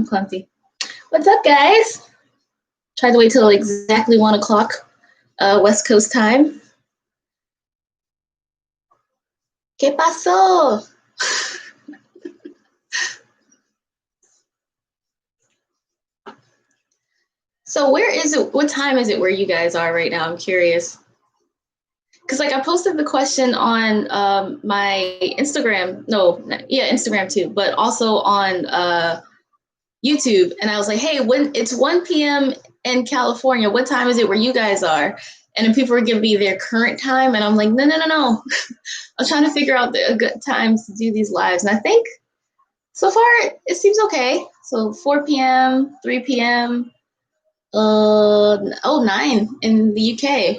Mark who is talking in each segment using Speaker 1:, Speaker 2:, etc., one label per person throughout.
Speaker 1: I'm clumsy. What's up, guys? Tried to wait till exactly 1 o'clock West Coast time. ¿Qué pasó? So where is it? What time is it where you guys are right now? I'm curious. Because like I posted the question on my Instagram. Instagram too, but also on YouTube. And I was like, hey, when it's 1 p.m. in California, what time is it where you guys are? And then people were giving me their current time. And I'm like, no. I was trying to figure out a good time to do these lives. And I think so far it seems okay. So 4 p.m., 3 p.m., 9 in the UK,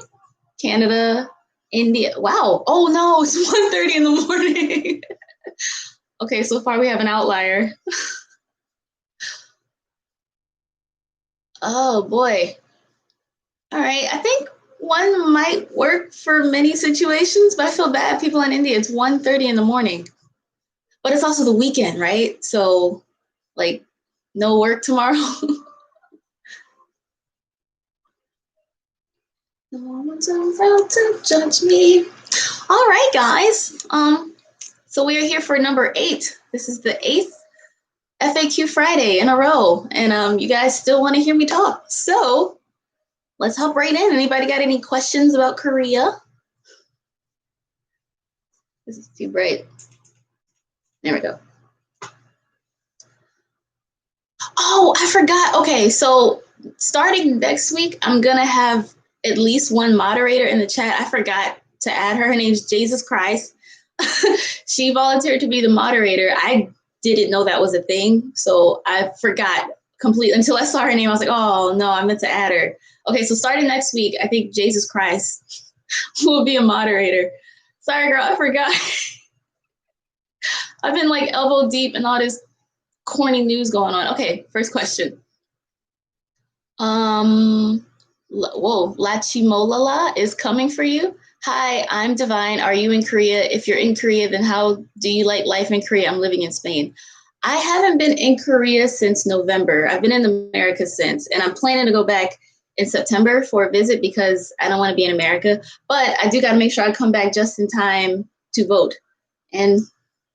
Speaker 1: Canada, India. Wow. Oh no, it's 1:30 in the morning. Okay, so far we have an outlier. Oh boy. All right, I think one might work for many situations, but I feel bad people in India. It's 1:30 in the morning. But it's also the weekend, right? So like no work tomorrow. No one's around to judge me. All right, guys. So we are here for number 8. This is the 8th FAQ Friday in a row, and you guys still want to hear me talk. So let's hop right in. Anybody got any questions about Korea? This is too bright. There we go. Oh, I forgot. Okay, so starting next week, I'm gonna have at least one moderator in the chat. I forgot to add her. Her name's Jesus Christ. She volunteered to be the moderator. I didn't know that was a thing, so I forgot completely until I saw her name. I was like, oh no, I meant to add her. Okay, so starting next week, I think Jesus Christ will be a moderator. Sorry, girl, I forgot. I've been like elbow deep in all this corny news going on. Okay, first question. Whoa, Lachimolala is coming for you. Hi, I'm Divine. Are you in Korea? If you're in Korea, then how do you like life in Korea? I'm living in Spain. I haven't been in Korea since November. I've been in America since, and I'm planning to go back in September for a visit because I don't want to be in America. But I do got to make sure I come back just in time to vote. And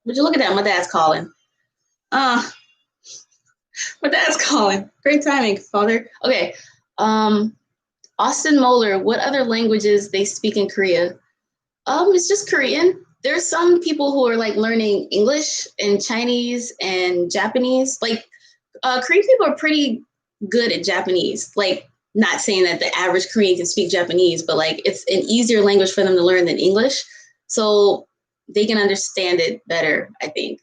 Speaker 1: would you look at that? My dad's calling. My dad's calling. Great timing, father. Okay. Austin Moeller, what other languages they speak in Korea? It's just Korean. There's some people who are like learning English and Chinese and Japanese. Like Korean people are pretty good at Japanese. Like not saying that the average Korean can speak Japanese, but like it's an easier language for them to learn than English. So they can understand it better, I think.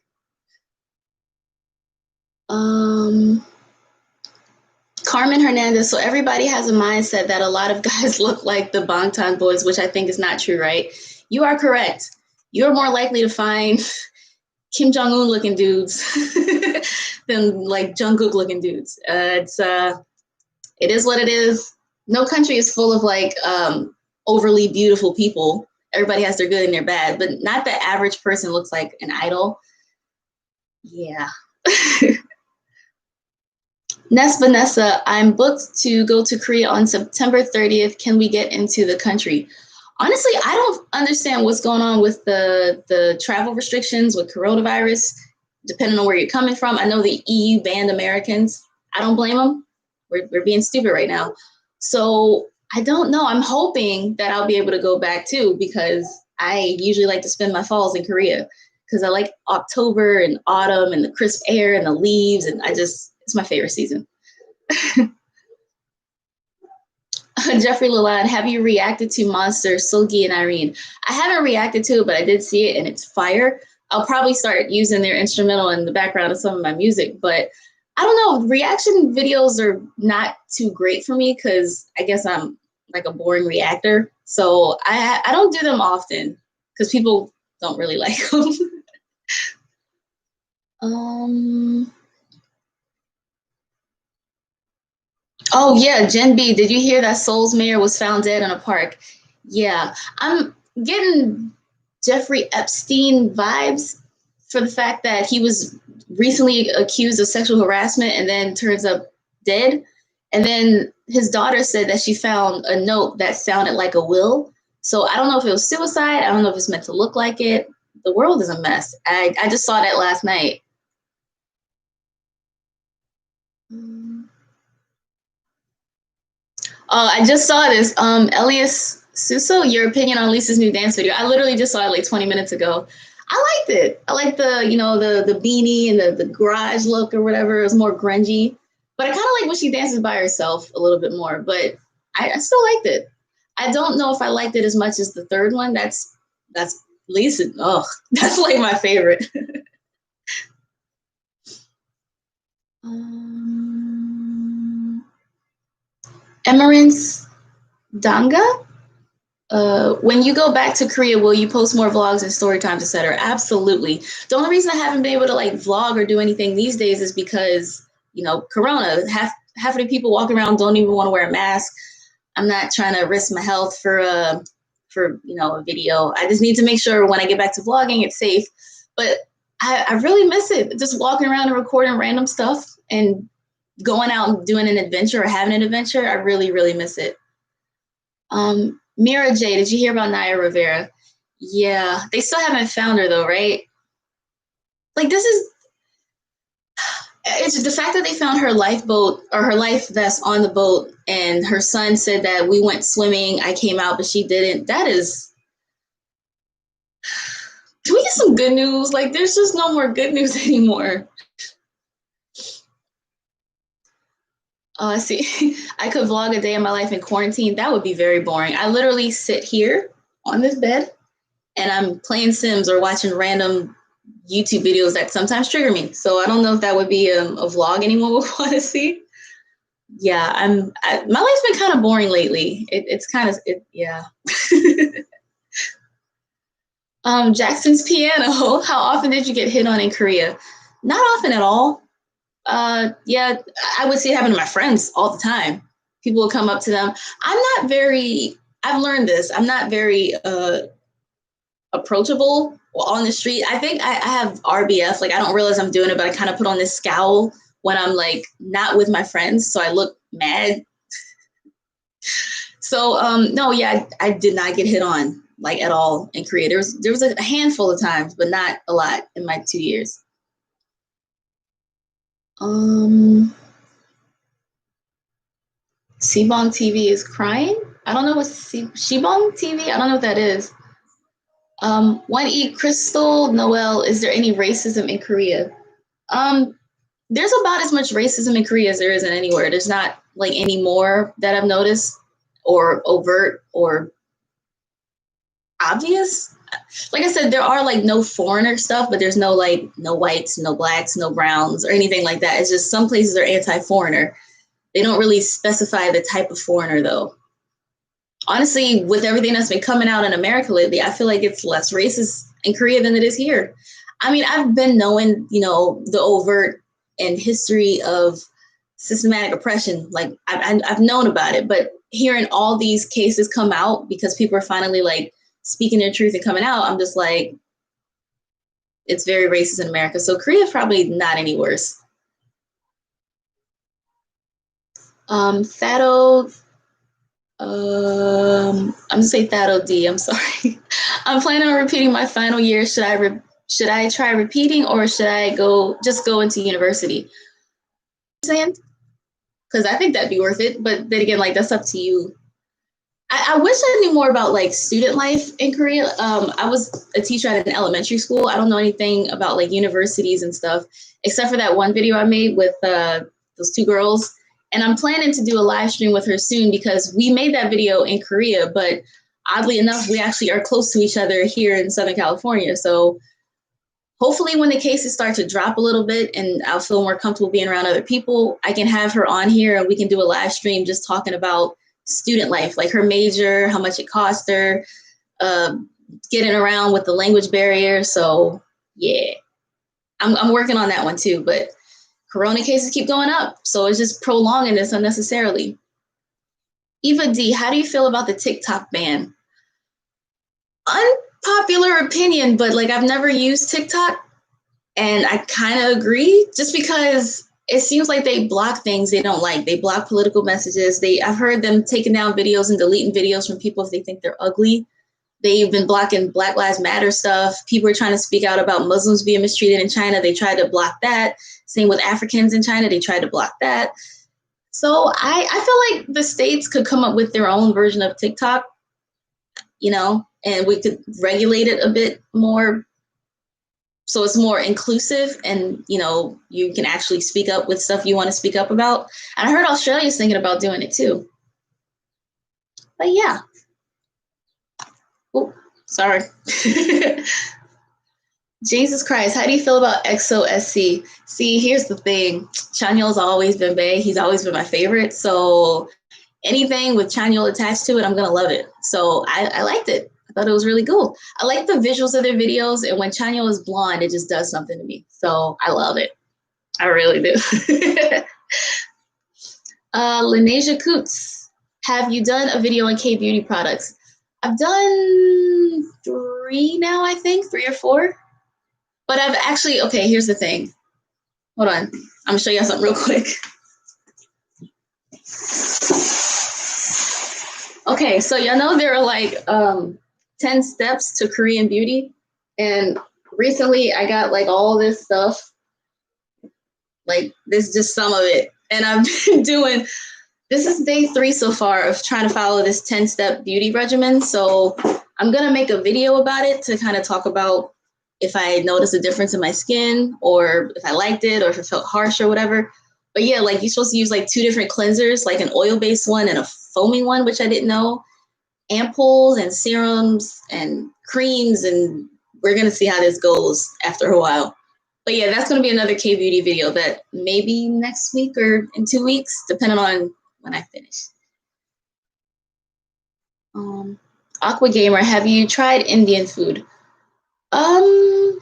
Speaker 1: Carmen Hernandez, so everybody has a mindset that a lot of guys look like the Bangtan boys, which I think is not true, right? You are correct. You're more likely to find Kim Jong-un looking dudes than like Jungkook looking dudes. It is what it is. No country is full of like overly beautiful people. Everybody has their good and their bad, but not the average person looks like an idol. Yeah. Ness Vanessa, I'm booked to go to Korea on September 30th. Can we get into the country? Honestly, I don't understand what's going on with the travel restrictions with coronavirus, depending on where you're coming from. I know the EU banned Americans. I don't blame them. We're being stupid right now. So I don't know. I'm hoping that I'll be able to go back too, because I usually like to spend my falls in Korea because I like October and autumn and the crisp air and the leaves. And it's my favorite season. Jeffrey Lalade, have you reacted to Monster, Sulgi, and Irene? I haven't reacted to it, but I did see it and it's fire. I'll probably start using their instrumental in the background of some of my music, but I don't know. Reaction videos are not too great for me because I guess I'm like a boring reactor. So I don't do them often because people don't really like them. Oh yeah, Gen B, did you hear that Seoul's mayor was found dead in a park? Yeah, I'm getting Jeffrey Epstein vibes for the fact that he was recently accused of sexual harassment and then turns up dead. And then his daughter said that she found a note that sounded like a will. So I don't know if it was suicide. I don't know if it's meant to look like it. The world is a mess. I just saw that last night. I just saw this. Elias Suso, your opinion on Lisa's new dance video. I literally just saw it like 20 minutes ago. I liked it. I like the beanie and the garage look or whatever. It was more grungy. But I kind of like when she dances by herself a little bit more. But I still liked it. I don't know if I liked it as much as the third one. That's Lisa. Oh, that's like my favorite. Emerence Danga. When you go back to Korea, will you post more vlogs and story times, etc.? Absolutely. The only reason I haven't been able to like vlog or do anything these days is because, Corona. Half of the people walking around don't even want to wear a mask. I'm not trying to risk my health for a video. I just need to make sure when I get back to vlogging, it's safe. But I really miss it. Just walking around and recording random stuff and going out and doing an adventure or having an adventure. I really, really miss it. Mira J, did you hear about Naya Rivera? Yeah, they still haven't found her though, right? Like it's the fact that they found her lifeboat or her life vest on the boat, and her son said that we went swimming, I came out, but she didn't. That is, can we get some good news? Like, there's just no more good news anymore. I see. I could vlog a day in my life in quarantine. That would be very boring. I literally sit here on this bed and I'm playing Sims or watching random YouTube videos that sometimes trigger me. So I don't know if that would be a vlog anyone would want to see. Yeah, my life's been kind of boring lately. It's kind of, yeah. Jackson's piano. How often did you get hit on in Korea? Not often at all. Yeah, I would see it happen to my friends all the time. People will come up to them. I've learned this. I'm not very approachable on the street. I think I have RBF. Like, I don't realize I'm doing it, but I kind of put on this scowl when I'm like not with my friends. So I look mad. So no, yeah, I did not get hit on like at all in Korea. There was a handful of times, but not a lot in my 2 years. Sibong TV is crying. I don't know what Shibong TV. I don't know what that is. 1E Crystal Noel. Is there any racism in Korea? There's about as much racism in Korea as there is in anywhere. There's not like any more that I've noticed, or overt or obvious. Like I said, there are like no foreigner stuff, but there's no whites, no blacks, no browns or anything like that. It's just some places are anti-foreigner. They don't really specify the type of foreigner though. Honestly, with everything that's been coming out in America lately, I feel like it's less racist in Korea than it is here. I mean, I've been knowing, the overt and history of systematic oppression. Like I've known about it, but hearing all these cases come out because people are finally like speaking their truth and coming out, I'm just like, it's very racist in America. So Korea's probably not any worse. Thado, I'm gonna say Thado D. I'm sorry. I'm planning on repeating my final year. Should I try repeating, or should I go into university? Saying, because I think that'd be worth it. But then again, like, that's up to you. I wish I knew more about like student life in Korea. I was a teacher at an elementary school. I don't know anything about like universities and stuff, except for that one video I made with those two girls. And I'm planning to do a live stream with her soon because we made that video in Korea, but oddly enough, we actually are close to each other here in Southern California. So hopefully when the cases start to drop a little bit and I'll feel more comfortable being around other people, I can have her on here and we can do a live stream just talking about student life, like her major, how much it cost her, getting around with the language barrier. So yeah, I'm working on that one too, but Corona cases keep going up. So it's just prolonging this unnecessarily. Eva D, how do you feel about the Tic-Tock ban? Unpopular opinion, but like I've never used TikTok And I kind of agree, just because it seems like they block things they don't like. They block political messages. I've heard them taking down videos and deleting videos from people if they think they're ugly. They've been blocking Black Lives Matter stuff. People are trying to speak out about Muslims being mistreated in China. They tried to block that. Same with Africans in China. They tried to block that. So I feel like the states could come up with their own version of TikTok, and we could regulate it a bit more so it's more inclusive, and you can actually speak up with stuff you want to speak up about. And I heard Australia's thinking about doing it too. But yeah. Oh, sorry. Jesus Christ, how do you feel about Exo Sc? See, here's the thing. Chanyeol's always been bae. He's always been my favorite. So anything with Chanyeol attached to it, I'm going to love it. So I liked it. I thought it was really cool. I like the visuals of their videos. And when Chanyeol is blonde, it just does something to me. So I love it. I really do. Linesia Coots, have you done a video on K-beauty products? I've done 3 now, I think, 3 or 4. But I've actually, okay, here's the thing. Hold on. I'm going to show you something real quick. Okay, so y'all know there are like 10 steps to Korean beauty. And recently I got like all this stuff. Like this is just some of it. And I've been doing, this is day 3 so far of trying to follow this 10-step beauty regimen. So I'm going to make a video about it to kind of talk about if I noticed a difference in my skin, or if I liked it, or if it felt harsh or whatever. But yeah, like you're supposed to use like 2 different cleansers, like an oil-based one and a foaming one, which I didn't know, ampoules and serums and creams, and we're going to see how this goes after a while. But yeah, that's going to be another K-beauty video that maybe next week or in 2 weeks, depending on when I finish. Aqua Gamer, have you tried Indian food? I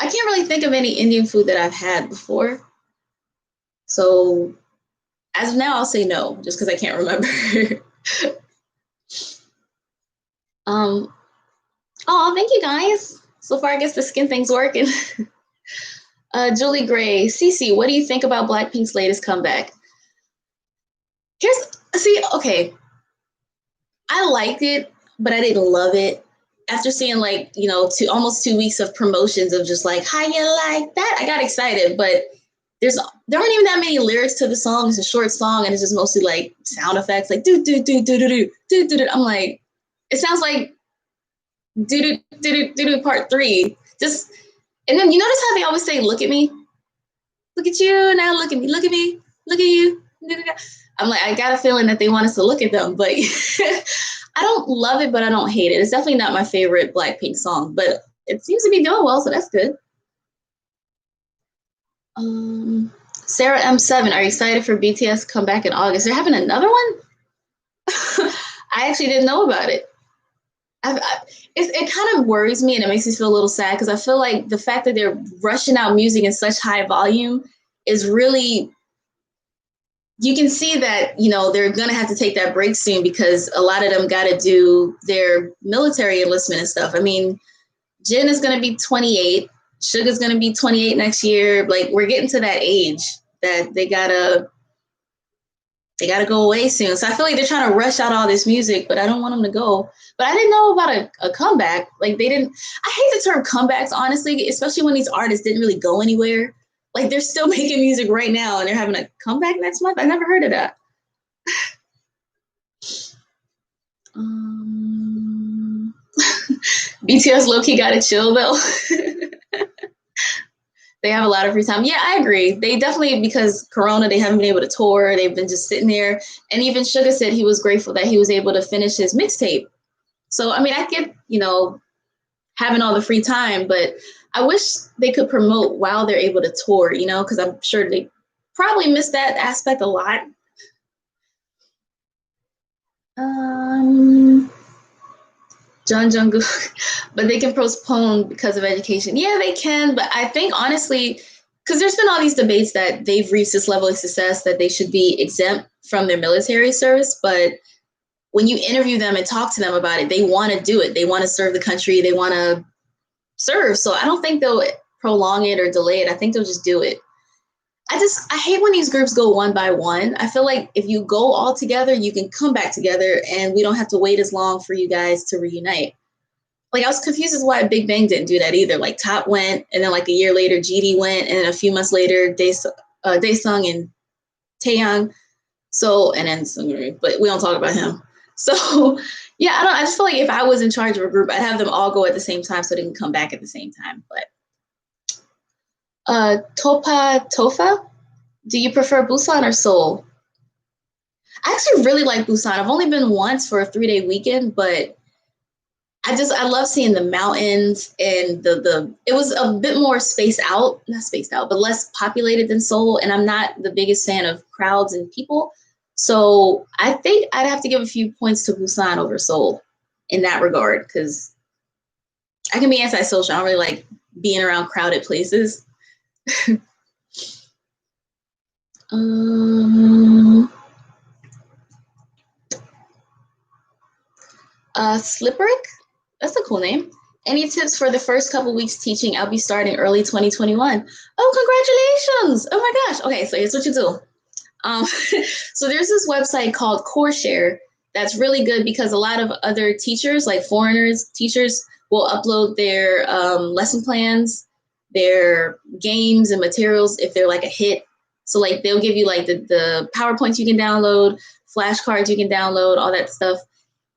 Speaker 1: can't really think of any Indian food that I've had before. So as of now, I'll say no, just because I can't remember. Oh, thank you guys. So far, I guess the skin thing's working. Julie Gray, Cece, what do you think about Blackpink's latest comeback? Okay. I liked it, but I didn't love it. After seeing like, almost 2 weeks of promotions of just like, how you like that? I got excited, but there aren't even that many lyrics to the song. It's a short song, and it's just mostly like sound effects, like do do do do do do do do. I'm like, it sounds like do do do do do part 3. Just, and then you notice how they always say, "Look at me, look at you now, look at me, look at me, look at you." I'm like, I got a feeling that they want us to look at them, but I don't love it, but I don't hate it. It's definitely not my favorite Blackpink song, but it seems to be doing well, so that's good. Sarah M7, are you excited for BTS to come back in August? They're having another one? I actually didn't know about it. It kind of worries me, and it makes me feel a little sad, because I feel like the fact that they're rushing out music in such high volume is really, you can see that, they're going to have to take that break soon, because a lot of them got to do their military enlistment and stuff. I mean, Jin is going to be 28. Suga's going to be 28 next year. Like, we're getting to that age that they gotta go away soon. So I feel like they're trying to rush out all this music, but I don't want them to go. But I didn't know about a comeback. Like, I hate the term comebacks, honestly, especially when these artists didn't really go anywhere. Like, they're still making music right now, and they're having a comeback next month. I never heard of that. BTS low-key gotta chill, though. They have a lot of free time. Yeah, I agree. They definitely, because Corona, they haven't been able to tour. They've been just sitting there. And even Suga said he was grateful that he was able to finish his mixtape. So, I mean, I get, having all the free time, but I wish they could promote while they're able to tour, because I'm sure they probably miss that aspect a lot. John Jungkook, but they can postpone because of education. Yeah, they can, but I think honestly, because there's been all these debates that they've reached this level of success that they should be exempt from their military service, but when you interview them and talk to them about it, they want to do it. They want to serve the country. They want to serve. So I don't think they'll prolong it or delay it. I think they'll just do it. I hate when these groups go one by one. I feel like if you go all together, you can come back together and we don't have to wait as long for you guys to reunite. Like I was confused as why Big Bang didn't do that either. Like Top went, and then like a year later, GD went, and then a few months later, Daesung and Taeyang. So, and then Sungri, but we don't talk about him. So, yeah, I just feel like if I was in charge of a group, I'd have them all go at the same time so they can come back at the same time. But Tofa, do you prefer Busan or Seoul? I actually really like Busan. I've only been once for a 3-day weekend, but I love seeing the mountains and it was a bit more not spaced out, but less populated than Seoul. And I'm not the biggest fan of crowds and people. So I think I'd have to give a few points to Busan over Seoul in that regard, because I can be antisocial. I don't really like being around crowded places. Slipperick? That's a cool name. Any tips for the first couple weeks teaching? I'll be starting early 2021. Oh, congratulations. Oh my gosh. Okay, so here's what you do. So there's this website called CoreShare that's really good because a lot of other teachers, like foreigners teachers, will upload their lesson plans, their games and materials if they're like a hit. So like they'll give you like the PowerPoints you can download, flashcards you can download, all that stuff.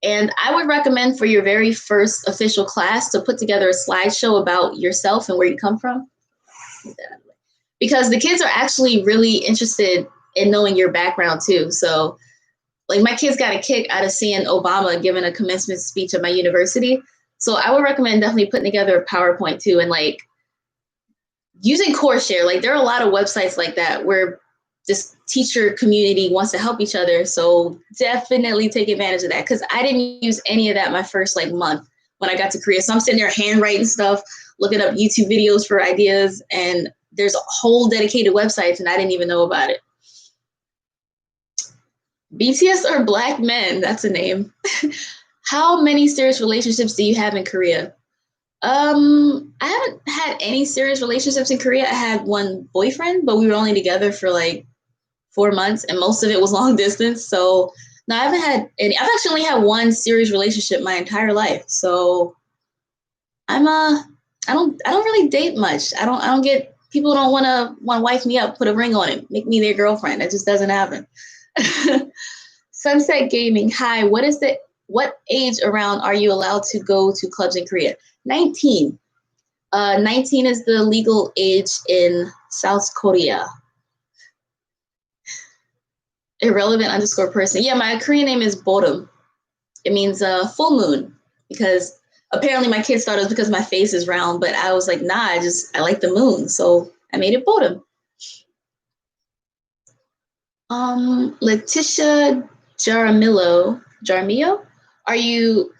Speaker 1: And I would recommend for your very first official class to put together a slideshow about yourself and where you come from. Because the kids are actually really interested in knowing your background too. So like my kids got a kick out of seeing Obama giving a commencement speech at my university. So I would recommend definitely putting together a PowerPoint too, and like using CoreShare. Like there are a lot of websites like that where this teacher community wants to help each other. So definitely take advantage of that, because I didn't use any of that my first like month when I got to Korea. So I'm sitting there handwriting stuff, looking up YouTube videos for ideas, and there's a whole dedicated websites and I didn't even know about it. BTS or Black Men? That's a name. How many serious relationships do you have in Korea? I haven't had any serious relationships in Korea. I had one boyfriend, but we were only together for like 4 months, and most of it was long distance. So no, I haven't had any. I've actually only had one serious relationship my entire life. So I don't really date much. I don't get, people don't want to wife me up, put a ring on it, make me their girlfriend. That just doesn't happen. Sunset Gaming. Hi, what age around are you allowed to go to clubs in Korea? 19. 19 is the legal age in South Korea. Irrelevant _ person. Yeah, my Korean name is Bodum. It means full moon, because apparently my kids thought it was because my face is round, but I was like, nah, I like the moon. So I made it Bodum. Letitia Jaramillo, are you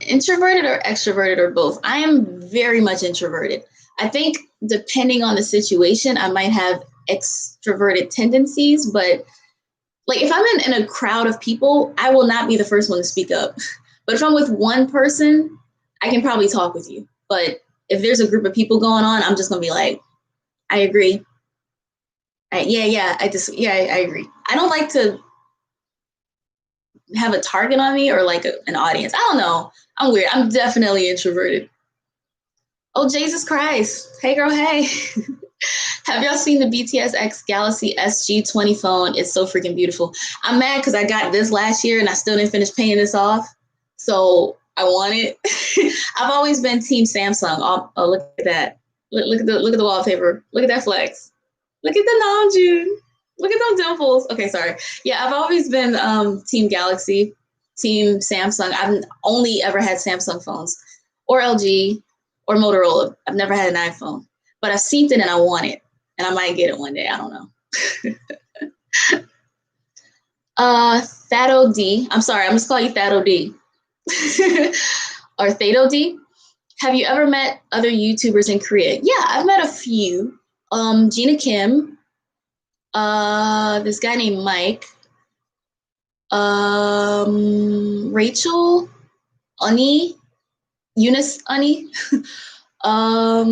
Speaker 1: introverted or extroverted or both? I am very much introverted. I think depending on the situation, I might have extroverted tendencies, but like if I'm in a crowd of people, I will not be the first one to speak up. But if I'm with one person, I can probably talk with you. But if there's a group of people going on, I'm just gonna be like, I agree. I agree. I don't like to have a target on me or like an audience. I don't know. I'm weird. I'm definitely introverted. Oh, Jesus Christ. Hey, girl, hey. Have y'all seen the BTS X Galaxy SG20 phone? It's so freaking beautiful. I'm mad because I got this last year and I still didn't finish paying this off. So I want it. I've always been team Samsung. Oh, look at that. Look at the wallpaper. Look at that flex. Look at the Namjoon. Look at those dimples. Okay, sorry. Yeah, I've always been team Galaxy, team Samsung. I've only ever had Samsung phones, or LG, or Motorola. I've never had an iPhone, but I've seen it and I want it, and I might get it one day. I don't know. Thado D. I'm sorry. I'm just calling you Thado D. Or Thado D. Have you ever met other YouTubers in Korea? Yeah, I've met a few. Gina Kim. This guy named Mike. Rachel, Eunice Unnie. Lana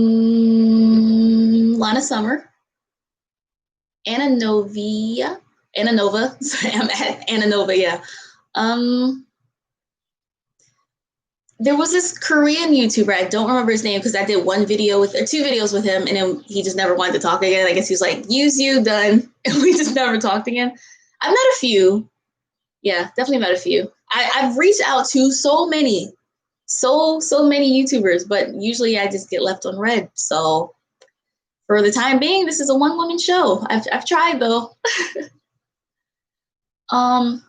Speaker 1: Summer, Anna Novia, Anna Nova. Sorry, I'm at Anna Nova. Yeah. Um, there was this Korean YouTuber. I don't remember his name because I did one video with or two videos with him, and then he just never wanted to talk again. I guess he was like, "Use you, done," and we just never talked again. I've met a few. Yeah, definitely met a few. I've reached out to so many, so many YouTubers, but usually I just get left on red. So for the time being, this is a one-woman show. I've tried though. Um,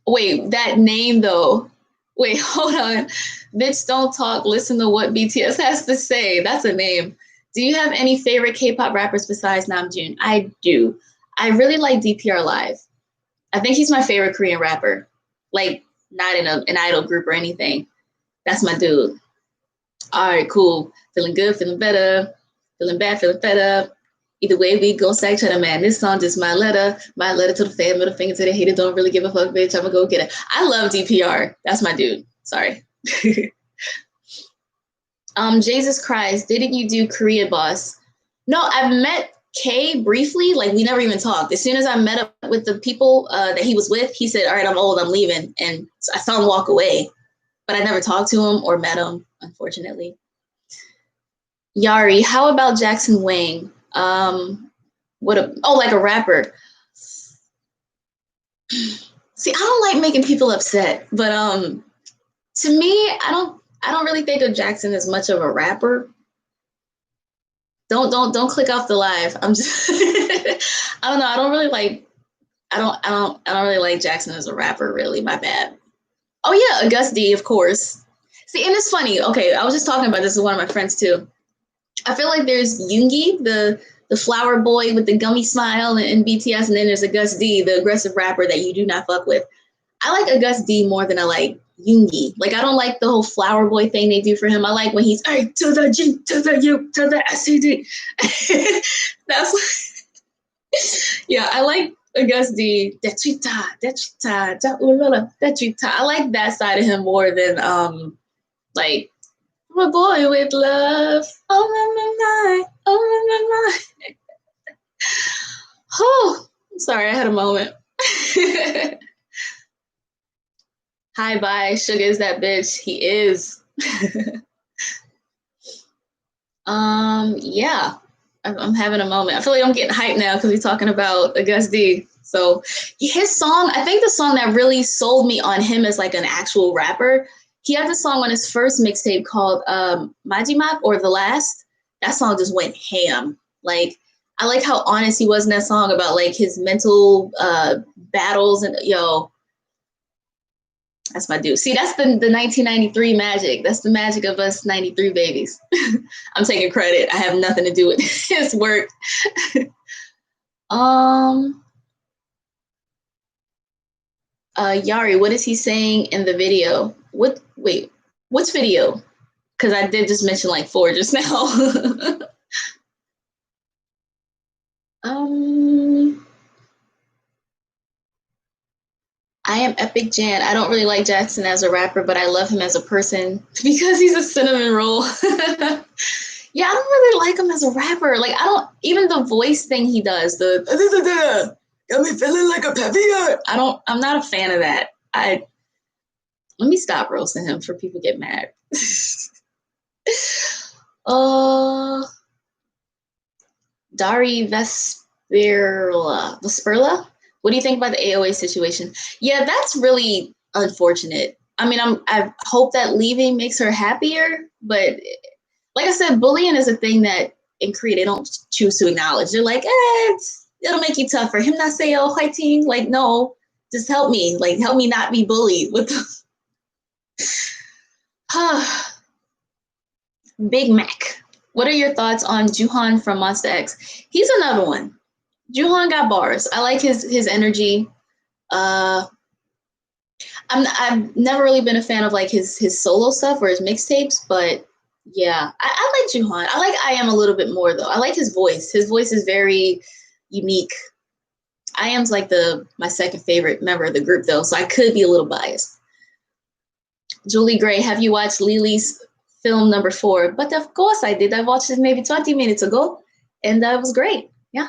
Speaker 1: wait, that name though. Wait, hold on. Bitch, don't talk. Listen to what BTS has to say. That's a name. Do you have any favorite K-pop rappers besides Namjoon? I do. I really like DPR Live. I think he's my favorite Korean rapper. Like, not in an idol group or anything. That's my dude. All right, cool. Feeling good, feeling better, feeling bad, feeling fed up. Either way, we go sack to the man. This song is my letter to the fan, middle finger to the hater. Don't really give a fuck, bitch. I'ma go get it. I love DPR. That's my dude. Sorry. Jesus Christ, didn't you do Korea Boss? No, I've met Kay briefly. Like we never even talked. As soon as I met up with the people that he was with, he said, "All right, I'm old, I'm leaving," and I saw him walk away. But I never talked to him or met him, unfortunately. Yari, how about Jackson Wang? Like a rapper. See, I don't like making people upset, but to me, I don't really think of Jackson as much of a rapper. Don't click off the live. I'm just I don't know. I don't really like Jackson as a rapper, really. My bad. Oh yeah, Auguste D, of course. See, and it's funny. Okay, I was just talking about this with one of my friends too. I feel like there's Yoongi, the flower boy with the gummy smile in BTS, and then there's Auguste D, the aggressive rapper that you do not fuck with. I like Auguste D more than I like Yoongi. Like I don't like the whole flower boy thing they do for him. I like when he's hey to the G to the U to the SCD. That's yeah, I like Auguste D. I like that side of him more than like I'm a boy with love. Oh my mind, oh my mind. Oh, sorry, I had a moment. Hi, bye. Sugar is that bitch. He is. Yeah, I'm having a moment. I feel like I'm getting hyped now because we're talking about Auguste D. So his song, I think the song that really sold me on him as like an actual rapper, he had this song on his first mixtape called Majimak or The Last. That song just went ham. Like, I like how honest he was in that song about like his mental battles and yo, that's my dude. See, that's the 1993 magic. That's the magic of us 93 babies. I'm taking credit. I have nothing to do with his work. Yari, what is he saying in the video? What's video? Because I did just mention like 4 just now. I am Epic Jan. I don't really like Jackson as a rapper, but I love him as a person because he's a cinnamon roll. Yeah, I don't really like him as a rapper. Like, I don't, even the voice thing he does, the got me feeling like a peppy. I'm not a fan of that. Let me stop roasting him for people get mad. Dari Vesperla. What do you think about the AOA situation? Yeah, that's really unfortunate. I mean, I hope that leaving makes her happier, but like I said, bullying is a thing that in Korea they don't choose to acknowledge. They're like, it'll make you tougher. Him not say, oh, fighting. Like, no, just help me. Like, help me not be bullied. With the Big Mac. What are your thoughts on Juhan from Monster X? He's another one. Juhan got bars. I like his energy. I've never really been a fan of like his solo stuff or his mixtapes, but yeah, I like Juhan. I like I Am a little bit more though. I like his voice. His voice is very unique. I Am's like my second favorite member of the group though, so I could be a little biased. Julie Gray, have you watched Lily's film number 4. But of course I did. I watched it maybe 20 minutes ago, and that was great. Yeah.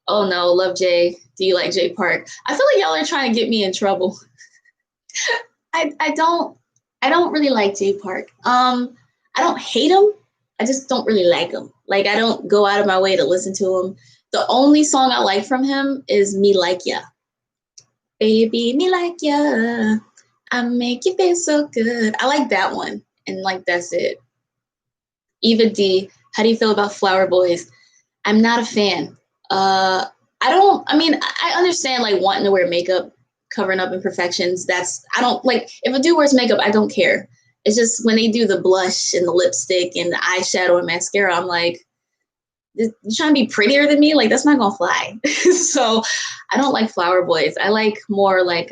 Speaker 1: Oh no, love Jay. Do you like Jay Park? I feel like y'all are trying to get me in trouble. I don't really like Jay Park. I don't hate him. I just don't really like him. Like I don't go out of my way to listen to him. The only song I like from him is Me Like Ya. Baby, me like ya. I make you feel so good. I like that one. And like that's it. Eva D, how do you feel about Flower Boys? I'm not a fan. I understand like wanting to wear makeup, covering up imperfections. I don't like, if a dude wears makeup, I don't care. It's just when they do the blush and the lipstick and the eyeshadow and mascara, I'm like, you trying to be prettier than me? Like, that's not gonna fly. So I don't like Flower Boys. I like more like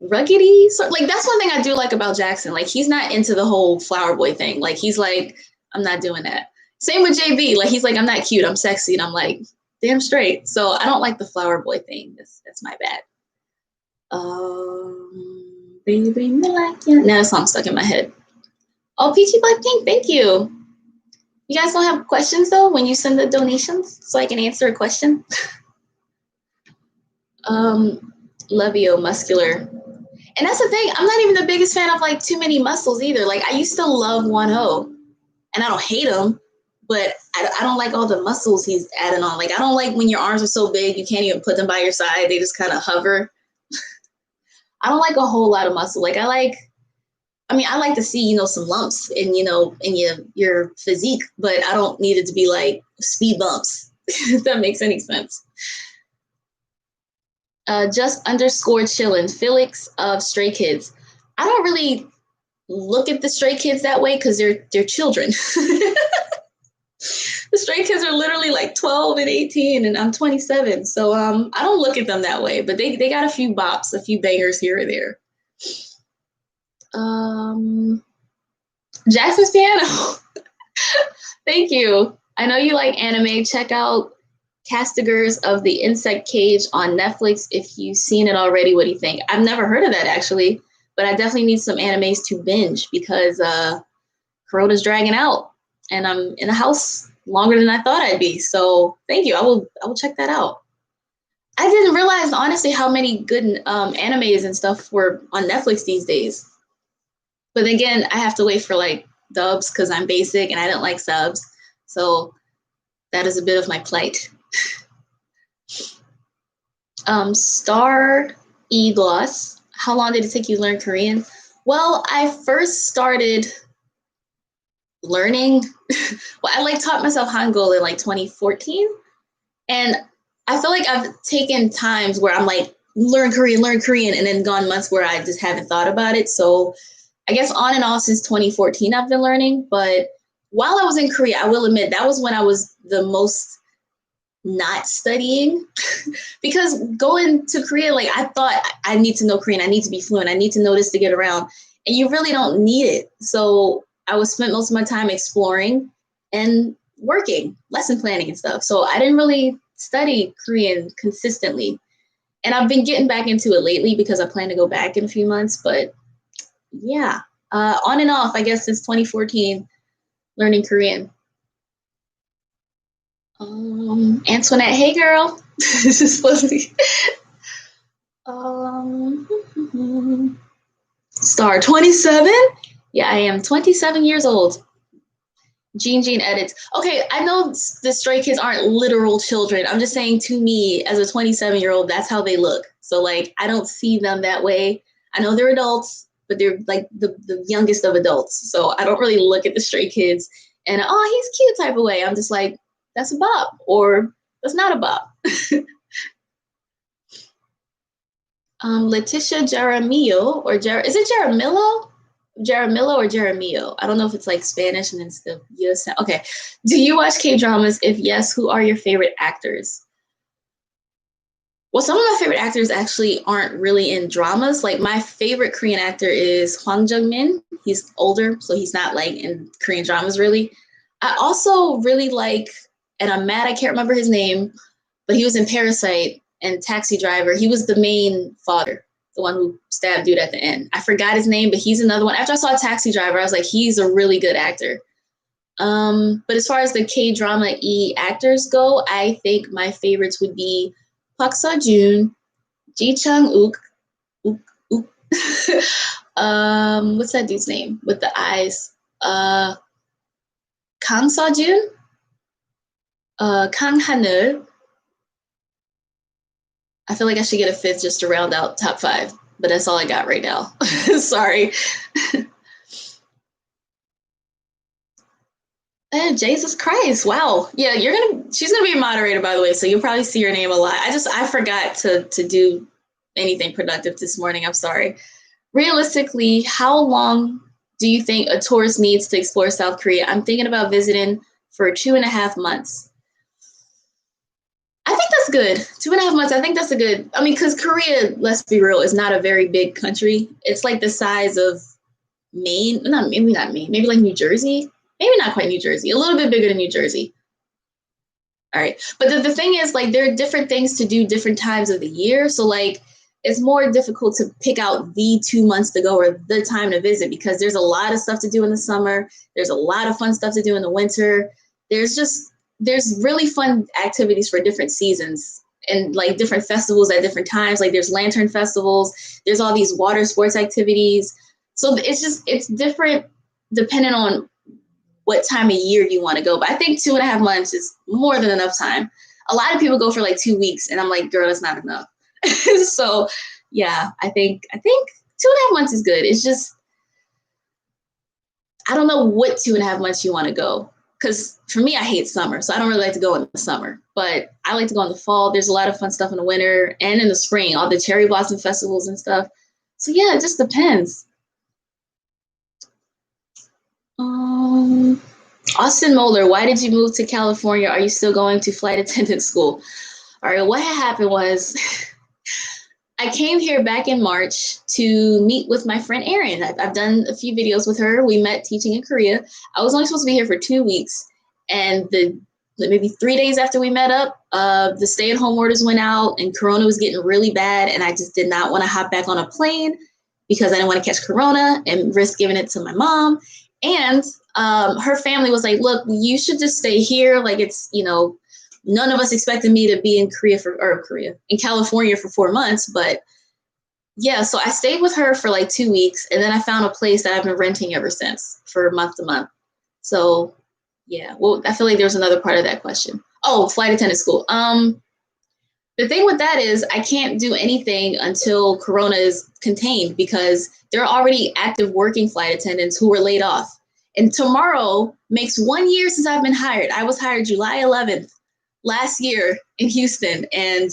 Speaker 1: ruggedy. So like that's one thing I do like about Jackson. Like he's not into the whole Flower Boy thing. Like he's like, I'm not doing that. Same with JB. Like he's like, I'm not cute, I'm sexy, and I'm like, damn straight. So I don't like the Flower Boy thing. That's my bad. Baby, me like ya. Now that song's stuck in my head. Oh, Peachy Blackpink, thank you. You guys don't have questions though when you send the donations, so I can answer a question. Levio, muscular. And that's the thing, I'm not even the biggest fan of like too many muscles either. Like I used to love 1-0, and I don't hate him, but I don't like all the muscles he's adding on. Like I don't like when your arms are so big you can't even put them by your side. They just kind of hover. I don't like a whole lot of muscle. Like I like to see, some lumps in, in your physique, but I don't need it to be like speed bumps, if that makes any sense. Just underscore chillin', Felix of Stray Kids. I don't really look at the Stray Kids that way because they're children. The Stray Kids are literally like 12 and 18, and I'm 27. So I don't look at them that way, but they got a few bops, a few bangers here or there. Jackson's Piano. Thank you. I know you like anime. Check out Castigers of the Insect Cage on Netflix. If you've seen it already, what do you think? I've never heard of that actually, but I definitely need some animes to binge because Corona's dragging out and I'm in the house longer than I thought I'd be. So thank you. I will check that out. I didn't realize honestly how many good animes and stuff were on Netflix these days. But again, I have to wait for like dubs because I'm basic and I don't like subs. So that is a bit of my plight. Star E Gloss. How long did it take you to learn Korean? Well, I first started learning. Well, I taught myself Hangul in 2014. And I feel like I've taken times where I'm like, learn Korean, and then gone months where I just haven't thought about it. So I guess on and off since 2014, I've been learning. But while I was in Korea, I will admit that was when I was the most not studying because going to Korea, I thought I need to know Korean. I need to be fluent. I need to know this to get around. And you really don't need it. So I would spend most of my time exploring and working, lesson planning and stuff. So I didn't really study Korean consistently. And I've been getting back into it lately because I plan to go back in a few months. But yeah, on and off, I guess, since 2014, learning Korean. Antoinette, hey girl. This is supposed to be. Star 27? Yeah, I am 27 years old. Jean edits. Okay, I know the Stray Kids aren't literal children. I'm just saying, to me, as a 27-year-old, that's how they look. So I don't see them that way. I know they're adults, but they're like the youngest of adults. So I don't really look at the Stray Kids and, oh, he's cute type of way. I'm just like, that's a bop, or that's not a bop. Letitia Jaramillo, is it Jaramillo? Jaramillo or Jaramillo? I don't know if it's Spanish and then it's the US. Okay. Do you watch K-dramas? If yes, who are your favorite actors? Well, some of my favorite actors actually aren't really in dramas. My favorite Korean actor is Hwang Jung-min. He's older, so he's not in Korean dramas really. I also really like, and I'm mad I can't remember his name, but he was in Parasite and Taxi Driver. He was the main father. the one who stabbed dude at the end. I forgot his name, but he's another one. After I saw Taxi Driver, I was like, he's a really good actor. But as far as the K-drama actors go, I think my favorites would be Park Seo-joon, Ji Chang-wook, what's that dude's name with the eyes? Kang Seo-joon, Kang Han-eul. I feel like I should get a fifth just to round out top 5, but that's all I got right now. Sorry. Jesus Christ. Wow. Yeah, she's gonna be a moderator, by the way, so you'll probably see your name a lot. I forgot to do anything productive this morning. I'm sorry. Realistically, how long do you think a tourist needs to explore South Korea? I'm thinking about visiting for 2.5 months. I think that's good. 2.5 months. I think that's because Korea, let's be real, is not a very big country. It's like the size of Maine. Maybe not Maine. Maybe like New Jersey. Maybe not quite New Jersey. A little bit bigger than New Jersey. All right. But the thing is, like, there are different things to do different times of the year. So, like, it's more difficult to pick out the 2 months to go or the time to visit because there's a lot of stuff to do in the summer. There's a lot of fun stuff to do in the winter. There's really fun activities for different seasons and like different festivals at different times. Like there's lantern festivals, there's all these water sports activities. So it's different depending on what time of year you want to go. But I think 2.5 months is more than enough time. A lot of people go for like 2 weeks and I'm like, girl, that's not enough. So yeah, I think 2.5 months is good. It's just, I don't know what 2.5 months you want to go. Because for me, I hate summer, so I don't really like to go in the summer. But I like to go in the fall. There's a lot of fun stuff in the winter and in the spring, all the cherry blossom festivals and stuff. So yeah, it just depends. Austin Moeller, why did you move to California? Are you still going to flight attendant school? All right, what had happened was I came here back in March to meet with my friend Erin. I've done a few videos with her. We met teaching in Korea. I was only supposed to be here for 2 weeks. And maybe 3 days after we met up, the stay-at-home orders went out and Corona was getting really bad. And I just did not want to hop back on a plane because I didn't want to catch Corona and risk giving it to my mom. And her family was like, look, you should just stay here. Like it's, none of us expected me to be in in California for 4 months. But yeah, so I stayed with her for like 2 weeks and then I found a place that I've been renting ever since for month to month. So yeah, well, I feel like there's another part of that question. Oh, flight attendant school. The thing with that is I can't do anything until Corona is contained because there are already active working flight attendants who were laid off. And tomorrow makes 1 year since I've been hired. I was hired July 11th last year in Houston and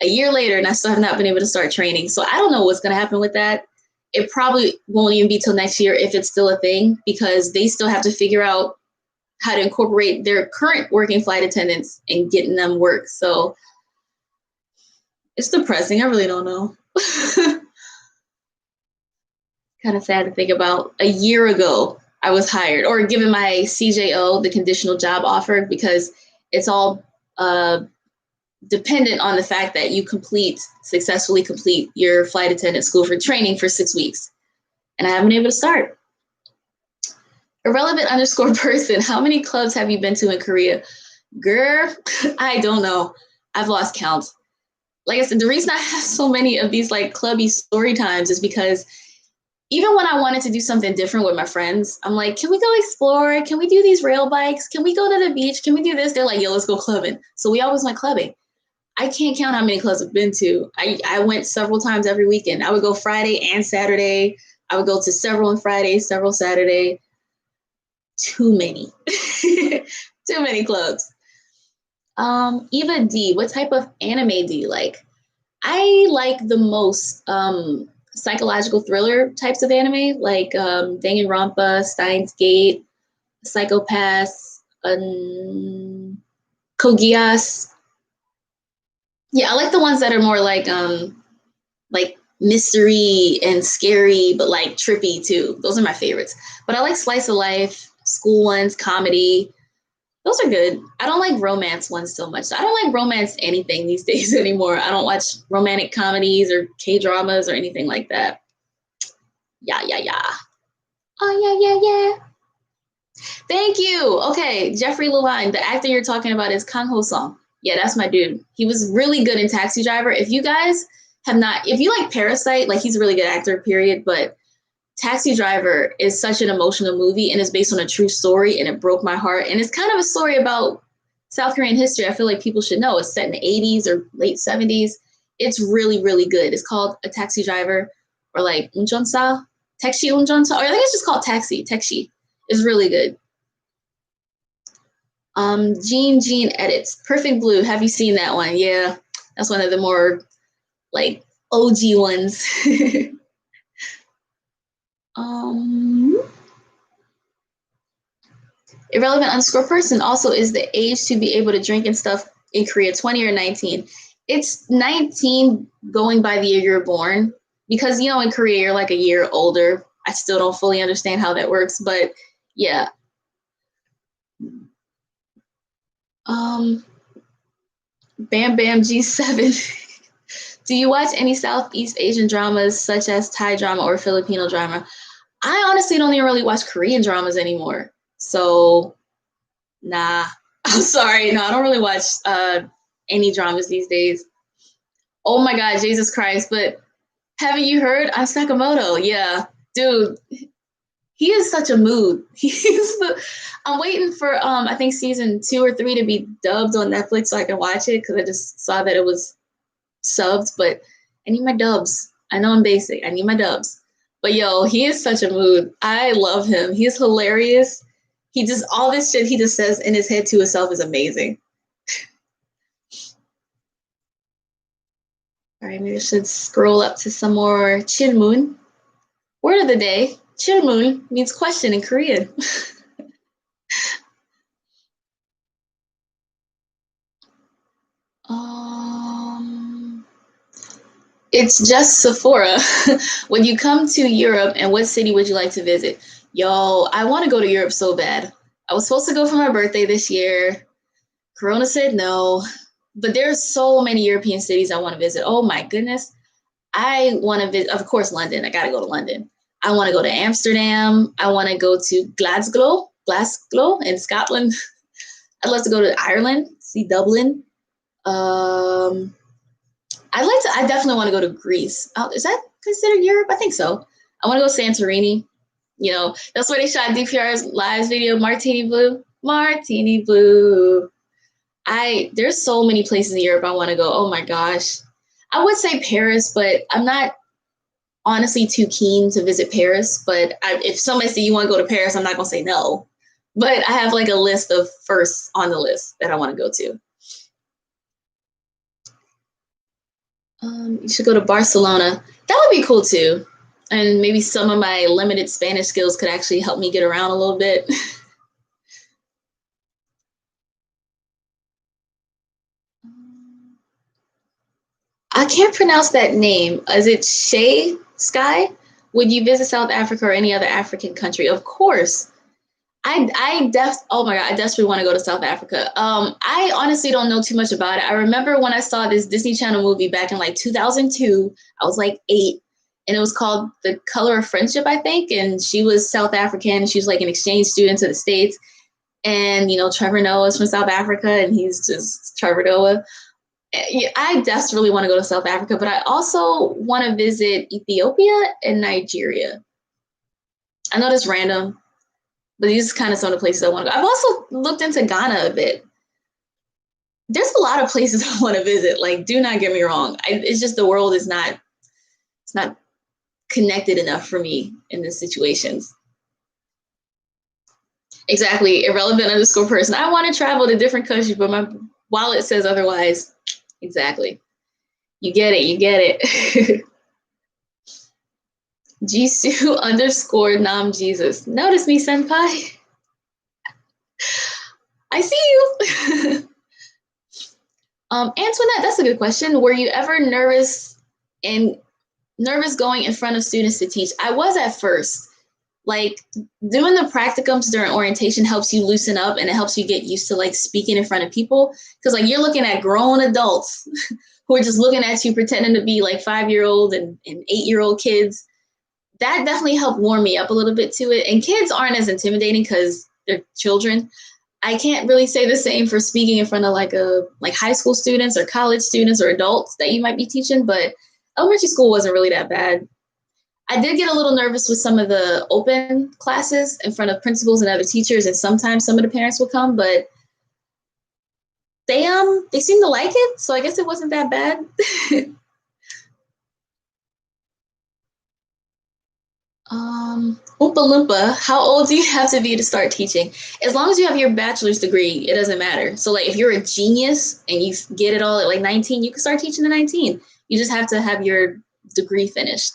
Speaker 1: a year later and I still have not been able to start training. So I don't know what's going to happen with that. It probably won't even be till next year if it's still a thing because they still have to figure out how to incorporate their current working flight attendants and getting them work. So it's depressing. I really don't know. Kind of sad to think about. A year ago, I was hired or given my CJO, the conditional job offer, because it's all dependent on the fact that you successfully complete your flight attendant school for training for 6 weeks. And I haven't been able to start. Irrelevant_person, how many clubs have you been to in Korea? Girl, I don't know. I've lost count. Like I said, the reason I have so many of these like clubby story times is because even when I wanted to do something different with my friends, I'm like, can we go explore? Can we do these rail bikes? Can we go to the beach? Can we do this? They're like, yo, let's go clubbing. So we always went clubbing. I can't count how many clubs I've been to. I went several times every weekend. I would go Friday and Saturday. I would go to several on Friday, several Saturday. Too many. Too many clubs. Eva D, what type of anime do you like? I like the most psychological thriller types of anime, like Danganronpa, Steins Gate, Psychopaths, Kogias. Yeah, I like the ones that are more like mystery and scary, but like trippy too. Those are my favorites. But I like slice of life, school ones, comedy. Those are good. I don't like romance ones so much. I don't like romance anything these days anymore. I don't watch romantic comedies or K-dramas or anything like that. Yeah, yeah, yeah. Oh, yeah, yeah, yeah. Thank you. Okay, Jeffrey Levine, the actor you're talking about is Kang Ho Song. Yeah, that's my dude. He was really good in Taxi Driver. If you guys have not, if you like Parasite, like he's a really good actor, period. But Taxi Driver is such an emotional movie and it's based on a true story and it broke my heart. And it's kind of a story about South Korean history. I feel like people should know. It's set in the 80s or late 70s. It's really, really good. It's called A Taxi Driver or like Unjonsa, Taxi Unjonsa, or I think it's just called Taxi, Taxi. It's really good. Gene edits. Perfect Blue. Have you seen that one? Yeah, that's one of the more like OG ones. um, Irrelevant underscore person also is the age to be able to drink and stuff in Korea, 20 or 19. It's 19 going by the year you're born because, you know, in Korea, you're like a year older. I still don't fully understand how that works, but yeah. Bam Bam G7. Do you watch any Southeast Asian dramas such as Thai drama or Filipino drama? I honestly don't even really watch Korean dramas anymore. So, nah. I'm sorry. No, I don't really watch any dramas these days. Oh my God, Jesus Christ. But haven't you heard? I'm Sakamoto. Yeah. Dude, he is such a mood. I'm waiting for I think season 2 or 3 to be dubbed on Netflix so I can watch it because I just saw that it was subbed, but I need my dubs. I know I'm basic. I need my dubs. But yo, he is such a mood. I love him. He's hilarious. He just all this shit he just says in his head to himself is amazing. All right, maybe I should scroll up to some more Chilmun. Word of the day. Chilmun means question in Korean. It's just Sephora. When you come to Europe, and what city would you like to visit? Yo, I want to go to Europe so bad. I was supposed to go for my birthday this year. Corona said no, but there's so many European cities I want to visit. Oh my goodness. I want to visit, of course, London. I got to go to London. I want to go to Amsterdam. I want to go to Glasgow in Scotland. I'd love to go to Ireland, see Dublin. I definitely want to go to Greece. Oh, is that considered Europe? I think so. I want to go to Santorini. You know, that's where they shot DPR's Lives video, Martini Blue. Martini Blue. There's so many places in Europe I want to go. Oh my gosh. I would say Paris, but I'm not honestly too keen to visit Paris. But if somebody says you want to go to Paris, I'm not going to say no. But I have like a list of firsts on the list that I want to go to. You should go to Barcelona. That would be cool too. And maybe some of my limited Spanish skills could actually help me get around a little bit. I can't pronounce that name. Is it Shay Sky? Would you visit South Africa or any other African country? Of course. Oh my God, I desperately want to go to South Africa. I honestly don't know too much about it. I remember when I saw this Disney Channel movie back in like 2002, I was like 8, and it was called The Color of Friendship, I think. And she was South African, and she was like an exchange student to the States. And, you know, Trevor Noah is from South Africa, and he's just Trevor Noah. I desperately want to go to South Africa, but I also want to visit Ethiopia and Nigeria. I know that's random, but these are kind of some of the places I want to go. I've also looked into Ghana a bit. There's a lot of places I want to visit. Like, do not get me wrong. It's just the world is not, it's not connected enough for me in these situations. Exactly. Irrelevant underscore person. I want to travel to different countries, but my wallet says otherwise. Exactly. You get it. You get it. Jisoo underscore Nam Jesus. Notice me, senpai. I see you. Antoinette, that's a good question. Were you ever nervous going in front of students to teach? I was at first. Like doing the practicums during orientation helps you loosen up and it helps you get used to like speaking in front of people. Cause like you're looking at grown adults who are just looking at you pretending to be like 5-year-old and 8-year-old kids. That definitely helped warm me up a little bit to it. And kids aren't as intimidating because they're children. I can't really say the same for speaking in front of like high school students or college students or adults that you might be teaching, but elementary school wasn't really that bad. I did get a little nervous with some of the open classes in front of principals and other teachers, and sometimes some of the parents would come, but they seemed to like it, so I guess it wasn't that bad. Oompa Loompa, how old do you have to be to start teaching? As long as you have your bachelor's degree, it doesn't matter. So like if you're a genius and you get it all at like 19, you can start teaching at 19. You just have to have your degree finished.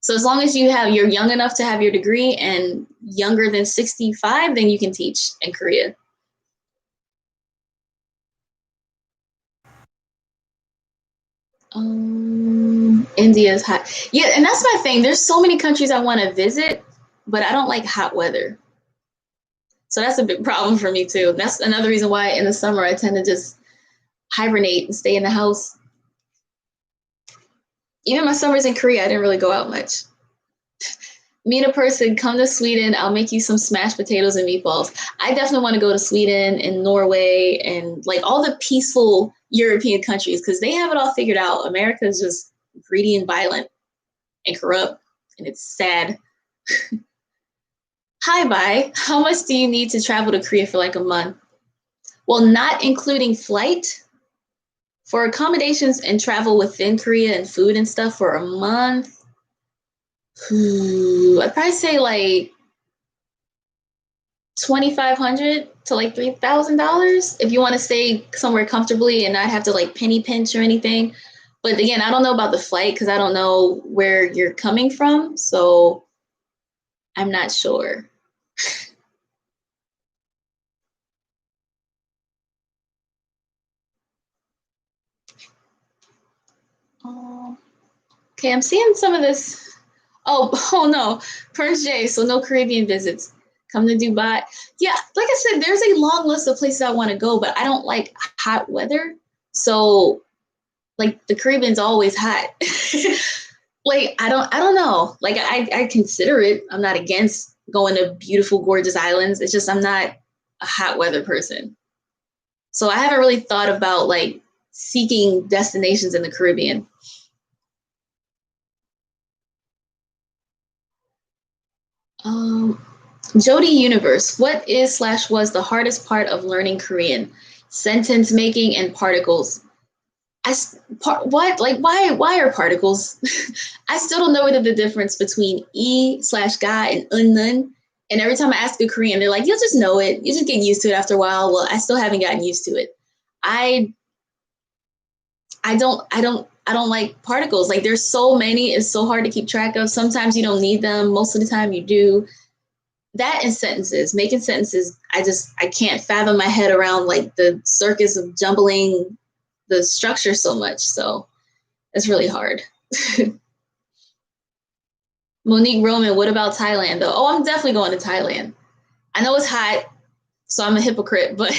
Speaker 1: So as long as you're young enough to have your degree and younger than 65, then you can teach in Korea. India's hot. Yeah, and that's my thing. There's so many countries I want to visit, but I don't like hot weather. So that's a big problem for me too. That's another reason why in the summer I tend to just hibernate and stay in the house. Even my summers in Korea, I didn't really go out much. Meet a person, come to Sweden, I'll make you some smashed potatoes and meatballs. I definitely want to go to Sweden and Norway and like all the peaceful European countries because they have it all figured out. America is just greedy and violent and corrupt, and it's sad. Hi, bye. How much do you need to travel to Korea for like a month? Well, not including flight. For accommodations and travel within Korea and food and stuff for a month, I'd probably say like 2,500 to like $3,000 if you want to stay somewhere comfortably and not have to like penny pinch or anything. But again, I don't know about the flight because I don't know where you're coming from, so I'm not sure. Oh, okay, I'm seeing some of this. Oh, oh no, Prince J. So no Caribbean visits. Come to Dubai. Yeah, like I said, there's a long list of places I want to go, but I don't like hot weather. So like the Caribbean's always hot. Like I don't know. Like I consider it. I'm not against going to beautiful, gorgeous islands. It's just I'm not a hot weather person. So I haven't really thought about like seeking destinations in the Caribbean. Um, Jody Universe, what is slash was the hardest part of learning Korean? Sentence making and particles. What like why are particles? I still don't know what the difference between e slash ga and unnun. And every time I ask a Korean, they're like, "You'll just know it. You just get used to it after a while." Well, I still haven't gotten used to it. I I don't like particles. Like there's so many, it's so hard to keep track of. Sometimes you don't need them. Most of the time you do. That and sentences, making sentences, I can't fathom my head around like the circus of jumbling the structure so much. So it's really hard. Monique Roman, what about Thailand though? Oh, I'm definitely going to Thailand. I know it's hot, so I'm a hypocrite, but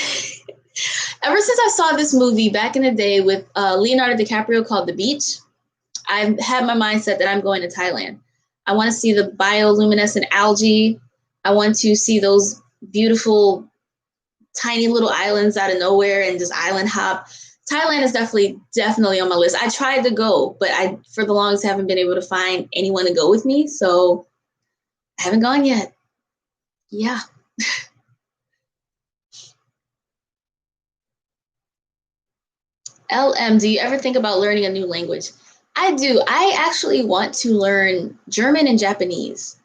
Speaker 1: ever since I saw this movie back in the day with Leonardo DiCaprio called The Beach, I've had my mindset that I'm going to Thailand. I want to see the bioluminescent algae. I want to see those beautiful tiny little islands out of nowhere and just island hop. Thailand is definitely on my list. I tried to go, but I for the longest haven't been able to find anyone to go with me, so I haven't gone yet. Yeah. LM, do you ever think about learning a new language? I do. I actually want to learn German and Japanese,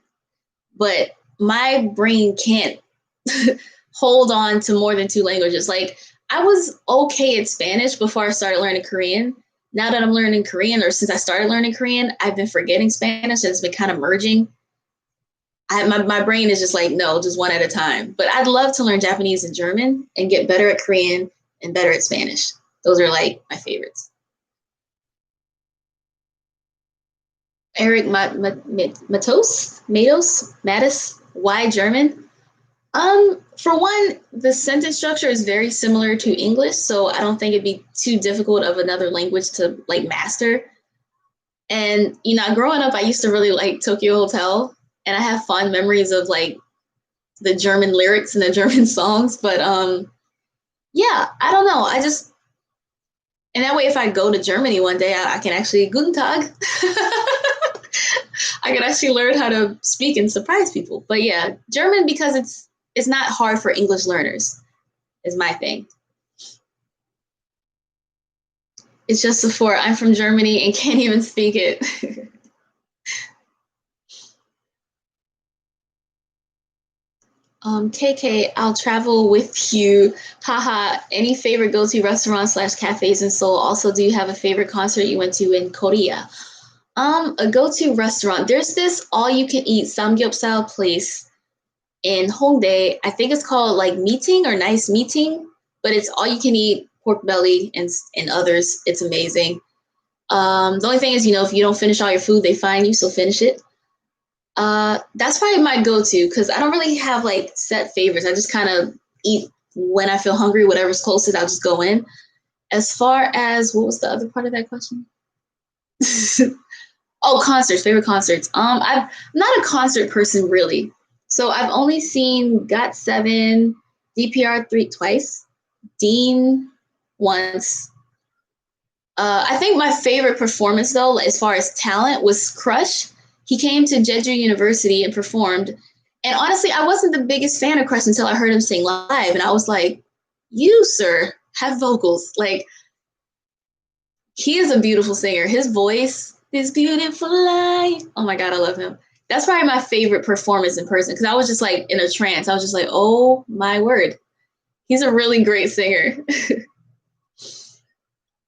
Speaker 1: but my brain can't hold on to more than two languages. Like I was okay at Spanish before I started learning Korean. Now that I'm learning Korean, or since I started learning Korean, I've been forgetting Spanish and it's been kind of merging. My brain is just like, no, just one at a time. But I'd love to learn Japanese and German and get better at Korean and better at Spanish. Those are like my favorites. Eric Matos, why German? For one, the sentence structure is very similar to English, so I don't think it'd be too difficult of another language to like master. And growing up, I used to really like Tokyo Hotel, and I have fond memories of like the German lyrics and the German songs. But yeah, I don't know. And that way, if I go to Germany one day, I can actually Guten Tag. I can actually learn how to speak and surprise people. But yeah, German, because it's not hard for English learners, is my thing. It's just before I'm from Germany and can't even speak it. KK, I'll travel with you. Haha. Any favorite go-to restaurants / cafes in Seoul? Also, do you have a favorite concert you went to in Korea? A go-to restaurant. There's this all-you-can-eat samgyeopsal place in Hongdae. I think it's called like Meeting or Nice Meeting, but it's all-you-can-eat pork belly and others. It's amazing. The only thing is, if you don't finish all your food, they fine you, so finish it. That's probably my go-to because I don't really have like set favorites. I just kind of eat when I feel hungry, whatever's closest, I'll just go in. As far as what was the other part of that question? Oh, concerts, favorite concerts. I'm not a concert person really. So I've only seen GOT7, DPR3 twice, Dean once. I think my favorite performance though, as far as talent, was Crush. He came to Jeju University and performed. And honestly, I wasn't the biggest fan of Crush until I heard him sing live. And I was like, you, sir, have vocals. Like, he is a beautiful singer. His voice is beautiful life. Oh my God, I love him. That's probably my favorite performance in person because I was just like in a trance. I was just like, oh my word. He's a really great singer.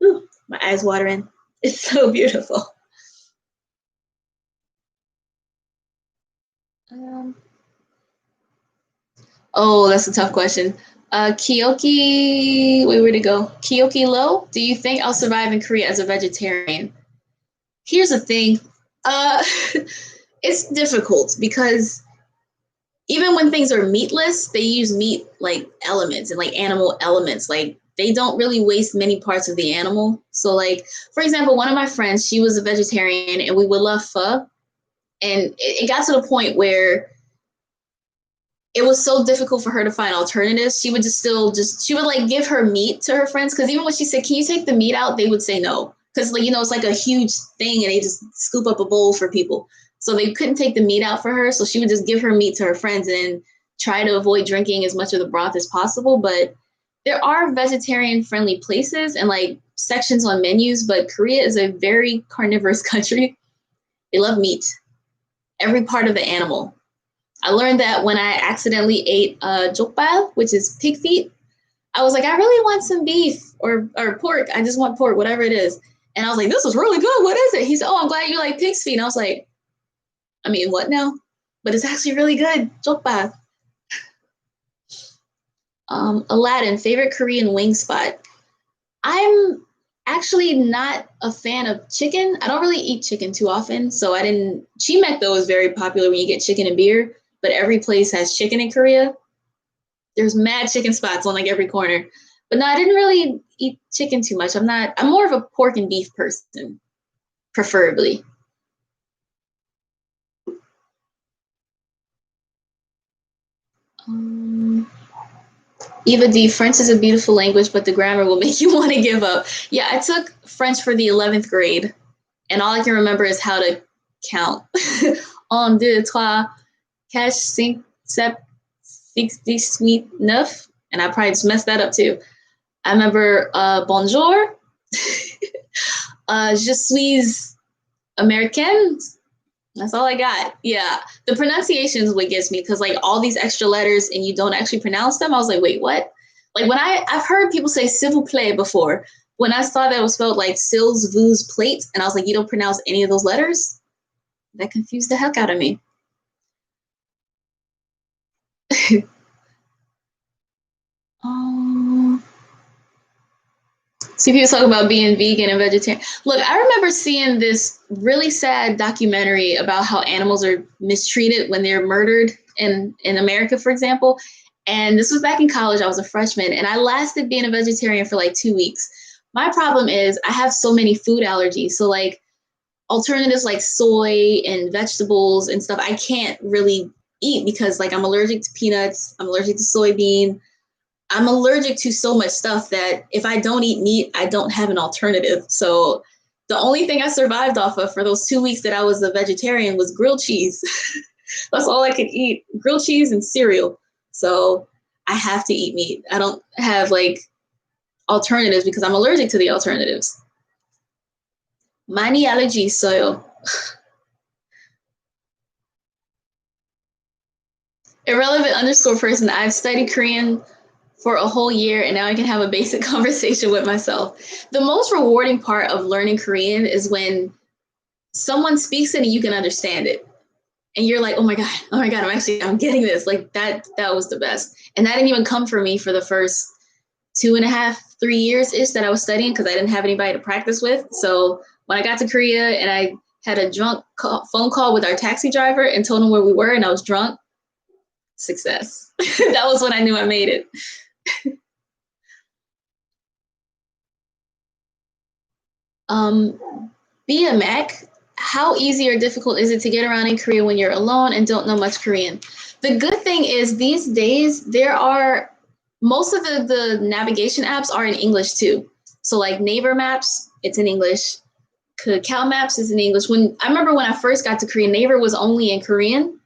Speaker 1: Ooh, my eyes watering. It's so beautiful. Um, oh, that's a tough question. Kyoki, wait, where'd it go? Kyoki Lo, do you think I'll survive in Korea as a vegetarian? Here's the thing. Uh, it's difficult because even when things are meatless, they use meat like elements and like animal elements. Like they don't really waste many parts of the animal. So like, for example, one of my friends, she was a vegetarian and we would love pho. And it got to the point where it was so difficult for her to find alternatives. She would she would like give her meat to her friends. Cause even when she said, can you take the meat out? They would say no. Cause like, it's like a huge thing and they just scoop up a bowl for people. So they couldn't take the meat out for her. So she would just give her meat to her friends and try to avoid drinking as much of the broth as possible. But there are vegetarian friendly places and like sections on menus, but Korea is a very carnivorous country. They love meat, every part of the animal. I learned that when I accidentally ate jokbal, which is pig feet. I was like, I really want some beef or pork. I just want pork, whatever it is. And I was like, this is really good. What is it? He said, oh, I'm glad you like pig's feet. And I was like, I mean, what now? But it's actually really good. Jokbal. Aladdin, favorite Korean wing spot. I'm actually not a fan of chicken. I don't really eat chicken too often. So I didn't. Chimek, though, is very popular when you get chicken and beer. But every place has chicken in Korea. There's mad chicken spots on like every corner. But no, I didn't really eat chicken too much. I'm more of a pork and beef person, preferably. Um, Eva D, French is a beautiful language, but the grammar will make you want to give up. Yeah, I took French for the 11th grade, and all I can remember is how to count. Un, deux, trois, quatre, cinq, sept, six, dix, huit, neuf. And I probably just messed that up too. I remember bonjour, je suis American. That's all I got. Yeah. The pronunciation is what gets me because like all these extra letters and you don't actually pronounce them. I was like, wait, what? Like when I've heard people say s'il vous plaît before. When I saw that it was spelled like s'ils vous plate, and I was like, you don't pronounce any of those letters? That confused the heck out of me. um, See people talk about being vegan and vegetarian. Look, I remember seeing this really sad documentary about how animals are mistreated when they're murdered in America, for example. And this was back in college. I was a freshman, and I lasted being a vegetarian for like 2 weeks. My problem is I have so many food allergies. So like alternatives like soy and vegetables and stuff, I can't really eat because like I'm allergic to peanuts, I'm allergic to soybean, I'm allergic to so much stuff that if I don't eat meat, I don't have an alternative. So the only thing I survived off of for those 2 weeks that I was a vegetarian was grilled cheese. That's all I could eat, grilled cheese and cereal. So I have to eat meat. I don't have like alternatives because I'm allergic to the alternatives. Mani allergy soil. Irrelevant underscore person. I've studied Korean for a whole year and now I can have a basic conversation with myself. The most rewarding part of learning Korean is when someone speaks it and you can understand it. And you're like, oh my God, I'm getting this. Like that was the best. And that didn't even come for me for the first 2.5, 3 years ish that I was studying because I didn't have anybody to practice with. So when I got to Korea and I had a phone call with our taxi driver and told him where we were and I was drunk, success. That was when I knew I made it. Be a Mac. How easy or difficult is it to get around in Korea when you're alone and don't know much Korean? The good thing is these days there are most of the navigation apps are in English too. So like Neighbor Maps, it's in English. Kakao Maps is in English. When I remember when I first got to Korea, Neighbor was only in Korean.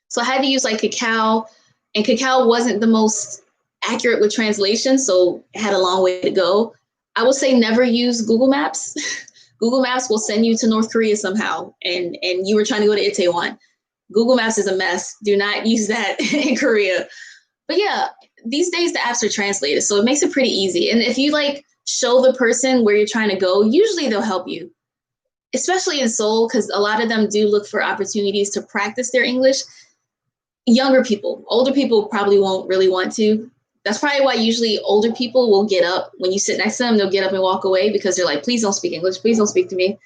Speaker 1: So I had to use like Kakao, and Kakao wasn't the most accurate with translation, so it had a long way to go. I would say never use Google Maps. Google Maps will send you to North Korea somehow, and you were trying to go to Itaewon. Google Maps is a mess. Do not use that in Korea. But yeah, these days the apps are translated, so it makes it pretty easy. And if you like show the person where you're trying to go, usually they'll help you, especially in Seoul, because a lot of them do look for opportunities to practice their English. Younger people, older people probably won't really want to. That's probably why usually older people will get up. When you sit next to them, they'll get up and walk away because they're like, please don't speak English. Please don't speak to me.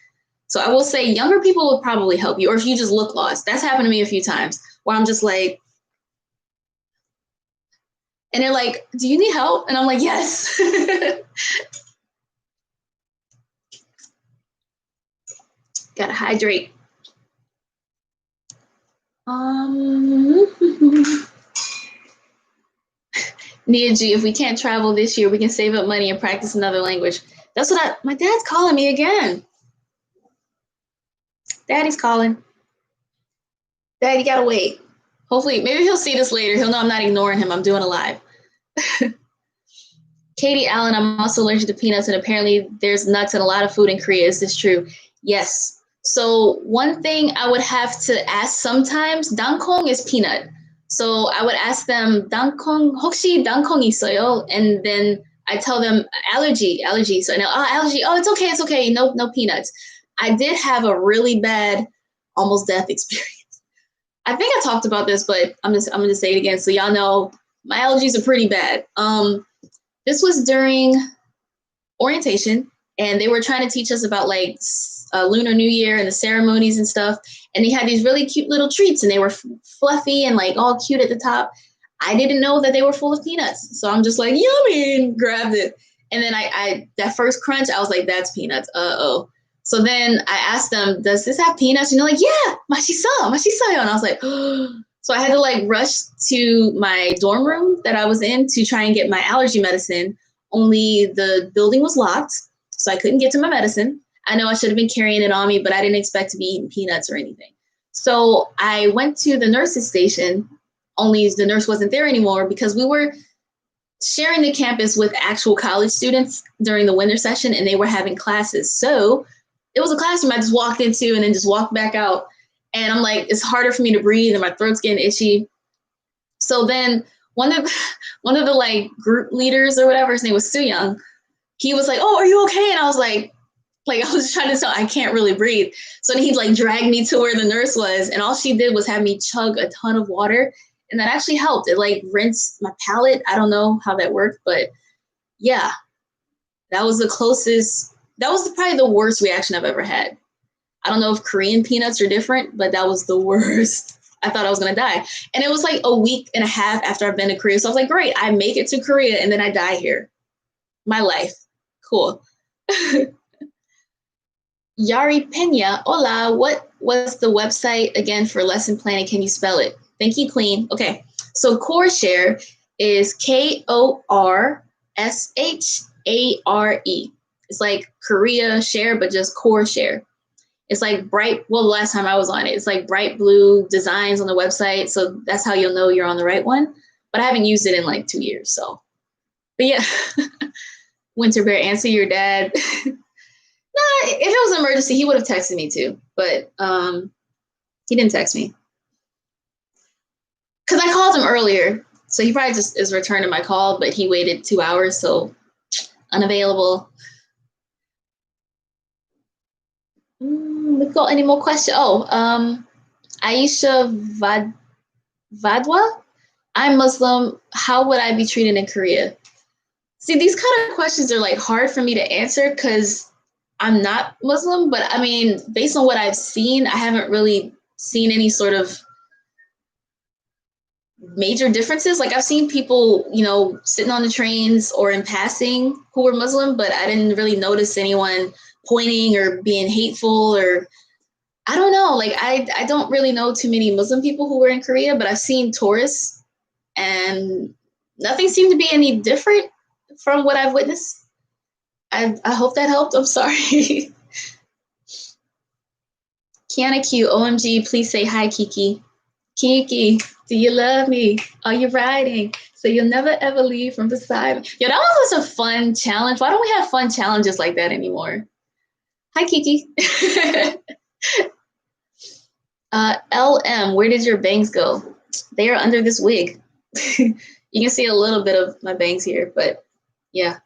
Speaker 1: So I will say younger people will probably help you. Or if you just look lost, that's happened to me a few times where I'm just like, and they're like, do you need help? And I'm like, yes. Gotta hydrate. Nia G, if we can't travel this year, we can save up money and practice another language. That's what my dad's calling me again. Daddy's calling. Daddy, gotta wait. Hopefully, maybe he'll see this later. He'll know I'm not ignoring him. I'm doing a live. Katie Allen, I'm also allergic to peanuts, and apparently there's nuts in a lot of food in Korea. Is this true? Yes. So one thing I would have to ask sometimes, dangkong is peanut. So I would ask them, dangkong, 혹시 dangkong 있어요? And then I tell them allergy. So allergy. Oh, it's okay. No peanuts. I did have a really bad, almost death experience. I think I talked about this, but I'm gonna say it again so y'all know my allergies are pretty bad. This was during orientation, and they were trying to teach us about like Lunar New Year and the ceremonies and stuff. And they had these really cute little treats, and they were fluffy and like all cute at the top. I didn't know that they were full of peanuts, so I'm just like, yummy, and grabbed it. And then I that first crunch, I was like, that's peanuts. Uh-oh. So then I asked them, does this have peanuts? And they're like, yeah, mashisayo. And I was like, oh. So I had to like rush to my dorm room that I was in to try and get my allergy medicine. Only the building was locked, so I couldn't get to my medicine. I know I should have been carrying it on me, but I didn't expect to be eating peanuts or anything. So I went to the nurse's station, only the nurse wasn't there anymore because we were sharing the campus with actual college students during the winter session, and they were having classes. So it was a classroom I just walked into and then just walked back out. And I'm like, it's harder for me to breathe and my throat's getting itchy. So then one of the like group leaders or whatever, his name was Soo Young. He was like, oh, are you okay? And I was like I was trying to tell, I can't really breathe. So then he like dragged me to where the nurse was, and all she did was have me chug a ton of water. And that actually helped. It like rinsed my palate. I don't know how that worked, but yeah, That was the closest. That was probably the worst reaction I've ever had. I don't know if Korean peanuts are different, but that was the worst. I thought I was going to die. And it was like a week and a half after I've been to Korea. So I was like, great, I make it to Korea and then I die here. My life. Cool. Yari Pena, hola. What was the website again for lesson planning? Can you spell it? Thank you, Queen. Okay. So CoreShare is KORSHARE. It's like Korea share, but just CoreShare. It's like bright, well, the last time I was on it, it's like bright blue designs on the website. So that's how you'll know you're on the right one. But I haven't used it in like 2 years. So, but yeah, Winter Bear, answer your dad. Nah, if it was an emergency, he would have texted me too. But he didn't text me. Because I called him earlier. So he probably just is returning my call, but he waited 2 hours. So unavailable. We've got any more questions? Oh, Aisha Vadwa. I'm Muslim. How would I be treated in Korea? See, these kind of questions are like hard for me to answer because I'm not Muslim. But I mean, based on what I've seen, I haven't really seen any sort of major differences. Like I've seen people, you know, sitting on the trains or in passing who were Muslim, but I didn't really notice anyone pointing or being hateful or I don't know. Like I don't really know too many Muslim people who were in Korea, but I've seen tourists and nothing seemed to be any different from what I've witnessed. I hope that helped. I'm sorry. Kiana Q, OMG, please say hi, Kiki. Kiki, do you love me? Are you riding? So you'll never ever leave from beside me. Yo, that was such a fun challenge. Why don't we have fun challenges like that anymore? Hi, Kiki. LM, where did your bangs go? They are under this wig. You can see a little bit of my bangs here, but yeah.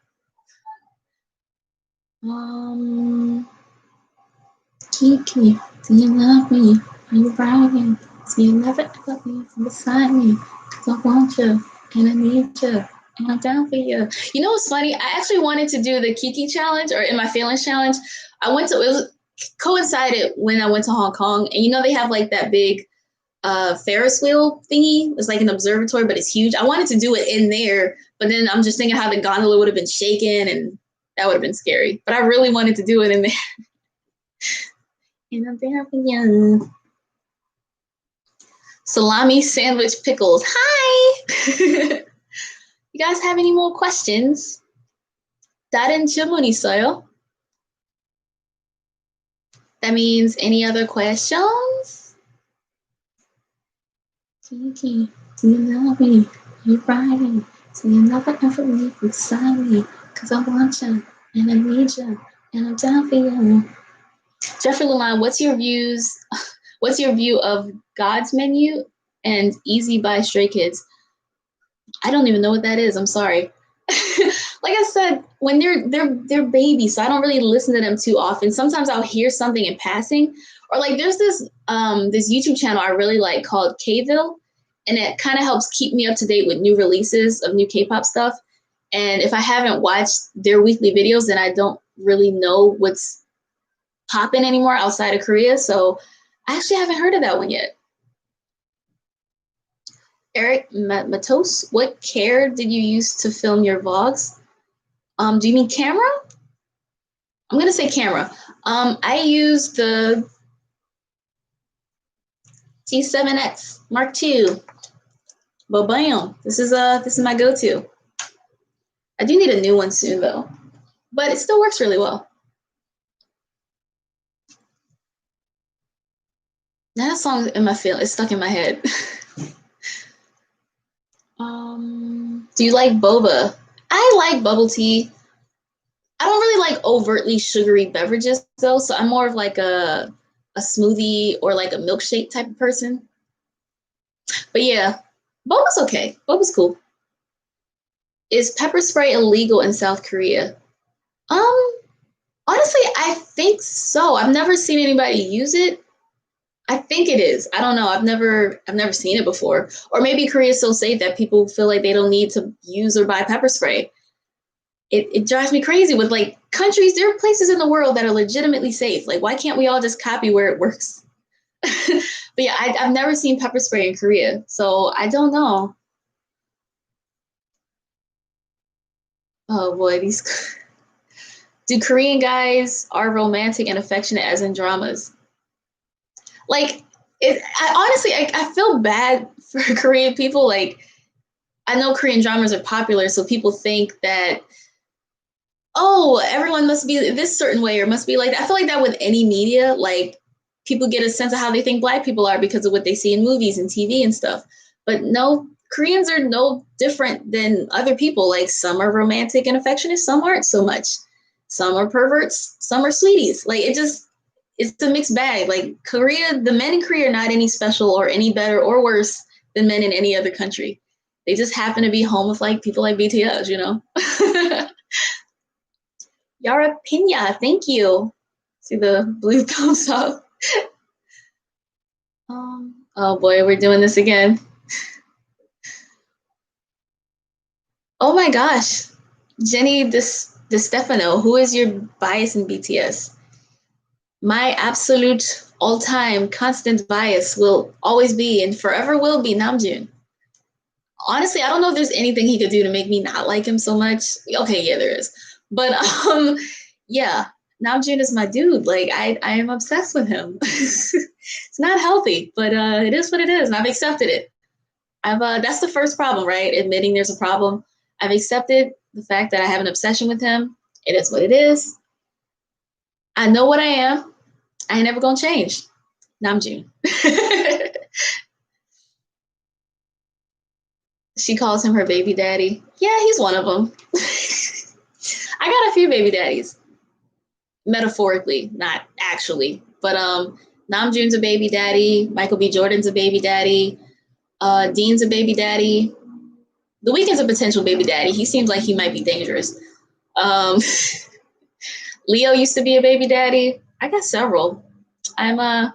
Speaker 1: Kiki, do you love me? Are you riding? So you never ever leave from beside me. Cause I want you and I need you and I'm down for you. You know what's funny? I actually wanted to do the Kiki challenge or in my feelings challenge. It was coincided when I went to Hong Kong and you know they have like that big Ferris wheel thingy. It's like an observatory, but it's huge. I wanted to do it in there, but then I'm just thinking how the gondola would have been shaken and that would have been scary. But I really wanted to do it in there. And I'm there for you. Salami sandwich pickles. Hi. You guys have any more questions? 다른 질문 있어요? That means any other questions? Kiki, do you love me? You're riding. So you never ever leave beside me. Cause I want you and I need you and I'm down for you. Jeffrey Lalonde, what's your view of God's Menu and Easy by Stray Kids? I don't even know what that is. I'm sorry. Like I said, when they're babies, so I don't really listen to them too often. Sometimes I'll hear something in passing, or like there's this YouTube channel I really like called Kville, and it kind of helps keep me up to date with new releases of new K-pop stuff. And if I haven't watched their weekly videos, then I don't really know what's popping anymore outside of Korea. So I actually haven't heard of that one yet. Eric Matos, what care did you use to film your vlogs? Do you mean camera? I'm gonna say camera. I used the T7X Mark II. But bam, this is my go-to. I do need a new one soon though, but it still works really well. Now that song in my feel, it's stuck in my head. Do you like boba? I like bubble tea. I don't really like overtly sugary beverages though, so I'm more of like a smoothie or like a milkshake type of person. But yeah, boba's okay. Boba's cool. Is pepper spray illegal in South Korea? Honestly, I think so. I've never seen anybody use it. I think it is. I don't know. I've never seen it before. Or maybe Korea is so safe that people feel like they don't need to use or buy pepper spray. it drives me crazy with like countries. There are places in the world that are legitimately safe. Like, why can't we all just copy where it works? But yeah, I've never seen pepper spray in Korea, so I don't know. Oh boy, these do Korean guys are romantic and affectionate as in dramas? Like, I honestly, I feel bad for Korean people. Like, I know Korean dramas are popular, so people think that, oh, everyone must be this certain way or must be like that. I feel like that with any media, like people get a sense of how they think Black people are because of what they see in movies and TV and stuff. But no, Koreans are no different than other people. Like, some are romantic and affectionate, some aren't so much. Some are perverts, some are sweeties. Like, it's a mixed bag. Like, Korea, the men in Korea are not any special or any better or worse than men in any other country. They just happen to be home with like people like BTS, you know? Yara Pina, thank you. See the blue thumbs up. Oh boy, we're doing this again. Oh my gosh. Jenny DeStefano, who is your bias in BTS? My absolute all-time constant bias will always be and forever will be Namjoon. Honestly, I don't know if there's anything he could do to make me not like him so much. Okay, yeah, there is. But yeah, Namjoon is my dude. Like, I am obsessed with him. It's not healthy, but it is what it is, and I've accepted it. I've That's the first problem, right? Admitting there's a problem. I've accepted the fact that I have an obsession with him. It is what it is. I know what I am. I ain't never gonna change. Namjoon. She calls him her baby daddy. Yeah, he's one of them. I got a few baby daddies, metaphorically, not actually. But Namjoon's a baby daddy. Michael B. Jordan's a baby daddy. Dean's a baby daddy. The Weeknd's a potential baby daddy. He seems like he might be dangerous. Um, Leo used to be a baby daddy. I got several. I'm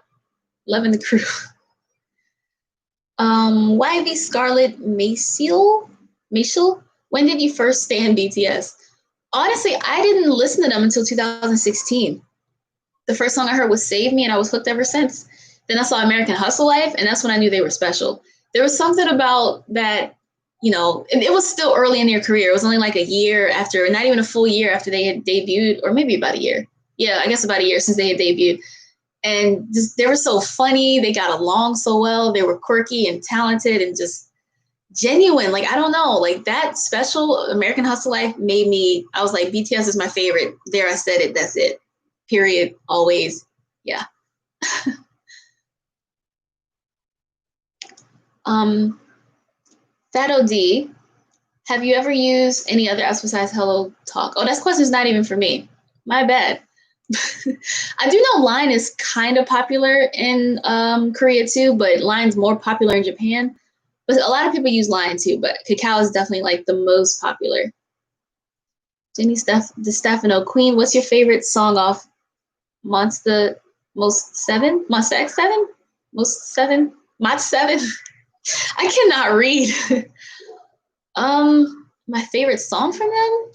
Speaker 1: loving the crew. YV Scarlet Maciel. When did you first stand BTS? Honestly, I didn't listen to them until 2016. The first song I heard was Save Me, and I was hooked ever since. Then I saw American Hustle Life, and that's when I knew they were special. There was something about that, you know, it was still early in their career. It was only like a year after, not even a full year after they had debuted, or maybe about a year. Yeah, I guess about a year since they had debuted. And just, they were so funny. They got along so well. They were quirky and talented and just genuine. Like, I don't know, like that special American Hustle Life made me, I was like, BTS is my favorite. There, I said it. That's it. Period. Always. Yeah. um, Thado D, have you ever used any other apps besides Hello Talk? Oh, that question's not even for me. My bad. I do know Line is kind of popular in Korea too, but Line's more popular in Japan. But a lot of people use Line too, but Kakao is definitely like the most popular. Jenny DeStefano, Queen, what's your favorite song off Monster Most Seven? Monster X Seven? Most Seven? Mach Seven? I cannot read. My favorite song from them?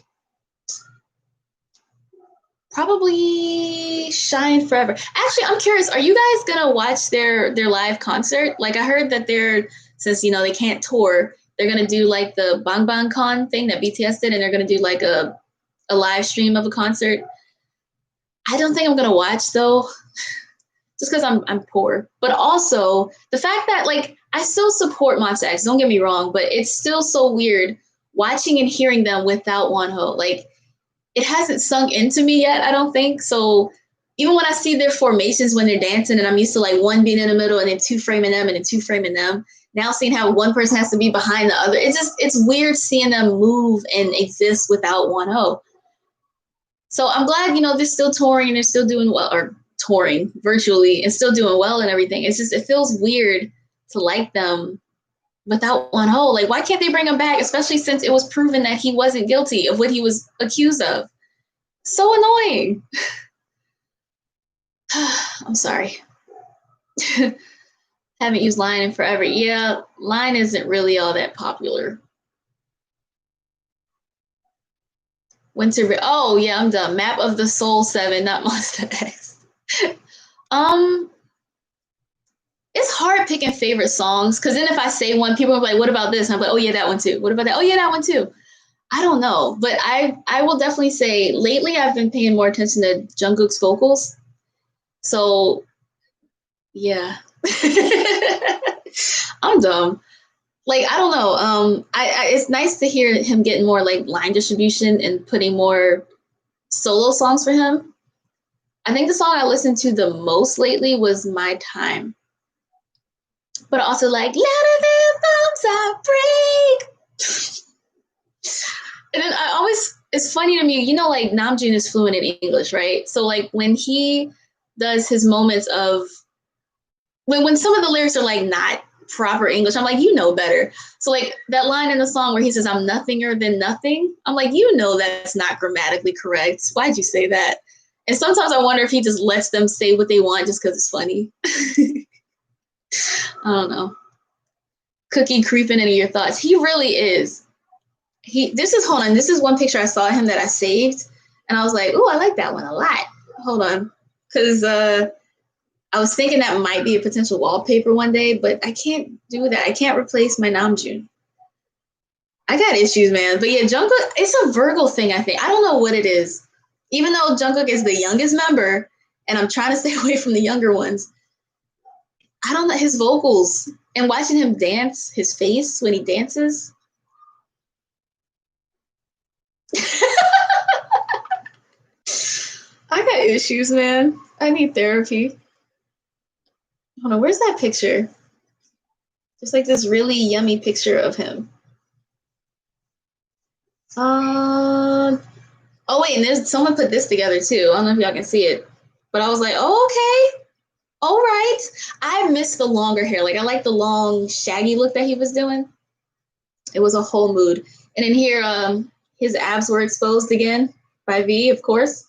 Speaker 1: Probably Shine Forever. Actually, I'm curious, are you guys gonna watch their live concert? Like, I heard that they're, since you know they can't tour, they're gonna do like the Bang Bang Con thing that BTS did, and they're gonna do like a live stream of a concert. I don't think I'm gonna watch though, just because I'm poor. But also the fact that like I still support Monsta X, don't get me wrong, but it's still so weird watching and hearing them without Wonho. Like, it hasn't sunk into me yet, I don't think. So even when I see their formations when they're dancing, and I'm used to like one being in the middle and then two framing them and then two framing them, now seeing how one person has to be behind the other, it's weird seeing them move and exist without Wonho. So I'm glad, you know, they're still touring and they're still doing well, or touring virtually and still doing well and everything. It's just, it feels weird to like them without Wonho. Like, why can't they bring him back? Especially since it was proven that he wasn't guilty of what he was accused of. So annoying. I'm sorry. Haven't used Line in forever. Yeah, Line isn't really all that popular. Oh yeah, I'm done. Map of the Soul 7, not Monster X. um, it's hard picking favorite songs because then if I say one, people are like, "What about this?" And I'm like, "Oh yeah, that one too." What about that? Oh yeah, that one too. I don't know, but I will definitely say lately I've been paying more attention to Jungkook's vocals. So yeah, I'm dumb. Like I don't know. It's nice to hear him getting more like line distribution and putting more solo songs for him. I think the song I listened to the most lately was My Time. But also like, let the bombs out break. And then I always, it's funny to me, you know, like Namjoon is fluent in English, right? So like when he does his moments of, when some of the lyrics are like not proper English, I'm like, you know better. So like that line in the song where he says, I'm nothinger than nothing. I'm like, you know that's not grammatically correct. Why'd you say that? And sometimes I wonder if he just lets them say what they want just because it's funny. I don't know. Cookie creeping into your thoughts. He really is. Hold on. This is one picture I saw of him that I saved. And I was like, oh, I like that one a lot. Hold on. Because I was thinking that might be a potential wallpaper one day, but I can't do that. I can't replace my Namjoon. I got issues, man. But yeah, Jungkook, it's a Virgo thing, I think. I don't know what it is. Even though Jungkook is the youngest member, and I'm trying to stay away from the younger ones, I don't know his vocals and watching him dance, his face when he dances. I got issues, man. I need therapy. Hold on, where's that picture? Just like this really yummy picture of him. Oh wait, and there's someone put this together too. I don't know if y'all can see it, but I was like, oh okay, all right. I miss the longer hair. Like I like the long shaggy look that he was doing. It was a whole mood. And in here, his abs were exposed again by V, of course.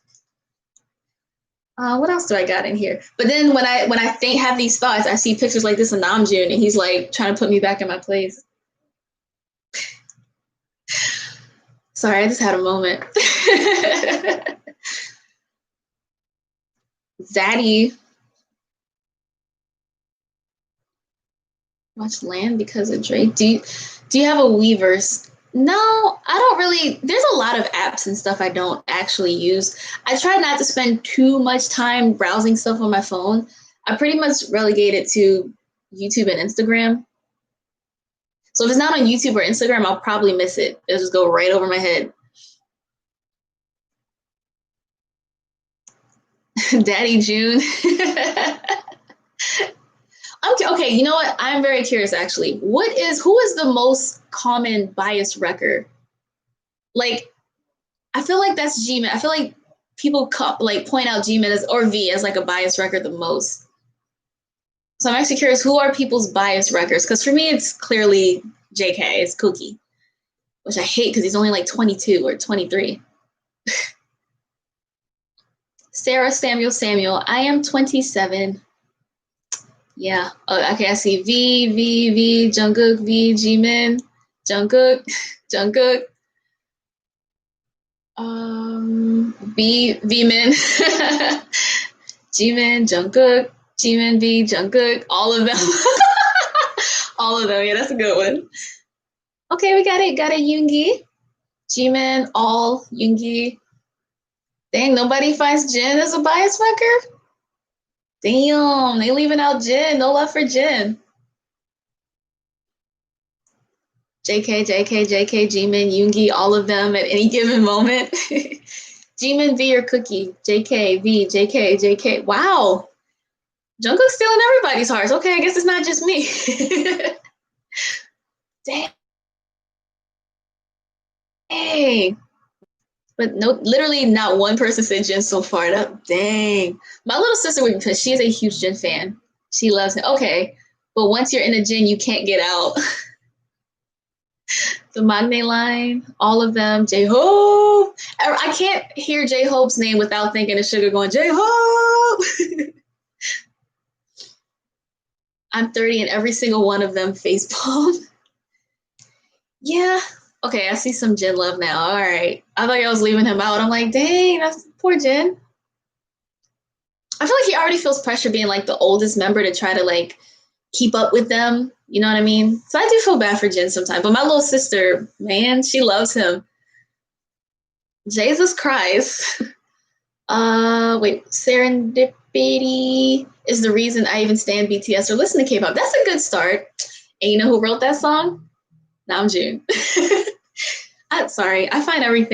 Speaker 1: What else do I got in here? But then when I think have these thoughts, I see pictures like this of Namjoon, and he's like trying to put me back in my place. Sorry, I just had a moment. Zaddy, watch Land because of Drake. Do you have a Weverse? No, I don't really. There's a lot of apps and stuff I don't actually use. I try not to spend too much time browsing stuff on my phone. I pretty much relegate it to YouTube and Instagram. So if it's not on YouTube or Instagram, I'll probably miss it. It'll just go right over my head. Daddy June. Okay, you know what? I'm very curious actually. Who is the most common bias wrecker? Like, I feel like that's G-Man. I feel like people like point out G-Man as or V as like a bias wrecker the most. So I'm actually curious, who are people's bias wreckers? Because for me, it's clearly JK, it's Cookie, which I hate because he's only like 22 or 23. Sarah Samuel, I am 27. Yeah. Oh, okay, I see V, Jungkook, V, Jimin, Jungkook, Jungkook, V-Min, Jimin, Jungkook, Jimin, V, Jungkook, all of them. All of them. Yeah, that's a good one. Okay, we got it. Got it, Yoongi. Jimin, all, Yoongi. Dang, nobody finds Jin as a bias wrecker? Damn, they leaving out Jin. No love for Jin. JK, Jimin, Yoongi, all of them at any given moment. Jimin, V, or Cookie? JK, V, JK. Wow. Jungkook's stealing everybody's hearts. Okay, I guess it's not just me. Dang. But no, literally not one person said Jin so far. Dang. My little sister would, because she is a huge Jin fan. She loves it. Okay. But once you're in a Jin, you can't get out. The Magne line, all of them, J-Hope. I can't hear J-Hope's name without thinking of Sugar going, J-Hope. I'm 30 and every single one of them facepalm. Yeah. Okay, I see some Jin love now. All right. I thought I was leaving him out. I'm like, dang, that's poor Jin. I feel like he already feels pressure being like the oldest member to try to like keep up with them. You know what I mean? So I do feel bad for Jin sometimes. But my little sister, man, she loves him. Jesus Christ. Wait, serendipity is the reason I even stand BTS or listen to K-pop. That's a good start. And you know who wrote that song? Namjoon. Sorry, I find every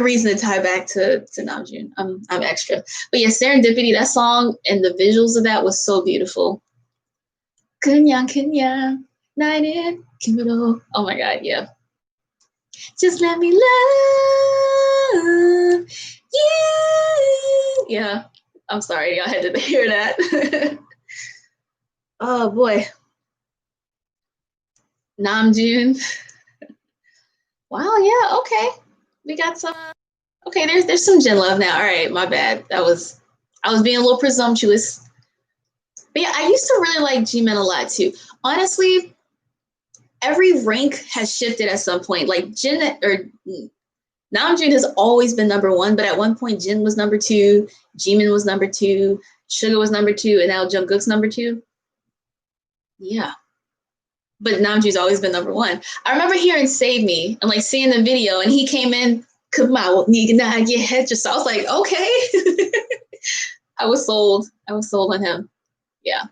Speaker 1: reason to tie back to Namjoon. I'm extra. But yeah, Serendipity, that song and the visuals of that was so beautiful. 그냥 나는 김으로. Oh my god, yeah. Just let me love you. Yeah, I'm sorry, y'all had to hear that. Oh boy. Namjoon. Wow, yeah, okay. We got some. Okay, there's some Jin love now. All right, my bad. I was being a little presumptuous. But yeah, I used to really like Jimin a lot too. Honestly, every rank has shifted at some point. Like Jin or Namjoon has always been number one, but at one point Jin was number two, Jimin was number two, Suga was number two, and now Jungkook's number two. Yeah. But Namjoon's always been number one. I remember hearing Save Me and like seeing the video, and he came in, come out, get head just. I was like, okay. I was sold on him. Yeah.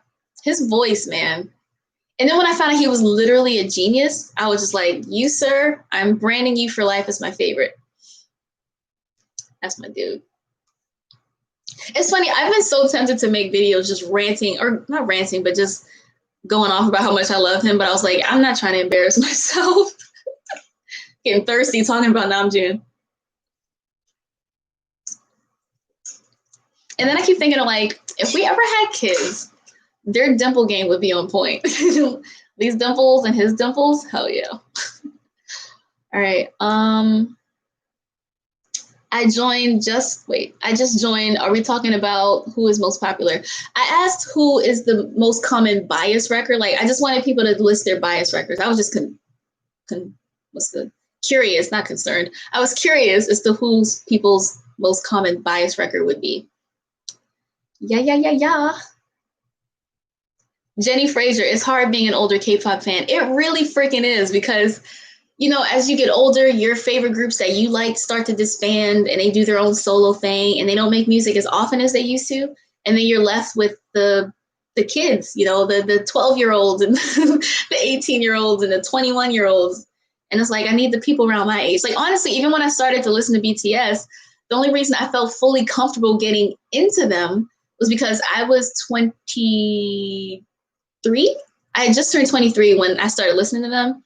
Speaker 1: His voice, man. And then when I found out he was literally a genius, I was just like, you, sir, I'm branding you for life as my favorite. That's my dude. It's funny, I've been so tempted to make videos just ranting, or not ranting, but just going off about how much I love him. But I was like, I'm not trying to embarrass myself. Getting thirsty talking about Namjoon. And then I keep thinking of like, if we ever had kids, their dimple game would be on point. These dimples and his dimples, hell yeah. All right. I just joined. Are we talking about who is most popular? I asked who is the most common bias record. Like, I just wanted people to list their bias records. I was just curious, not concerned. I was curious as to who's people's most common bias record would be. Yeah. Jenny Fraser, it's hard being an older K-pop fan. It really freaking is, because, you know, as you get older, your favorite groups that you like start to disband and they do their own solo thing and they don't make music as often as they used to. And then you're left with the kids, you know, the 12-year-olds and the 18-year-olds and the 21-year-olds. And it's like, I need the people around my age. Like, honestly, even when I started to listen to BTS, the only reason I felt fully comfortable getting into them was because I was 23. I had just turned 23 when I started listening to them.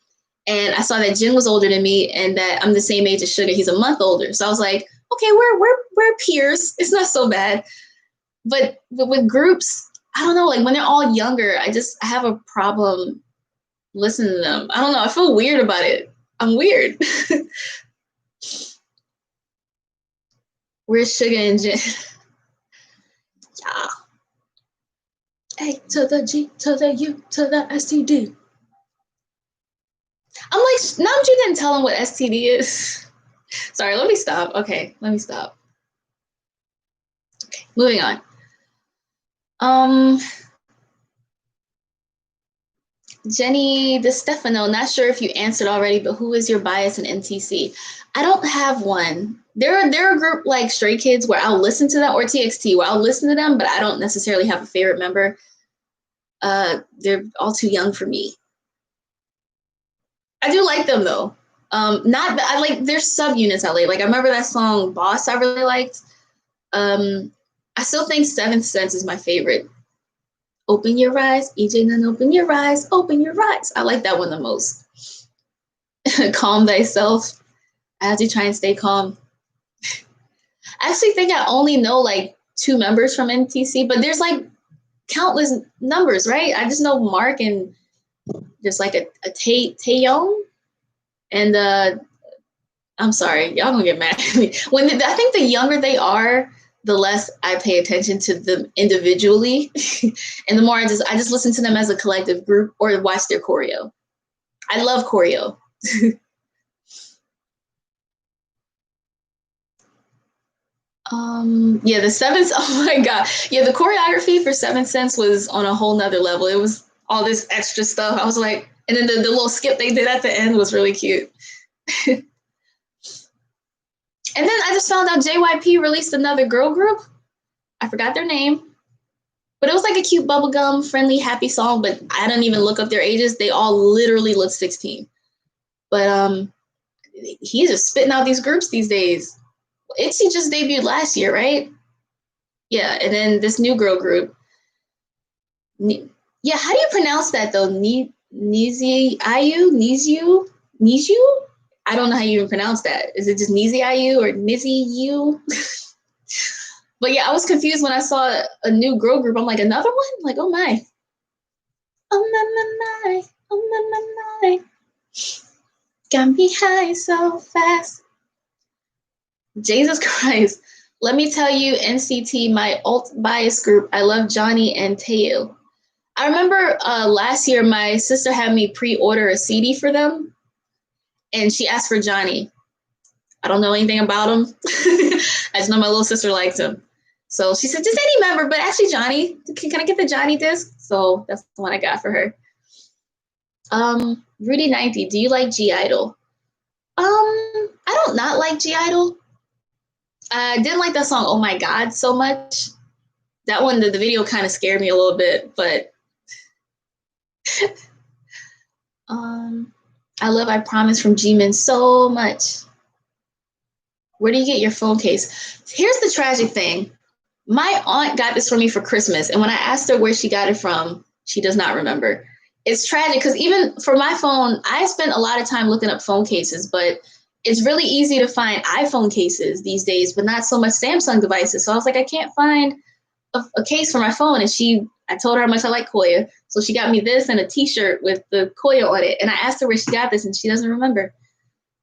Speaker 1: And I saw that Jin was older than me and that I'm the same age as Suga. He's a month older. So I was like, okay, we're peers. It's not so bad. But with groups, I don't know, like when they're all younger, I have a problem listening to them. I don't know. I feel weird about it. I'm weird. Where's Suga and Jin? Yeah. A to the G to the U to the STD. I'm like, Namjoon didn't tell him what STD is. Sorry, let me stop. Okay, let me stop. Okay, moving on. Jenny DeStefano, not sure if you answered already, but who is your bias in NTC? I don't have one. They're a group like Stray Kids where I'll listen to them, or TXT where I'll listen to them, but I don't necessarily have a favorite member. They're all too young for me. I do like them though. I like their subunits I like. Like I remember that song Boss I really liked. I still think Seventh Sense is my favorite. Open your eyes, EJ Nun, open your eyes, open your eyes. I like that one the most. Calm thyself. I have to try and stay calm. I actually think I only know like 2 members from NTC, but there's like countless numbers, right? I just know Mark and there's like a Taeyong. And I'm sorry, y'all gonna get mad at me. I think the younger they are, the less I pay attention to them individually, and the more I just listen to them as a collective group or watch their choreo. I love choreo. Yeah, the seventh. Oh my god. Yeah, the choreography for Seventh Sense was on a whole nother level. It was all this extra stuff. I was like, and then the little skip they did at the end was really cute. And then I just found out JYP released another girl group. I forgot their name, but it was like a cute bubblegum friendly happy song. But I didn't even look up their ages. They all literally look 16. But he's just spitting out these groups these days. ITZY just debuted last year, right? Yeah, and then this new girl group. Yeah, how do you pronounce that though? Nizi Ayu? Nizu? I don't know how you even pronounce that. Is it just Nizi Ayu or Nizi You? But yeah, I was confused when I saw a new girl group. I'm like, another one? Like, oh my. Oh my. Oh my. Got me high so fast. Jesus Christ. Let me tell you, NCT, my alt bias group, I love Johnny and Taeil. I remember last year, my sister had me pre-order a CD for them, and she asked for Johnny. I don't know anything about him. I just know my little sister likes him. So she said, just any member, but actually Johnny. Can I get the Johnny disc? So that's the one I got for her. Rudy 90, do you like G-Idol? I don't not like G-Idol. I didn't like that song, Oh My God, so much. That one, the video kind of scared me a little bit, but I love I Promise from G-Min so much. Where do you get your phone case? Here's the tragic thing. My aunt got this for me for Christmas, and when I asked her where she got it from, she does not remember. It's tragic because even for my phone, I spent a lot of time looking up phone cases, but it's really easy to find iPhone cases these days, but not so much Samsung devices. So I was like, I can't find a case for my phone. And I told her how much I like Koya. So she got me this and a t-shirt with the Koya on it. And I asked her where she got this and she doesn't remember.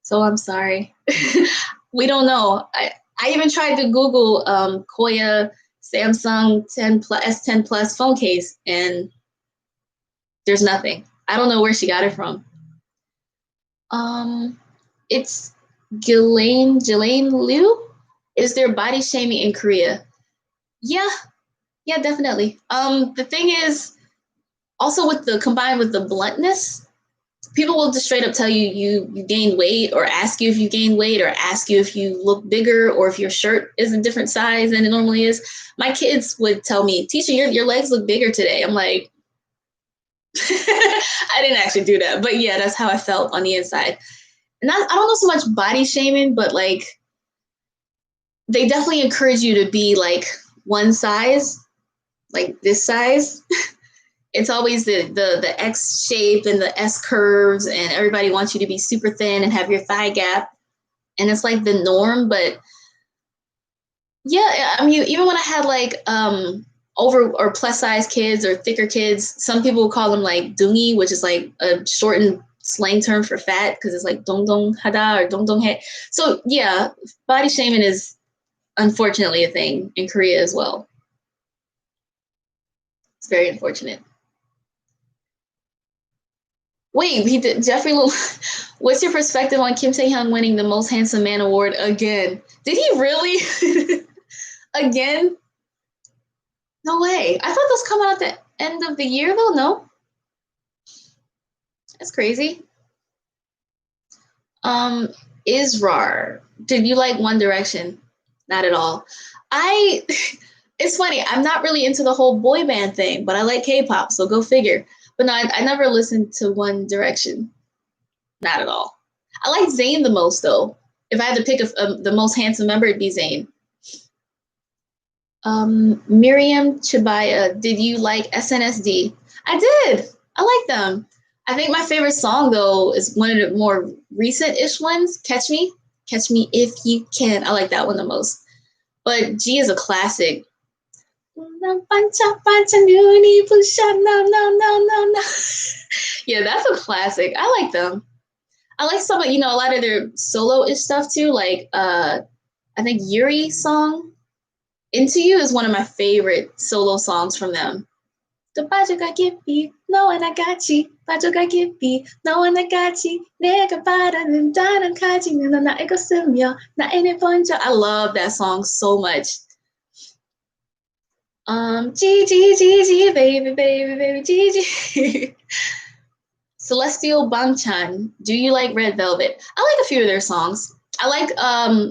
Speaker 1: So I'm sorry. We don't know. I even tried to Google Koya Samsung 10 plus S10 Plus phone case, and there's nothing. I don't know where she got it from. It's Jelaine Liu. Is there body shaming in Korea? Yeah, definitely. The thing is, also combined with the bluntness, people will just straight up tell you you gain weight, or ask you if you gain weight, or ask you if you look bigger, or if your shirt is a different size than it normally is. My kids would tell me, teacher, your legs look bigger today. I'm like, I didn't actually do that, but yeah, that's how I felt on the inside. And I don't know so much body shaming, but like they definitely encourage you to be like one size, like this size. It's always the X shape and the S curves, and everybody wants you to be super thin and have your thigh gap. And it's like the norm, but yeah, I mean, even when I had like over or plus size kids or thicker kids, some people call them like dungi, which is like a shortened slang term for fat, because it's like dong dong hada or dong dong he. So yeah, body shaming is unfortunately a thing in Korea as well. It's very unfortunate. Wait, he did Jeffrey Lil. What's your perspective on Kim Tae-hyun winning the Most Handsome Man award again? Did he really? Again? No way. I thought those come out at the end of the year though. No, that's crazy. Israr, did you like One Direction? Not at all. I. It's funny. I'm not really into the whole boy band thing, but I like K-pop, so go figure. But no, I never listened to One Direction. Not at all. I like Zayn the most, though. If I had to pick the most handsome member, it'd be Zayn. Miriam Chibaya, did you like SNSD? I did. I like them. I think my favorite song, though, is one of the more recent-ish ones, Catch Me. Catch Me If You Can. I like that one the most. But G is a classic. Yeah, that's a classic. I like them. I like some, a lot of their solo-ish stuff too. Like I think Yuri song Into You is one of my favorite solo songs from them. 또 빠져가겠비 너와 나 같이 빠져가겠비 너와 나 같이 내가 바라는 다른 가지는 넌 알고 쓰며 나에게 번져. I love that song so much. G G G G baby baby baby G G. Celestial Bangchan, Do You Like Red Velvet? I like a few of their songs. I like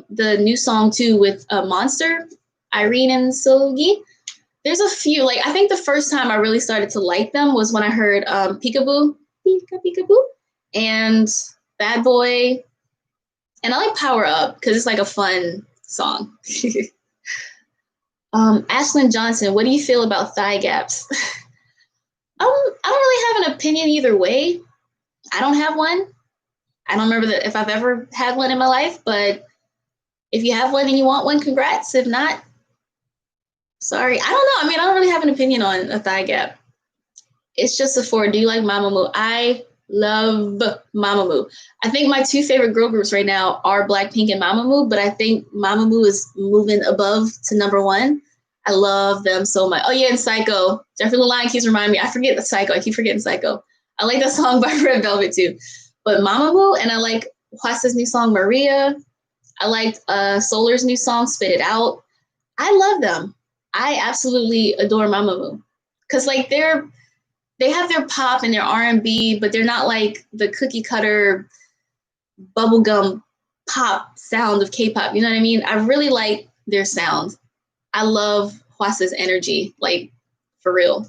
Speaker 1: the new song too with Monster, Irene and Sogi. There's a few, like I think the first time I really started to like them was when I heard Peekaboo, Peeka Peekaboo, and Bad Boy, and I like Power Up because it's like a fun song. Ashlyn Johnson, what do you feel about thigh gaps? I don't really have an opinion either way. I don't have one. I don't remember if I've ever had one in my life, but if you have one and you want one, congrats. If not, sorry. I don't know. I mean, I don't really have an opinion on a thigh gap. It's just a four. Do you like Mamamoo? I love Mamamoo. I think my two favorite girl groups right now are Blackpink and Mamamoo, but I think Mamamoo is moving above to number one. I love them so much. Oh yeah, and Psycho. Jeffrey Line keeps reminding me. I forget the Psycho. I keep forgetting Psycho. I like that song by Red Velvet too. But Mamamoo, and I like Hwasa's new song, Maria. I liked Solar's new song, Spit It Out. I love them. I absolutely adore Mamamoo. Because like they have their pop and their R&B, but they're not like the cookie cutter bubblegum pop sound of K-pop. You know what I mean? I really like their sound. I love Hwasa's energy, like for real.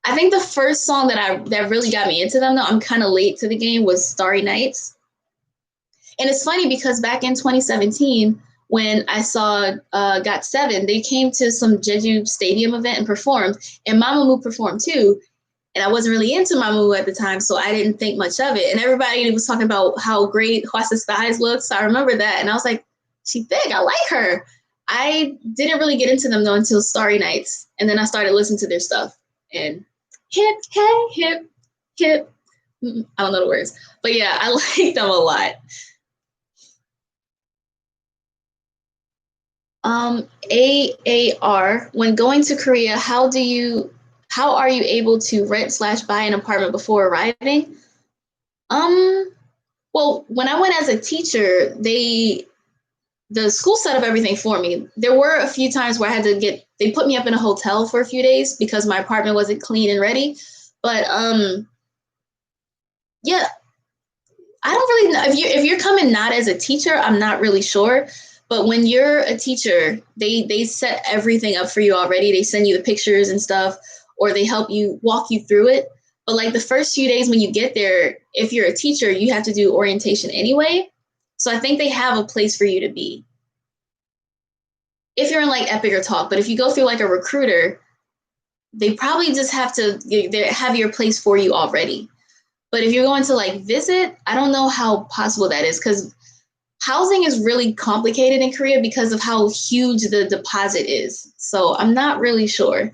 Speaker 1: I think the first song that really got me into them, though, I'm kind of late to the game, was Starry Nights. And it's funny because back in 2017, when I saw GOT7, they came to some Jeju Stadium event and performed, and Mamamoo performed too. And I wasn't really into Mamamoo at the time, so I didn't think much of it. And everybody was talking about how great Hwasa's thighs look, so I remember that. And I was like, she thick, I like her. I didn't really get into them, though, until Starry Nights. And then I started listening to their stuff. And hip, hey, hip, hip. I don't know the words. But yeah, I like them a lot. AAR, when going to Korea, how are you able to rent/buy an apartment before arriving? Well, when I went as a teacher, the school set up everything for me. There were a few times where they put me up in a hotel for a few days because my apartment wasn't clean and ready. But yeah, I don't really know if you're coming not as a teacher. I'm not really sure. But when you're a teacher, they set everything up for you already. They send you the pictures and stuff, or they help you walk you through it. But like the first few days when you get there, if you're a teacher, you have to do orientation anyway. So I think they have a place for you to be. If you're in like Epic or Talk, but if you go through like a recruiter, they probably just have your place for you already. But if you're going to like visit, I don't know how possible that is because housing is really complicated in Korea because of how huge the deposit is. So I'm not really sure.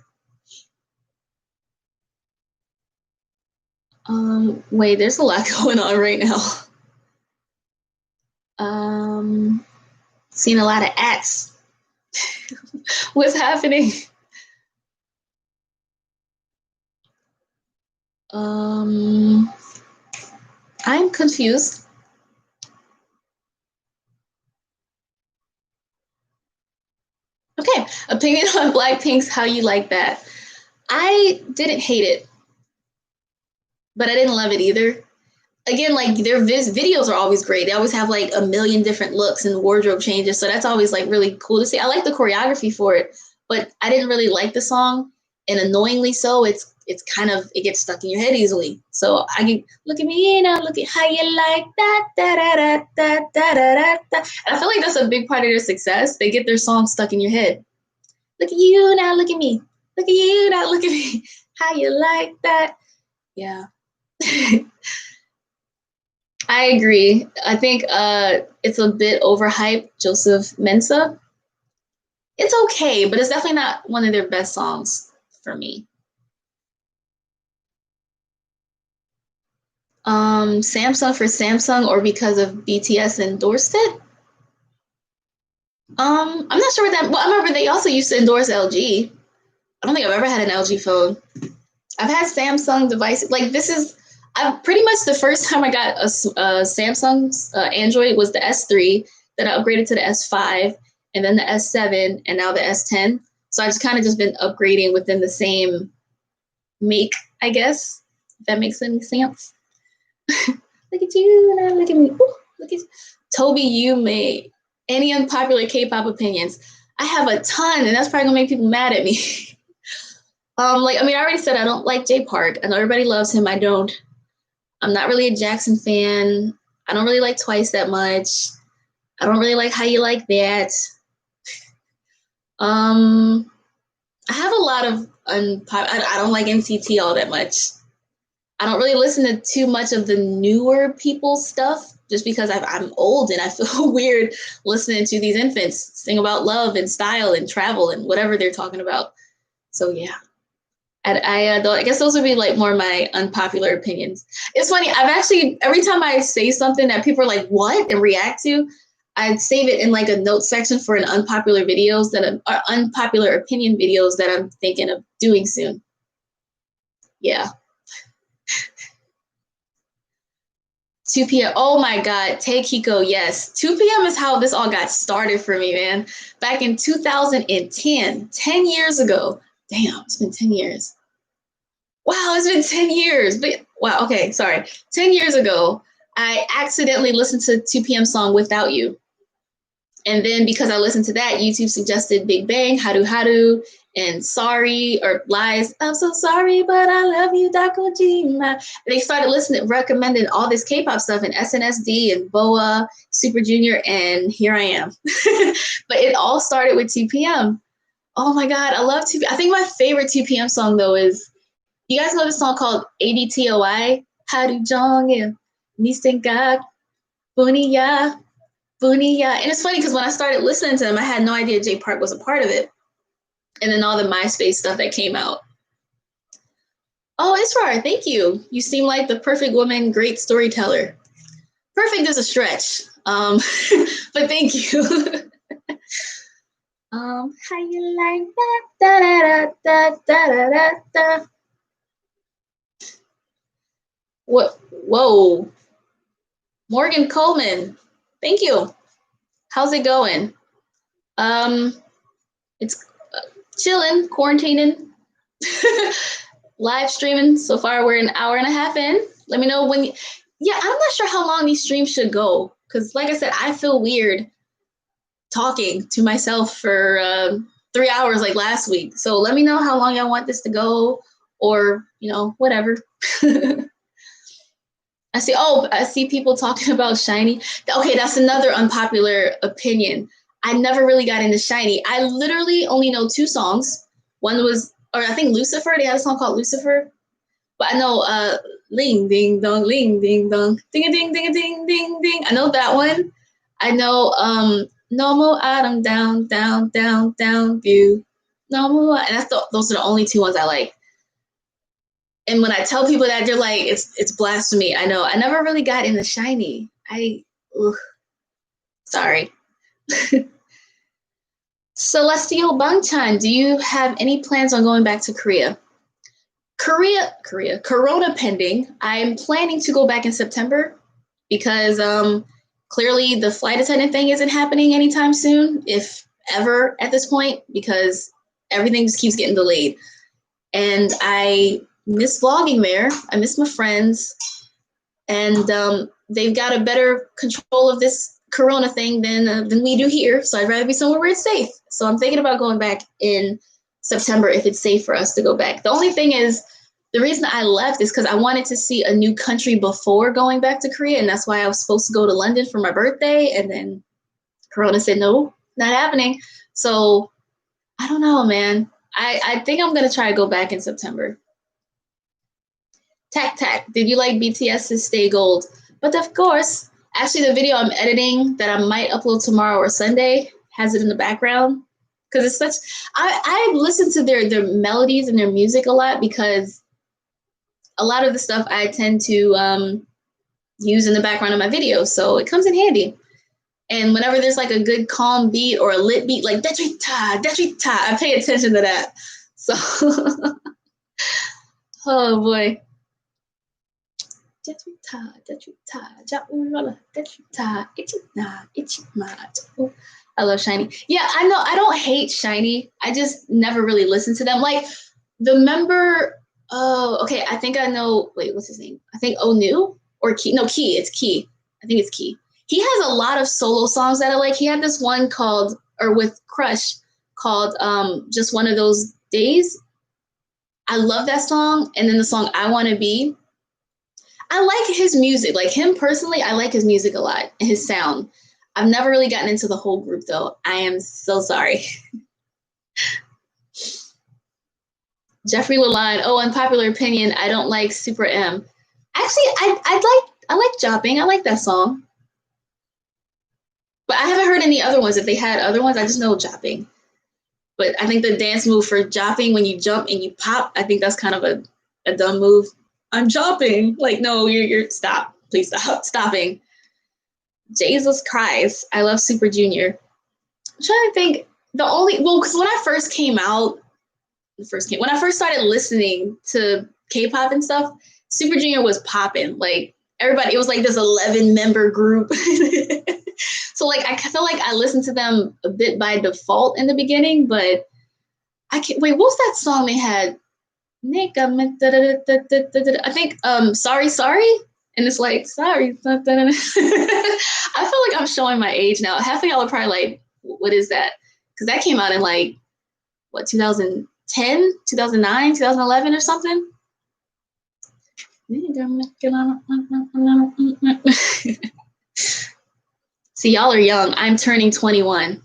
Speaker 1: Wait, there's a lot going on right now. Seeing a lot of ads. What's happening? I'm confused. Okay, opinion on Blackpink's How You Like That. I didn't hate it, but I didn't love it either. Again, like their videos are always great. They always have like a million different looks and wardrobe changes, so that's always like really cool to see. I like the choreography for it, but I didn't really like the song, and annoyingly so, it's kind of it gets stuck in your head easily. So I can look at me now, look at how you like that, da da da da da da da da. And I feel like that's a big part of their success. They get their song stuck in your head. Look at you now, look at me. Look at you now, look at me. How you like that? Yeah. I agree. I think it's a bit overhyped, Joseph Mensa. It's okay, but it's definitely not one of their best songs for me. Samsung for Samsung or because of BTS endorsed it? I'm not sure what that. Well, I remember they also used to endorse LG. I don't think I've ever had an LG phone. I've had Samsung devices. Like I'm pretty much the first time I got a Samsung Android was the S3. Then I upgraded to the S5, and then the S7, and now the S10. So I've just kind of just been upgrading within the same make, I guess. If that makes any sense. Look at you, and look at me. Ooh, look at Toby. You made any unpopular K-pop opinions? I have a ton, and that's probably gonna make people mad at me. I already said I don't like Jay Park. I know everybody loves him. I don't. I'm not really a Jackson fan. I don't really like Twice that much. I don't really like How You Like That. I have a lot of I don't like NCT all that much. I don't really listen to too much of the newer people's stuff just because I'm old and I feel weird listening to these infants sing about love and style and travel and whatever they're talking about. So yeah. I guess those would be like more my unpopular opinions. It's funny. I've actually, every time I say something that people are like, what, and react to, I'd save it in like a note section for an unpopular videos or unpopular opinion videos that I'm thinking of doing soon. Yeah. 2 p.m. Oh my God. Take Hiko. Yes. 2 p.m. is how this all got started for me, man. Back in 2010, 10 years ago. Damn, it's been 10 years. Wow, it's been 10 years. But wow, okay, sorry. 10 years ago, I accidentally listened to 2 p.m. song Without You. And then because I listened to that, YouTube suggested Big Bang, Haru Haru, and Sorry, or Lies. I'm so sorry, but I love you, Dakojima. They started listening, recommending all this K-pop stuff and SNSD and BoA, Super Junior, and here I am. But it all started with 2 p.m. Oh my God, I love 2 p.m. I think my favorite 2 p.m. song though is, you guys know this song called ADTOI? Haru Jong Nisenga Buniya Buniya. And it's funny because when I started listening to them, I had no idea Jay Park was a part of it. And then all the MySpace stuff that came out. Oh, Israr, thank you. You seem like the perfect woman, great storyteller. Perfect is a stretch. But thank you. How you like that? Da, da, da, da, da, da. What? Whoa. Morgan Coleman. Thank you. How's it going? It's chilling, quarantining, live streaming. So far, we're an hour and a half in. Let me know when. Yeah, I'm not sure how long these streams should go because, like I said, I feel weird talking to myself for 3 hours like last week. So let me know how long y'all want this to go, or whatever. I see people talking about Shiny. Okay, that's another unpopular opinion. I never really got into Shiny. I literally only know 2 songs. One was, or I think Lucifer, they had a song called Lucifer. But I know Ling Ding Dong, Ling Ding Dong, Ding a Ding, Ding a Ding, Ding Ding. I know that one. I know No More Autumn, Down, Down, Down, Down View. No More, and those are the only 2 ones I like. And when I tell people that, they're like, it's blasphemy. I know. I never really got into Shiny. Sorry. Celestial Bangchan, do you have any plans on going back to Korea? Corona pending. I'm planning to go back in September because clearly the flight attendant thing isn't happening anytime soon, if ever at this point, because everything just keeps getting delayed. And I miss vlogging there. I miss my friends. And they've got a better control of this Corona thing than we do here. So I'd rather be somewhere where it's safe. So I'm thinking about going back in September if it's safe for us to go back. The only thing is, the reason I left is because I wanted to see a new country before going back to Korea. And that's why I was supposed to go to London for my birthday. And then Corona said, no, not happening. So I don't know, man. I think I'm going to try to go back in September. Tac, did you like BTS's Stay Gold? But of course, actually the video I'm editing that I might upload tomorrow or Sunday has it in the background. Because it's such, I listen to their melodies and their music a lot because a lot of the stuff I tend to use in the background of my videos. So it comes in handy. And whenever there's like a good calm beat or a lit beat, like Detrita, I pay attention to that. So, oh boy. I love Shiny. Yeah, I know. I don't hate Shiny. I just never really listened to them. Like the member. Oh, okay. I think I know. Wait, what's his name? I think Onu or Key. No, Key. It's Key. I think it's Key. He has a lot of solo songs that I like. He had this one called, or with Crush, called "Just One of Those Days." I love that song. And then the song "I Want to Be." I like his music. Like him personally, I like his music a lot and his sound. I've never really gotten into the whole group though. I am so sorry. Jeffrey Lalonde. Oh, unpopular opinion. I don't like Super M. Actually, I like Jopping. I like that song. But I haven't heard any other ones. If they had other ones, I just know Jopping. But I think the dance move for Jopping, when you jump and you pop, I think that's kind of a dumb move. I'm Jopping. Like, no, you're stop. Please stop. Stopping. Jesus Christ. I love Super Junior. I'm trying to think. Because when I first came out, when I first started listening to K-pop and stuff, Super Junior was popping. Like everybody, it was like this 11-member group. So like I feel like I listened to them a bit by default in the beginning, but I can't wait. What's that song they had? I think Sorry Sorry. And it's like sorry. I feel like I'm showing my age now. Half of y'all are probably like, what is that? Because that came out in like what 2010, 2009, 2011 or something. See, y'all are young. I'm turning 21.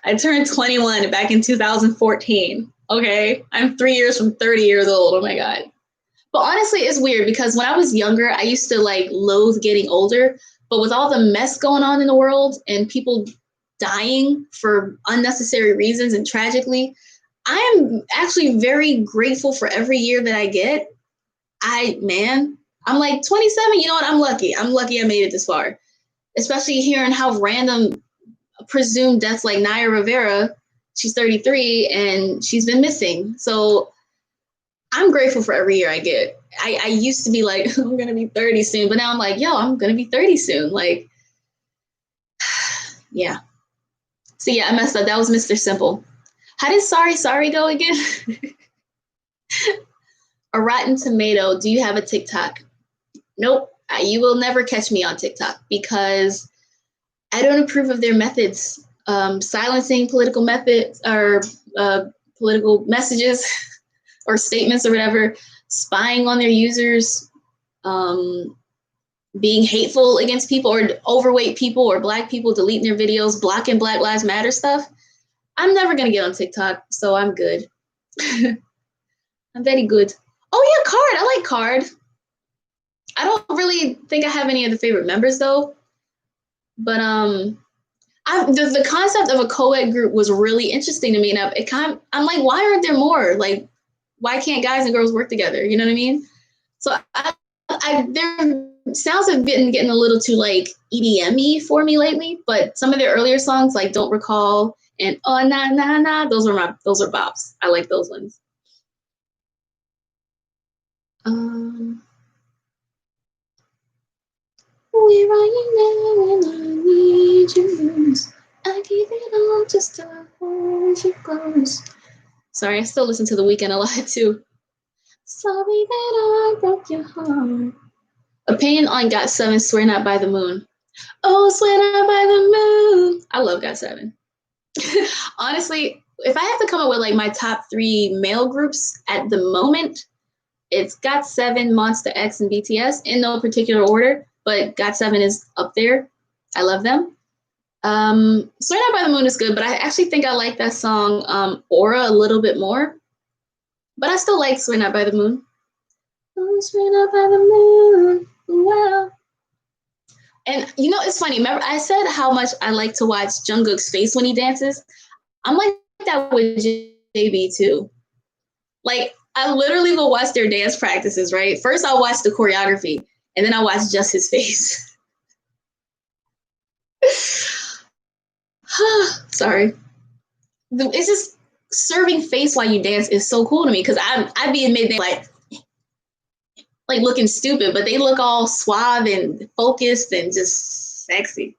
Speaker 1: I turned 21 back in 2014. Okay. I'm 3 years from 30 years old. Oh my God. But honestly, it's weird because when I was younger, I used to like loathe getting older. But with all the mess going on in the world and people dying for unnecessary reasons and tragically, I am actually very grateful for every year that I get. I'm like 27. You know what? I'm lucky. I'm lucky I made it this far. Especially hearing how random presumed deaths like Naya Rivera, she's 33 and she's been missing. So I'm grateful for every year I get. I used to be like, I'm going to be 30 soon. But now I'm like, yo, I'm going to be 30 soon. Like, yeah. So yeah, I messed up. That was Mr. Simple. How did Sorry Sorry go again? A Rotten Tomato. Do you have a TikTok? Nope. You will never catch me on TikTok because I don't approve of their methods. Silencing political methods or political messages or statements or whatever, spying on their users, being hateful against people or overweight people or Black people, deleting their videos, blocking Black Lives Matter stuff. I'm never going to get on TikTok, so I'm good. I'm very good. Oh yeah, Card. I like Card. I don't really think I have any of the favorite members though. But the concept of a co-ed group was really interesting to me, and I'm like, why aren't there more? Like, why can't guys and girls work together? You know what I mean? So their sounds have been getting a little too like EDM-y for me lately. But some of their earlier songs, like "Don't Recall" and "Oh Na Na Na," those are bops. I like those ones. Where are you now when I need you most? I give it all just to hold you close. Sorry, I still listen to The Weeknd a lot too. Sorry that I broke your heart. Opinion on GOT7, Swear Not by the Moon. Oh, swear not by the moon. I love GOT7. Honestly, if I have to come up with like my top 3 male groups at the moment, it's GOT7, Monster X, and BTS in no particular order, but GOT7 is up there. I love them. Swear Not by the Moon is good, but I actually think I like that song Aura a little bit more. But I still like Swear Not by the Moon. Oh, swear not by the moon. Wow. And you know, it's funny. Remember, I said how much I like to watch Jungkook's face when he dances. I'm like that with JB too. Like, I literally will watch their dance practices, right? First, I'll watch the choreography, and then I'll watch just his face. Sorry. It's just, serving face while you dance is so cool to me because I'd be in mid like looking stupid, but they look all suave and focused and just sexy.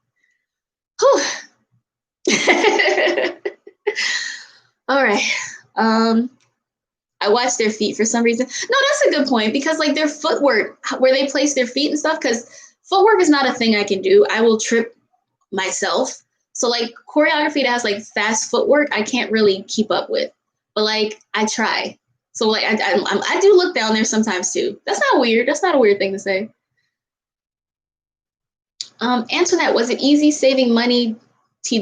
Speaker 1: Whew. All right. I watch their feet for some reason. No, that's a good point because like their footwork, where they place their feet and stuff, because footwork is not a thing I can do. I will trip myself. So like choreography that has like fast footwork, I can't really keep up with. But like I try. So like I do look down there sometimes too. That's not weird. That's not a weird thing to say. Antoinette, was it easy saving money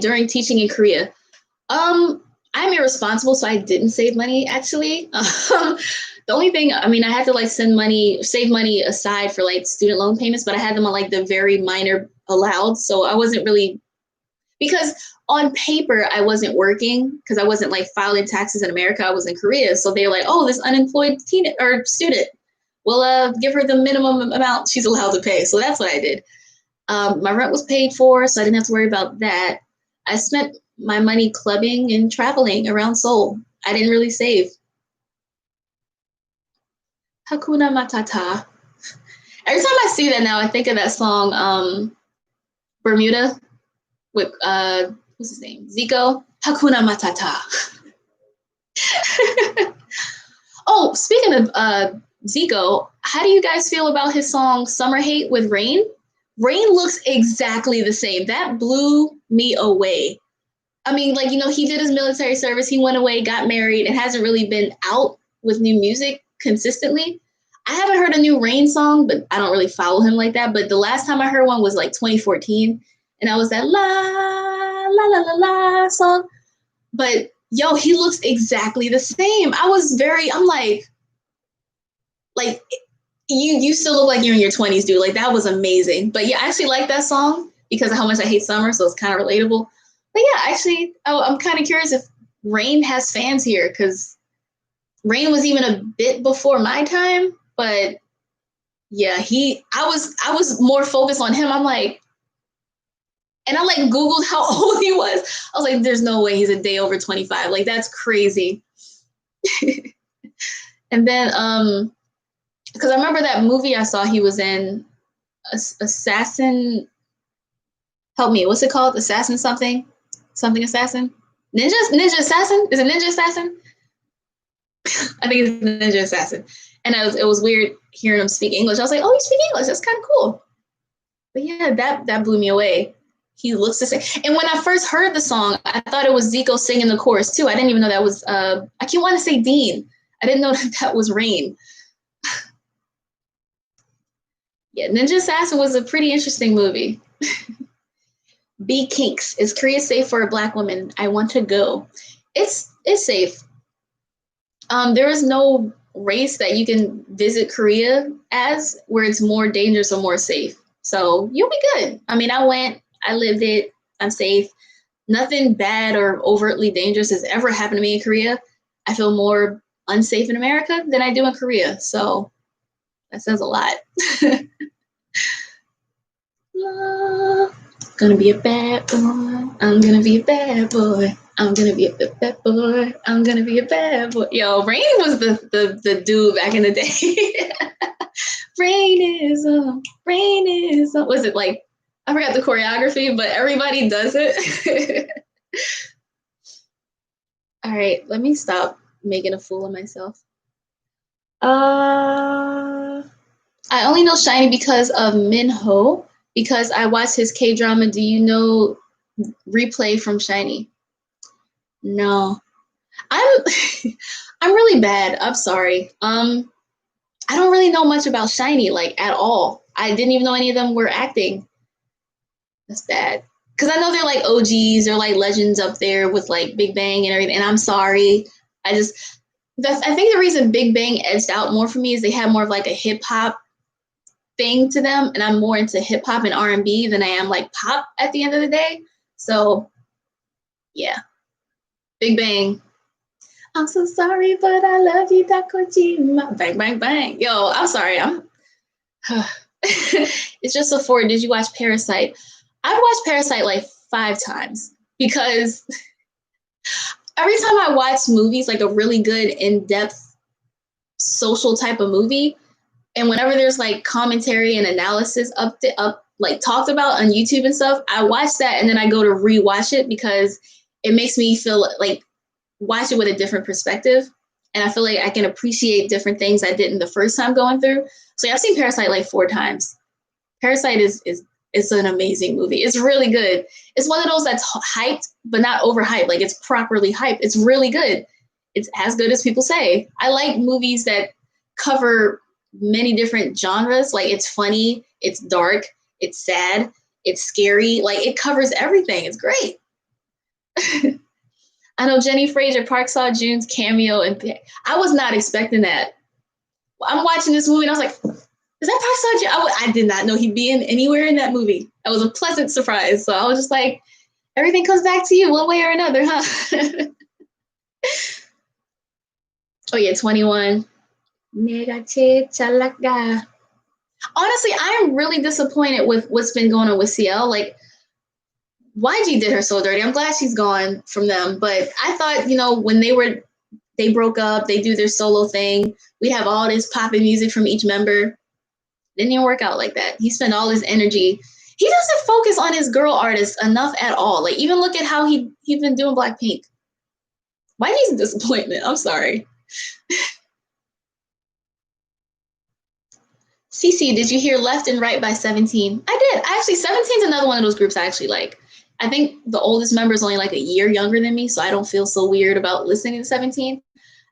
Speaker 1: during teaching in Korea? I'm irresponsible, so I didn't save money actually. The only thing, I mean, I had to like save money aside for like student loan payments, but I had them on like the very minor allowed. So I wasn't really, because on paper, I wasn't working because I wasn't like filing taxes in America. I was in Korea. So they were like, oh, this unemployed student, we'll give her the minimum amount she's allowed to pay. So that's what I did. My rent was paid for, so I didn't have to worry about that. I spent my money clubbing and traveling around Seoul. I didn't really save. Hakuna Matata. Every time I see that now, I think of that song, Bermuda, with, what's his name? Zico. Hakuna Matata. Oh, speaking of Zico, how do you guys feel about his song Summer Hate with Rain? Rain looks exactly the same. That blew me away. I mean, like, you know, he did his military service, he went away, got married, and hasn't really been out with new music consistently. I haven't heard a new Rain song, but I don't really follow him like that. But the last time I heard one was like 2014, and that was that la la la la la song. But yo, he looks exactly the same. I'm like you still look like you're in your 20s, dude. Like that was amazing. But yeah, I actually like that song because of how much I hate summer, so it's kind of relatable. But yeah, actually, I'm kind of curious if Rain has fans here because Rain was even a bit before my time. But yeah, I was more focused on him. I'm like, and I like Googled how old he was. I was like, there's no way he's a day over 25. Like that's crazy. And then because I remember that movie I saw he was in, Assassin. Help me, what's it called? Assassin something? Something assassin? Ninja assassin? Is it Ninja Assassin? I think it's Ninja Assassin. And it was weird hearing him speak English. I was like, oh, you speak English. That's kind of cool. But yeah, that blew me away. He looks the same. And when I first heard the song, I thought it was Zico singing the chorus too. I didn't even know that was, I can't want to say Dean. I didn't know that was Rain. Yeah, Ninja Assassin was a pretty interesting movie. B Kinks. Is Korea safe for a Black woman? I want to go. It's safe. There is no race that you can visit Korea as where it's more dangerous or more safe. So you'll be good. I mean, I went, I lived it, I'm safe. Nothing bad or overtly dangerous has ever happened to me in Korea. I feel more unsafe in America than I do in Korea. So that says a lot. Gonna be a bad boy. I'm gonna be a bad boy. I'm gonna be a bad boy. I'm gonna be a bad boy. Yo, Rain was the dude back in the day. Rain is on. Rain is on. Was it like, I forgot the choreography, but everybody does it. All right, let me stop making a fool of myself. I only know Shiny because of Minho, because I watched his K-drama. Do you know Replay from Shiny? No. I'm I'm really bad. I'm sorry. I don't really know much about Shiny, like at all. I didn't even know any of them were acting. That's bad. Because I know they're like OGs, they're like legends up there with like Big Bang and everything. And I'm sorry. I think the reason Big Bang edged out more for me is they have more of like a hip hop thing to them, and I'm more into hip hop and R&B than I am like pop at the end of the day. So yeah, Big Bang. I'm so sorry, but I love you, Dakojima. Bang, bang, bang. Yo, I'm sorry. It's just a four. Did you watch Parasite? I've watched Parasite like 5 times because every time I watch movies, like a really good in-depth social type of movie, and whenever there's like commentary and analysis up like talked about on YouTube and stuff, I watch that and then I go to rewatch it because it makes me feel like watch it with a different perspective. And I feel like I can appreciate different things I didn't the first time going through. So yeah, I've seen Parasite like 4 times. Parasite is an amazing movie. It's really good. It's one of those that's hyped, but not overhyped. Like it's properly hyped. It's really good. It's as good as people say. I like movies that cover many different genres. Like it's funny, it's dark, it's sad, it's scary. Like it covers everything. It's great. I know Jenny Fraser, Park Saw June's cameo, and I was not expecting that. I'm watching this movie and I was like, is that Park Saw June? I did not know he'd be in anywhere in that movie. That was a pleasant surprise. So I was just like, everything comes back to you one way or another, huh? Oh yeah, 21. Honestly, I'm really disappointed with what's been going on with CL. Like, YG did her so dirty. I'm glad she's gone from them. But I thought, when they broke up, they do their solo thing. We have all this popping music from each member. Didn't even work out like that. He spent all his energy. He doesn't focus on his girl artists enough at all. Like, even look at how he's been doing Blackpink. YG's a disappointment. I'm sorry. Cece, did you hear Left and Right by 17? I did. Actually, 17 is another one of those groups I actually like. I think the oldest member is only like a year younger than me, so I don't feel so weird about listening to 17.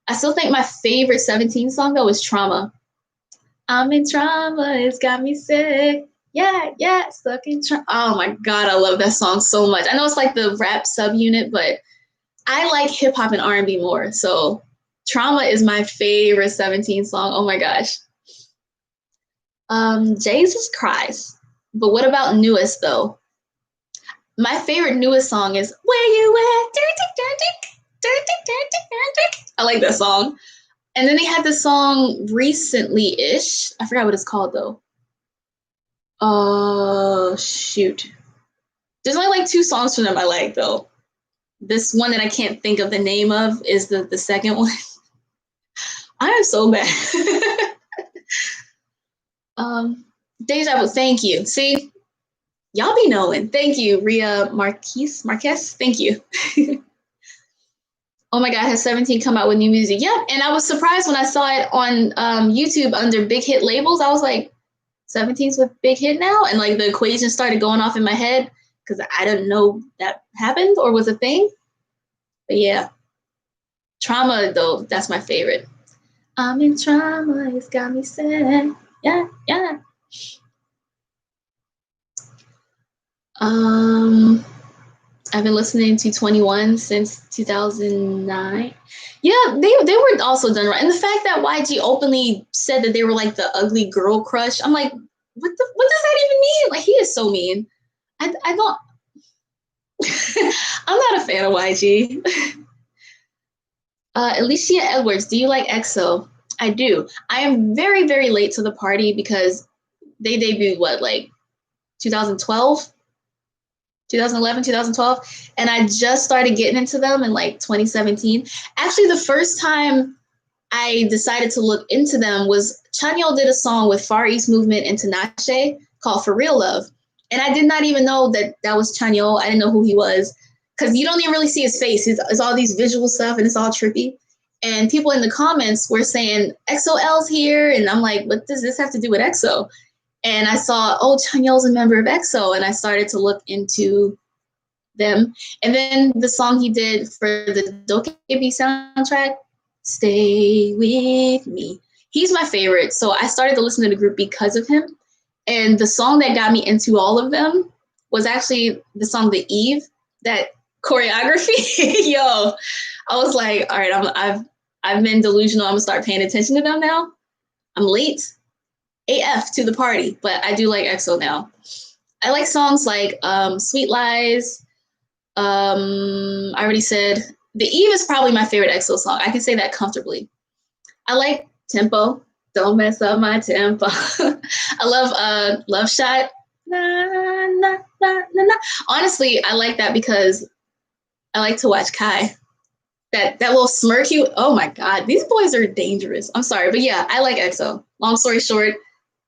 Speaker 1: I still think my favorite 17 song, though, is Trauma. I'm in trauma, it's got me sick. Yeah, stuck in trauma. Oh my God, I love that song so much. I know it's like the rap subunit, but I like hip hop and R&B more. So Trauma is my favorite 17 song. Oh my gosh. Jesus Christ. But what about newest though? My favorite newest song is Where You At? I like that song. And then they had this song recently-ish. I forgot what it's called though. Oh shoot. There's only like 2 songs from them I like though. This one that I can't think of the name of is the second one. I am so bad. Deja Vu, thank you. See, y'all be knowing. Thank you, Ria Marquez. Thank you. Oh my God, has 17 come out with new music? Yep. And I was surprised when I saw it on YouTube under big hit labels. I was like, 17's with big hit now? And like the equation started going off in my head because I didn't know that happened or was a thing. But yeah, Trauma though, that's my favorite. I'm in trauma, it's got me sad. Yeah. I've been listening to 21 since 2009. Yeah, they were also done right. And the fact that YG openly said that they were like the ugly girl crush, I'm like, what does that even mean? Like, he is so mean. I don't, I'm not a fan of YG. Alicia Edwards, do you like EXO? I do. I am very, very late to the party because they debuted like 2012? 2011, 2012, and I just started getting into them in like 2017. Actually, the first time I decided to look into them was Chanyeol did a song with Far East Movement and Tinashe called For Real Love. And I did not even know that was Chanyeol. I didn't know who he was because you don't even really see his face. It's all these visual stuff and it's all trippy. And people in the comments were saying, EXO-L's here. And I'm like, what does this have to do with EXO? And I saw, Chanyeol's a member of EXO. And I started to look into them. And then the song he did for the Dokebi soundtrack, Stay With Me. He's my favorite. So I started to listen to the group because of him. And the song that got me into all of them was actually the song The Eve, that choreography. Yo, I was like, all right, I've been delusional. I'm gonna start paying attention to them now. I'm late AF to the party, but I do like EXO now. I like songs like Sweet Lies. I already said The Eve is probably my favorite EXO song. I can say that comfortably. I like Tempo. Don't mess up my tempo. I love Love Shot. Na, na, na, na, na. Honestly, I like that because I like to watch Kai. that little smirk. Oh my God, these boys are dangerous. I'm sorry, but yeah, I like EXO. Long story short,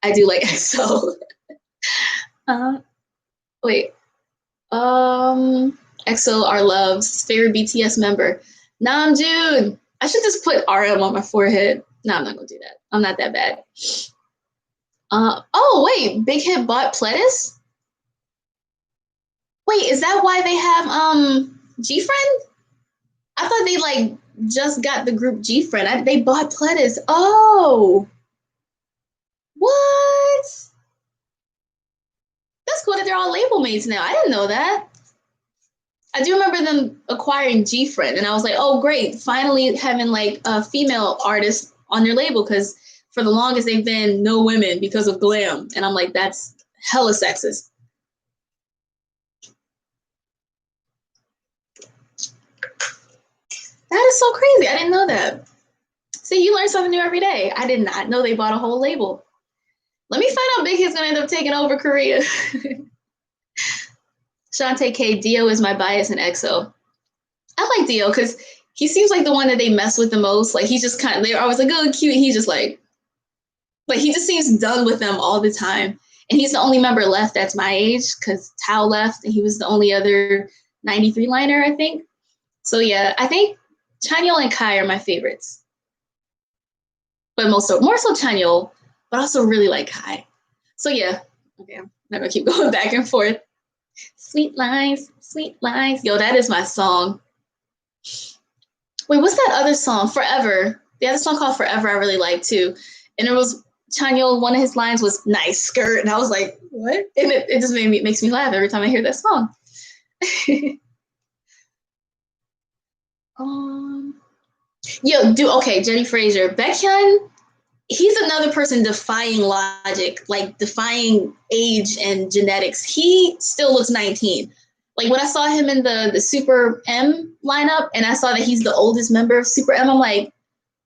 Speaker 1: I do like EXO. Wait. EXO, our loves, favorite BTS member, Namjoon. I should just put RM on my forehead. No, I'm not gonna do that. I'm not that bad. Oh wait, Big Hit bought Pledis? Wait, is that why they have GFriend? I thought they like just got the group GFriend. They bought Pledis. Oh, what? That's cool that they're all label mates now. I didn't know that. I do remember them acquiring GFriend, and I was like, oh, great. Finally having like a female artist on their label, because for the longest they've been no women because of glam. And I'm like, that's hella sexist. That is so crazy. I didn't know that. See, you learn something new every day. I did not know they bought a whole label. Let me find out Big Hit's gonna end up taking over Korea. Shantae K, Dio is my bias in EXO. I like Dio because he seems like the one that they mess with the most. Like he's just kind of, they're always like, oh, cute. And he's just like he just seems done with them all the time. And he's the only member left that's my age because Tao left and he was the only other 93 liner, I think. So yeah, I think Chanyeol and Kai are my favorites. But more so Chanyeol, but also really like Kai. So yeah, okay, I'm not gonna keep going back and forth. Sweet lies, sweet lies. Yo, that is my song. Wait, what's that other song? Forever. The other song called Forever I really like too. And it was Chanyeol, one of his lines was nice skirt. And I was like, what? And it just makes me laugh every time I hear that song. Yo, dude, okay, Jenny Fraser. Baekhyun, he's another person defying logic, like defying age and genetics. He still looks 19. Like when I saw him in the Super M lineup and I saw that he's the oldest member of Super M, I'm like,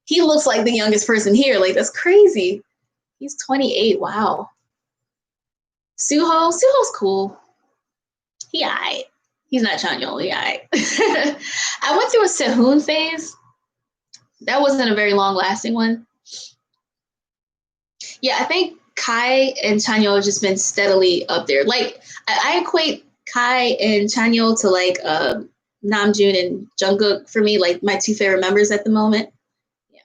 Speaker 1: he looks like the youngest person here. Like, that's crazy. He's 28. Wow. Suho's cool. He aight. He's not Chanyeol. He aight. I went through a Sehun phase. That wasn't a very long-lasting one. Yeah, I think Kai and Chanyeol have just been steadily up there. Like, I equate Kai and Chanyeol to like Namjoon and Jungkook for me, like my two favorite members at the moment. Yeah.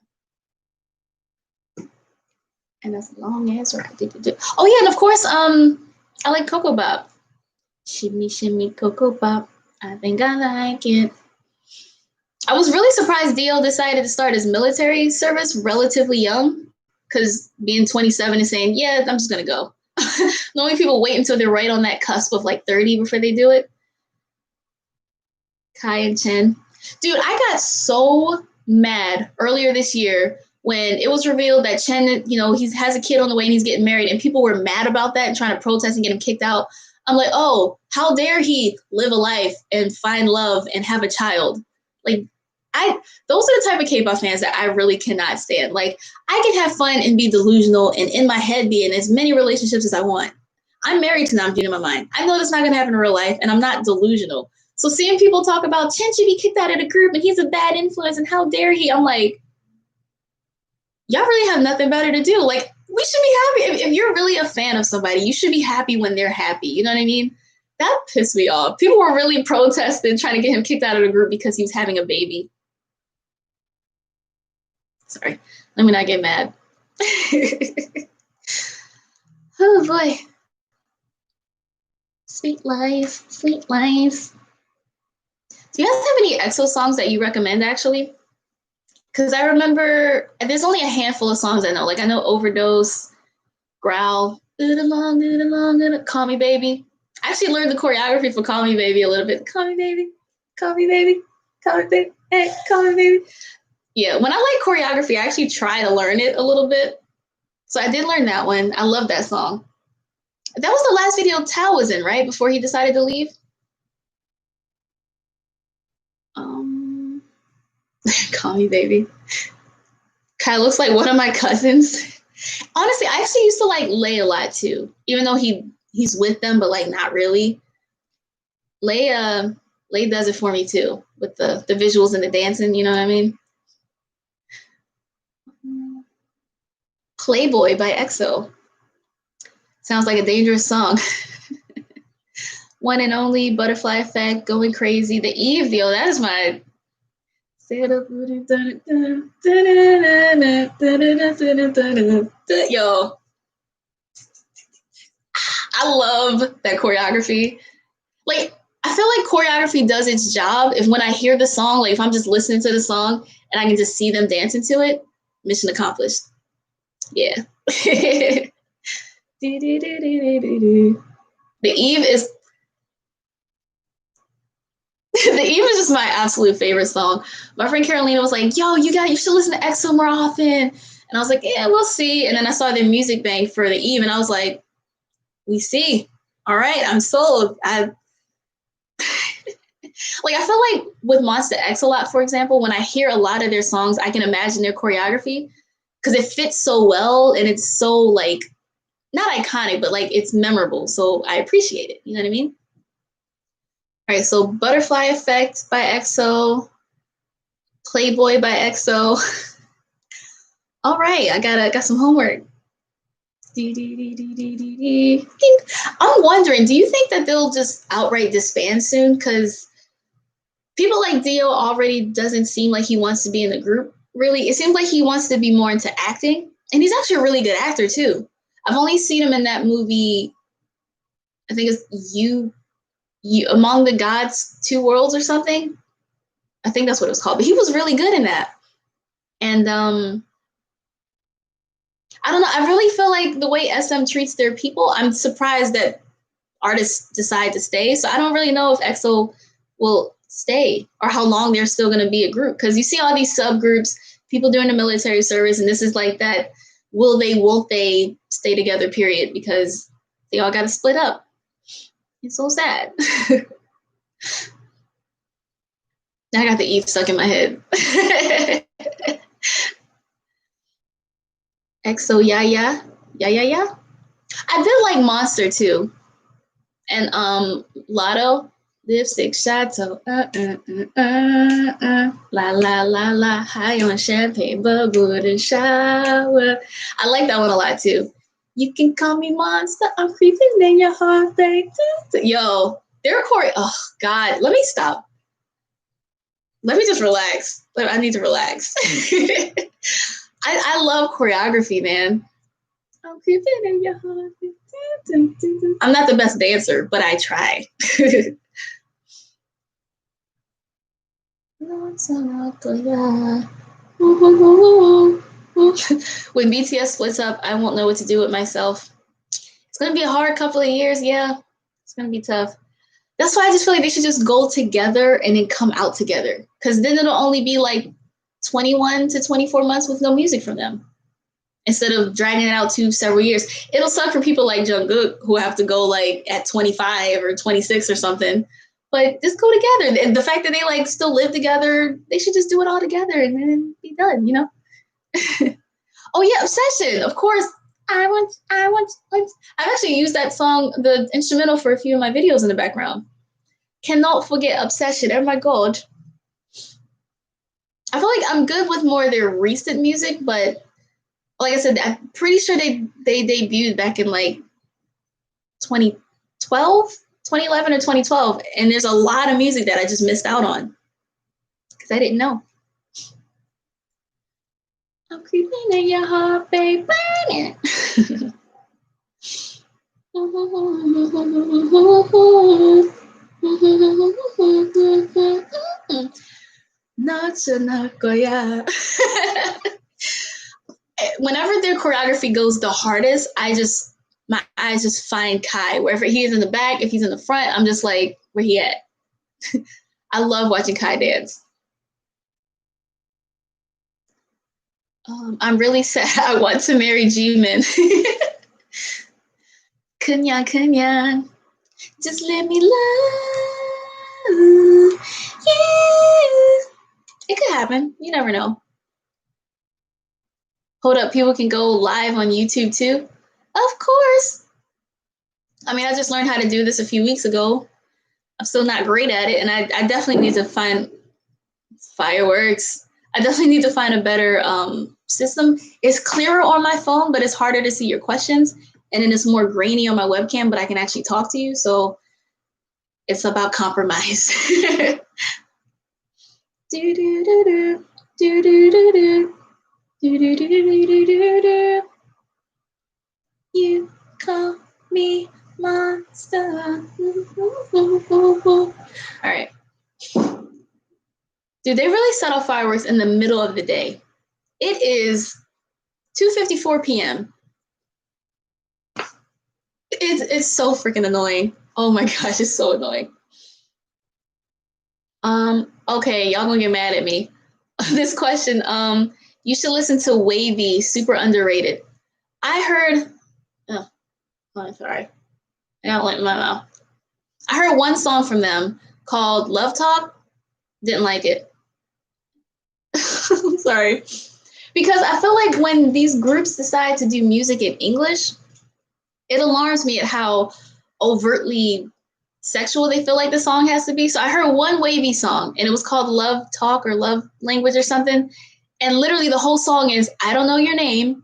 Speaker 1: And that's a long answer. Oh yeah, and of course, I like Coco Bop. Shimmy, shimmy, Coco Bop. I think I like it. I was really surprised DL decided to start his military service relatively young, because being 27 and saying, yeah, I'm just going to go. Normally people wait until they're right on that cusp of like 30 before they do it. Kai and Chen. Dude, I got so mad earlier this year when it was revealed that Chen, he has a kid on the way and he's getting married, and people were mad about that and trying to protest and get him kicked out. I'm like, oh, how dare he live a life and find love and have a child? Like, those are the type of K-pop fans that I really cannot stand. Like, I can have fun and be delusional and in my head be in as many relationships as I want. I'm married to Namjoon in my mind. I know that's not going to happen in real life, and I'm not delusional. So seeing people talk about Chen should be kicked out of the group and he's a bad influence and how dare he, I'm like, y'all really have nothing better to do. Like, we should be happy. If you're really a fan of somebody, you should be happy when they're happy. You know what I mean? That pissed me off. People were really protesting, trying to get him kicked out of the group because he was having a baby. Sorry, let me not get mad. Oh boy. Sweet life, sweet life. Do you guys have any EXO songs that you recommend, actually? Because I remember there's only a handful of songs I know. Like, I know Overdose, Growl, Call Me Baby. I actually learned the choreography for Call Me Baby a little bit. Call me baby, call me baby, call me baby, hey, call me baby. Yeah, when I like choreography, I actually try to learn it a little bit. So I did learn that one. I love that song. That was the last video Tao was in, right? Before he decided to leave? Call Me Baby. Kai looks like one of my cousins. Honestly, I actually used to like Lay a lot too, even though he's with them, but like not really. Leia, Lay does it for me too, with the visuals and the dancing, you know what I mean? Playboy by Exo. Sounds like a dangerous song. One and Only, Butterfly Effect, Going Crazy. The Eve, yo, that is my... Yo, I love that choreography. Like, I feel like choreography does its job if when I hear the song, like if I'm just listening to the song and I can just see them dancing to it, mission accomplished. Yeah. The Eve is The Eve is just my absolute favorite song. My friend Carolina was like, yo, you should listen to EXO more often. And I was like, yeah, we'll see. And then I saw their music bank for the Eve and I was like, we see. All right, I'm sold. I feel like with Monsta X a lot, for example, when I hear a lot of their songs, I can imagine their choreography because it fits so well and it's so like not iconic, but like it's memorable. So I appreciate it. You know what I mean? All right, so Butterfly Effect by EXO, Playboy by EXO. All right, I got some homework. I'm wondering, do you think that they'll just outright disband soon? Because people like Dio already doesn't seem like he wants to be in the group. Really, it seems like he wants to be more into acting, and he's actually a really good actor too. I've only seen him in that movie. I think it's you Among the Gods, Two Worlds or something. I think that's what it was called. But he was really good in that. And I don't know. I really feel like the way SM treats their people, I'm surprised that artists decide to stay. So I don't really know if EXO will stay or how long they're still going to be a group. Because you see all these subgroups, people doing the military service, and this is like that will they, won't they stay together period because they all got to split up. It's so sad. Now I got the Eve stuck in my head. EXO, yeah. I did like Monster too. And Lotto, Lipstick Chateau, la la la la, high on champagne, but wouldn't shower. I like that one a lot too. You can call me monster, I'm creeping in your heart, baby. Yo, they're recording. Oh God, let me stop. Let me just relax. I need to relax. I love choreography, man. I'm creeping in your heart. I'm not the best dancer, but I try. When BTS splits up, I won't know what to do with myself. It's going to be a hard couple of years. Yeah, it's going to be tough. That's why I just feel like they should just go together and then come out together. Because then it'll only be like 21 to 24 months with no music from them. Instead of dragging it out to several years. It'll suck for people like Jungkook who have to go like at 25 or 26 or something. But just go together. And the fact that they like still live together, they should just do it all together and then be done, you know? Oh yeah, Obsession, of course. I've actually used that song, the instrumental for a few of my videos in the background. Cannot forget Obsession. Oh my God. I feel like I'm good with more of their recent music, but like I said, I'm pretty sure they debuted back in like 2012, 2011 or 2012. And there's a lot of music that I just missed out on because I didn't know. I'm creeping in your heart, baby. Whenever their choreography goes the hardest, my eyes just find Kai. Wherever he is in the back, if he's in the front, I'm just like, where he at? I love watching Kai dance. I'm really sad. I want to marry Jimin. Kunyan. Just let me love you. It could happen. You never know. Hold up, people can go live on YouTube too? Of course. I mean, I just learned how to do this a few weeks ago. I'm still not great at it, and I definitely need to find fireworks. I definitely need to find a better system. It's clearer on my phone, but it's harder to see your questions, and then it's more grainy on my webcam, but I can actually talk to you. So it's about compromise. do do do do do do do do do do do do do. You call me monster. All right. Dude, they really set off fireworks in the middle of the day. It is 2:54 p.m. It's so freaking annoying. Oh my gosh, it's so annoying. Okay, y'all gonna get mad at me. This question, you should listen to Wavy, super underrated. I heard, oh, I'm sorry. I got lint in my mouth. I heard one song from them called Love Talk. Didn't like it. I'm sorry. Because I feel like when these groups decide to do music in English, it alarms me at how overtly sexual they feel like the song has to be. So I heard one Wavy song and it was called Love Talk or Love Language or something. And literally the whole song is, I don't know your name.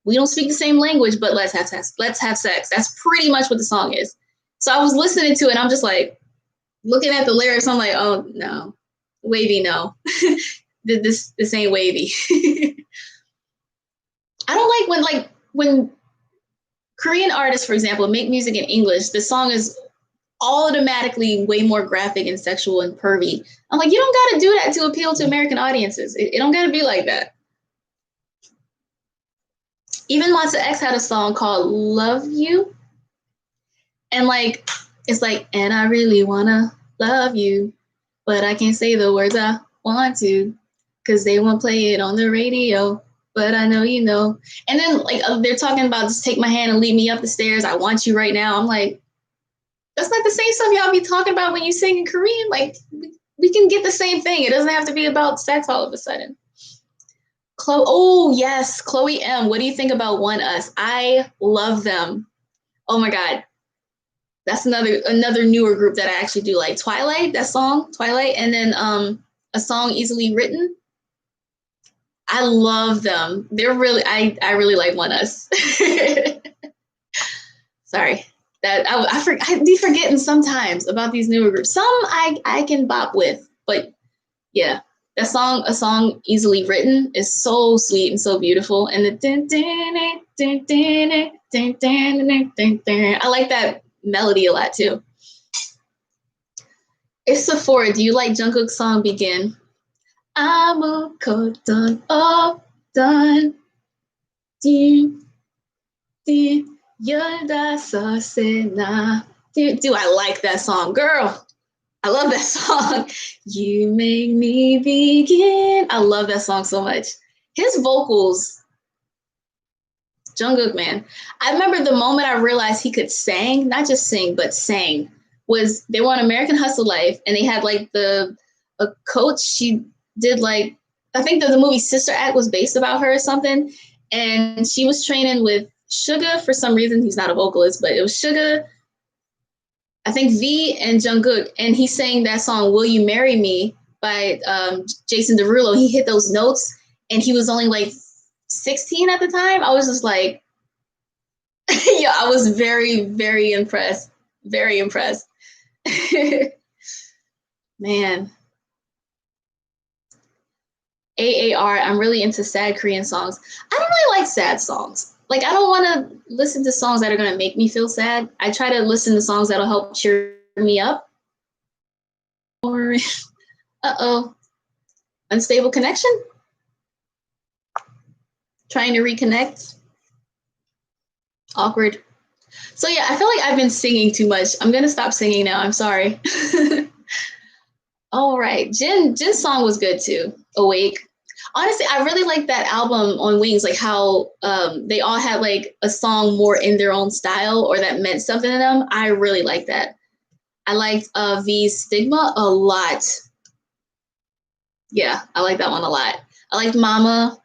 Speaker 1: We don't speak the same language, but let's have sex. Let's have sex. That's pretty much what the song is. So I was listening to it and I'm just like, looking at the lyrics, I'm like, oh no, Wavy, no. this ain't Wavy. I don't like when Korean artists, for example, make music in English, the song is automatically way more graphic and sexual and pervy. I'm like, you don't got to do that to appeal to American audiences. It don't got to be like that. Even Monsta X had a song called Love You. And like, it's like, and I really want to love you, but I can't say the words I want to because they won't play it on the radio. But I know you know. And then like they're talking about just take my hand and lead me up the stairs. I want you right now. I'm like, that's not the same stuff y'all be talking about when you sing in Korean. Like we can get the same thing. It doesn't have to be about sex all of a sudden. Oh yes, Chloe M. What do you think about One Us? I love them. Oh my God. That's another newer group that I actually do like. Twilight, that song, Twilight, and then a song Easily Written. I love them. They're really, I really like One Us. Sorry. That I be forgetting sometimes about these newer groups. Some I can bop with, but yeah, a song Easily Written is so sweet and so beautiful. And the I like that melody a lot too. It's Sephora. Do you like Jungkook's song Begin? I'm a done, all done. Do I like that song, girl? I love that song. You make me begin. I love that song so much. His vocals, Jungkook, man. I remember the moment I realized he could sing, not just sing, but sang, was they were on American Hustle Life, and they had like a coach. She did like, I think the movie Sister Act was based about her or something, and she was training with Suga for some reason. He's not a vocalist, but it was Suga, I think V and Jungkook, and he sang that song "Will You Marry Me" by Jason Derulo. He hit those notes, and he was only like 16 at the time. I was just like, yeah, I was very, very impressed. Very impressed. Man. AAR, I'm really into sad Korean songs. I don't really like sad songs. Like, I don't want to listen to songs that are going to make me feel sad. I try to listen to songs that'll help cheer me up. Or, uh-oh, unstable connection? Trying to reconnect? Awkward. So yeah, I feel like I've been singing too much. I'm going to stop singing now. I'm sorry. All right. Jin's song was good too. Awake. Honestly, I really like that album on Wings, like how they all had like a song more in their own style or that meant something to them. I really like that. I liked V's Stigma a lot. Yeah, I like that one a lot. I liked Mama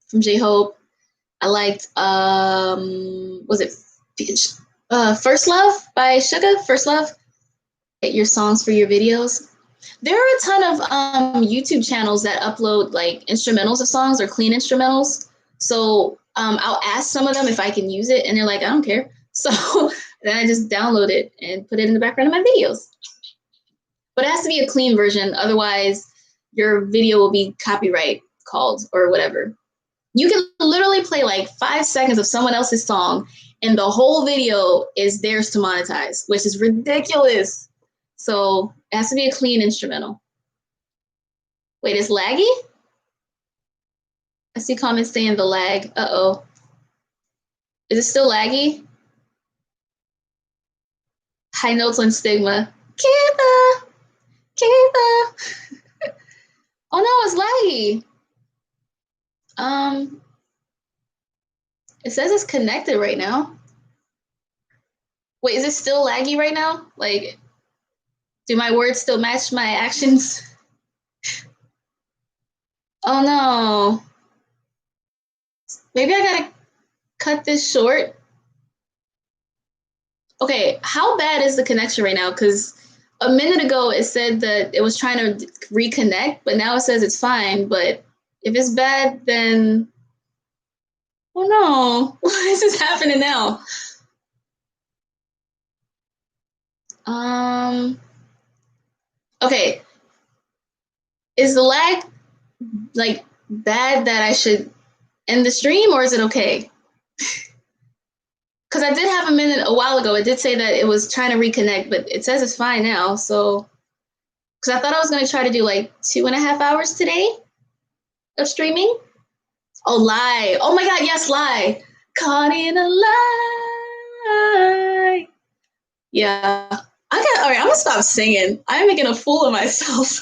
Speaker 1: from J-Hope. I liked, was it First Love by Suga? First Love? Get your songs for your videos. There are a ton of YouTube channels that upload like instrumentals of songs or clean instrumentals. So I'll ask some of them if I can use it, and they're like, I don't care. So then I just download it and put it in the background of my videos. But it has to be a clean version, otherwise your video will be copyright called or whatever. You can literally play like 5 seconds of someone else's song, and the whole video is theirs to monetize, which is ridiculous. So it has to be a clean instrumental. Wait, it's laggy? I see comments saying the lag. Uh-oh. Is it still laggy? High notes on stigma. Kiva! Kiva! Oh no, it's laggy. It says it's connected right now. Wait, is it still laggy right now? Like, do my words still match my actions? Oh no. Maybe I gotta cut this short. Okay, how bad is the connection right now? Because a minute ago it said that it was trying to reconnect, but now it says it's fine. But if it's bad, then oh no, what is happening now? Okay, is the lag like bad that I should end the stream, or is it okay? Because I did have a minute a while ago. It did say that it was trying to reconnect, but it says it's fine now. So, because I thought I was going to try to do like 2.5 hours today of streaming. Oh, lie. Oh my God, yes, lie. Caught in a lie. Yeah. All right, I'm going to stop singing. I'm making a fool of myself.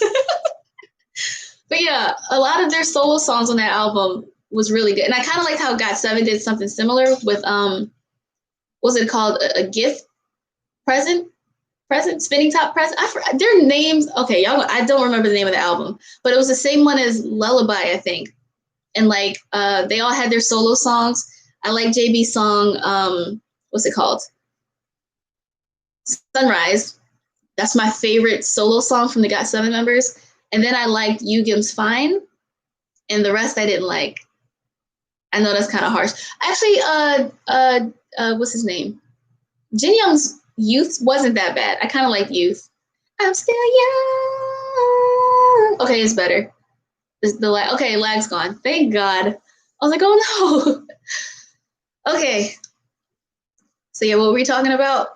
Speaker 1: But yeah, a lot of their solo songs on that album was really good. And I kind of liked how GOT7 did something similar with, what's it called? A gift present, spinning top present. Their names. Okay, y'all. I don't remember the name of the album, but it was the same one as Lullaby, I think. And like, they all had their solo songs. I like JB's song. What's it called? Sunrise. That's my favorite solo song from the GOT7 members. And then I liked Yugim's Fine, and the rest I didn't like. I know that's kind of harsh. Actually, what's his name? Jin Young's Youth wasn't that bad. I kind of like Youth. I'm still young. Okay, it's better. Okay, lag's gone. Thank God. I was like, oh no. Okay. So yeah, what were we talking about?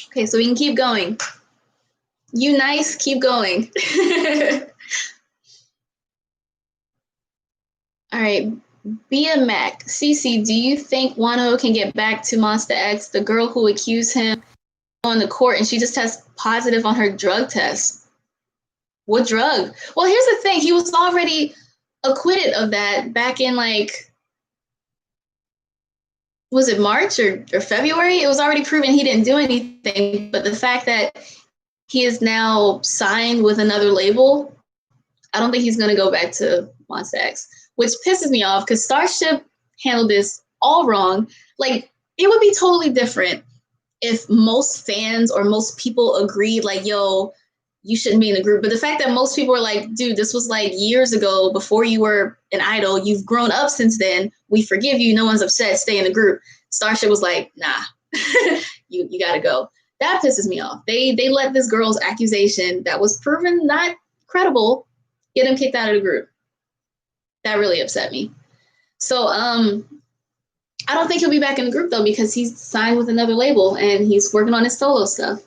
Speaker 1: Okay, so we can keep going. You nice, keep going. All right. Bia Mac, Cece, do you think Wano can get back to Monster X, the girl who accused him on the court, and she just tests positive on her drug test? What drug? Well, here's the thing. He was already acquitted of that back in like, was it March or February? It was already proven he didn't do anything. But the fact that he is now signed with another label, I don't think he's going to go back to Monster X, which pisses me off because Starship handled this all wrong. Like, it would be totally different if most fans or most people agreed, like, yo, you shouldn't be in the group. But the fact that most people were like, dude, this was like years ago before you were an idol. You've grown up since then. We forgive you. No one's upset. Stay in the group. Starship was like, nah, you got to go. That pisses me off. They let this girl's accusation that was proven not credible get him kicked out of the group. That really upset me. So I don't think he'll be back in the group though, because he's signed with another label and he's working on his solo stuff.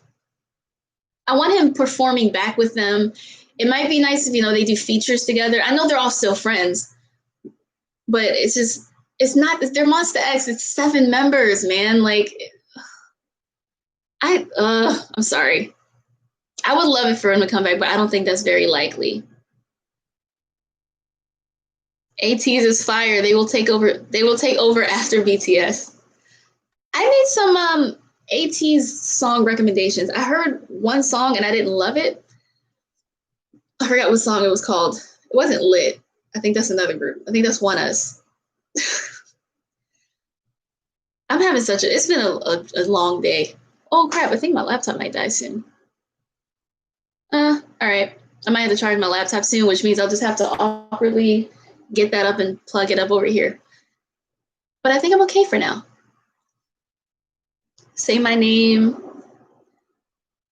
Speaker 1: I want him performing back with them. It might be nice if, they do features together. I know they're all still friends, but it's not, they're Monster X. It's 7 members, man. Like, I'm sorry. I would love it for him to come back, but I don't think that's very likely. ATEEZ is fire. They will take over after BTS. I need some ATEEZ song recommendations. I heard one song and I didn't love it. I forgot what song it was called. It wasn't Lit. I think that's another group. I think that's ONE US. I'm having it's been a long day. Oh crap, I think my laptop might die soon. All right. I might have to charge my laptop soon, which means I'll just have to awkwardly get that up and plug it up over here. But I think I'm okay for now. Say my name.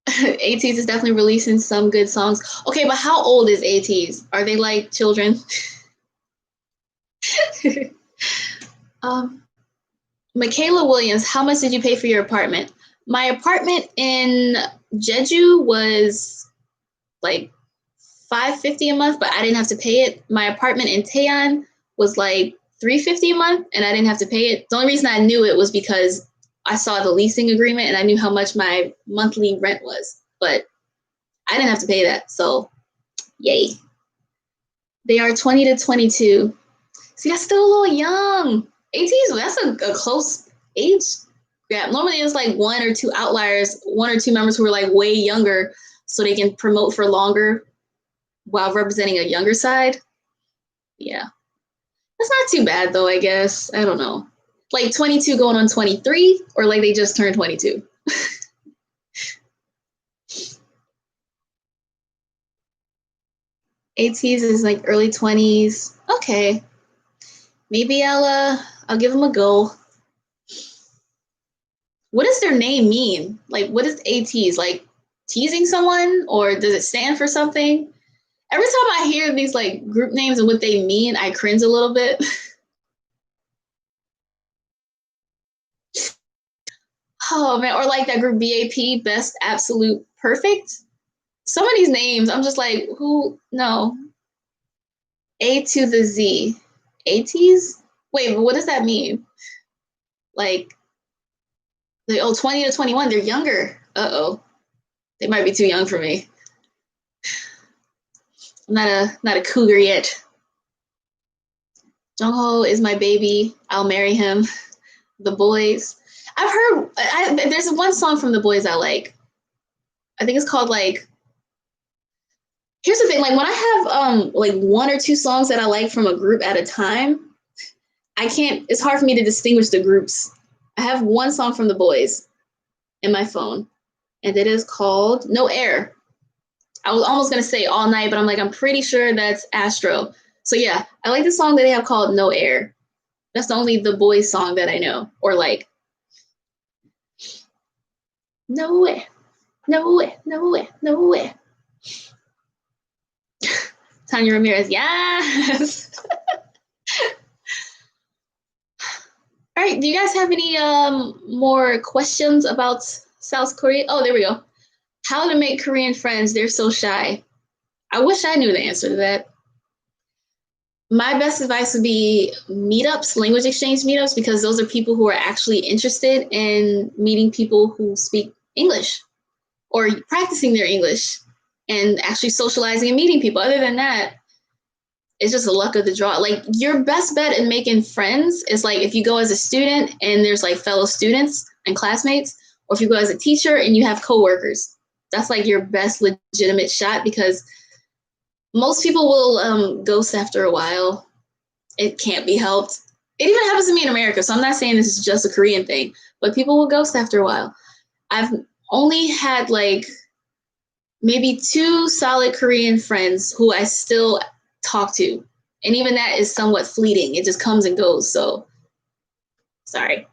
Speaker 1: ATs is definitely releasing some good songs. Okay, but how old is ATs? Are they like children? Michaela Williams, how much did you pay for your apartment? My apartment in Jeju was like $550 a month, but I didn't have to pay it. My apartment in Taeyon was like $350 a month, and I didn't have to pay it. The only reason I knew it was because I saw the leasing agreement and I knew how much my monthly rent was, but I didn't have to pay that. So, yay. They are 20 to 22. See, that's still a little young. 18, that's a close age gap. Normally it's like one or two outliers, one or two members who are like way younger so they can promote for longer while representing a younger side. Yeah. That's not too bad though, I guess. I don't know. Like 22 going on 23, or like they just turned 22. ATs is like early 20s. Okay. Maybe I'll give them a go. What does their name mean? Like, what is ATs? Like teasing someone, or does it stand for something? Every time I hear these like group names and what they mean, I cringe a little bit. Oh man, or like that group BAP, Best Absolute Perfect. Some of these names, I'm just like, who? No. A to the Z. ATs? Wait, but what does that mean? Like, 20 to 21, they're younger. Uh-oh. They might be too young for me. I'm not a cougar yet. Jungho is my baby. I'll marry him. The Boys. I've heard, there's one song from The Boys I like. I think it's called like, here's the thing, like when I have like one or two songs that I like from a group at a time, it's hard for me to distinguish the groups. I have one song from The Boys in my phone, and it is called No Air. I was almost going to say All Night, but I'm like, I'm pretty sure that's Astro. So yeah, I like the song that they have called No Air. That's the only The Boys song that I know, or like, nowhere, nowhere, nowhere, nowhere. Tanya Ramirez, yes. All right, do you guys have any more questions about South Korea? Oh, there we go. How to make Korean friends, they're so shy. I wish I knew the answer to that. My best advice would be meetups, language exchange meetups, because those are people who are actually interested in meeting people who speak English or practicing their English and actually socializing and meeting people. Other than that, it's just the luck of the draw. Like your best bet in making friends is like if you go as a student and there's like fellow students and classmates, or if you go as a teacher and you have coworkers. That's like your best legitimate shot, because most people will ghost after a while. It can't be helped. It even happens to me in America, so I'm not saying this is just a Korean thing, but people will ghost after a while. I've only had like maybe 2 solid Korean friends who I still talk to. And even that is somewhat fleeting. It just comes and goes. So, sorry.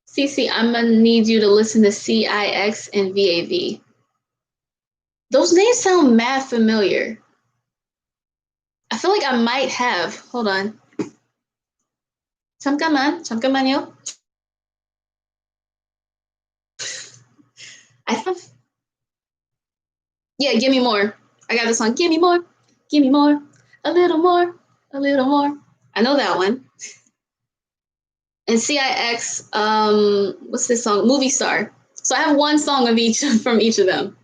Speaker 1: Cece, I'm going to need you to listen to CIX and VAV. Those names sound mad familiar. I feel like I might have. Hold on. 잠깐만요. I have. Yeah, give me more. I got this song. Give me more. Give me more. A little more. A little more. I know that one. And CIX, what's this song? Movie Star. So I have one song of each from each of them.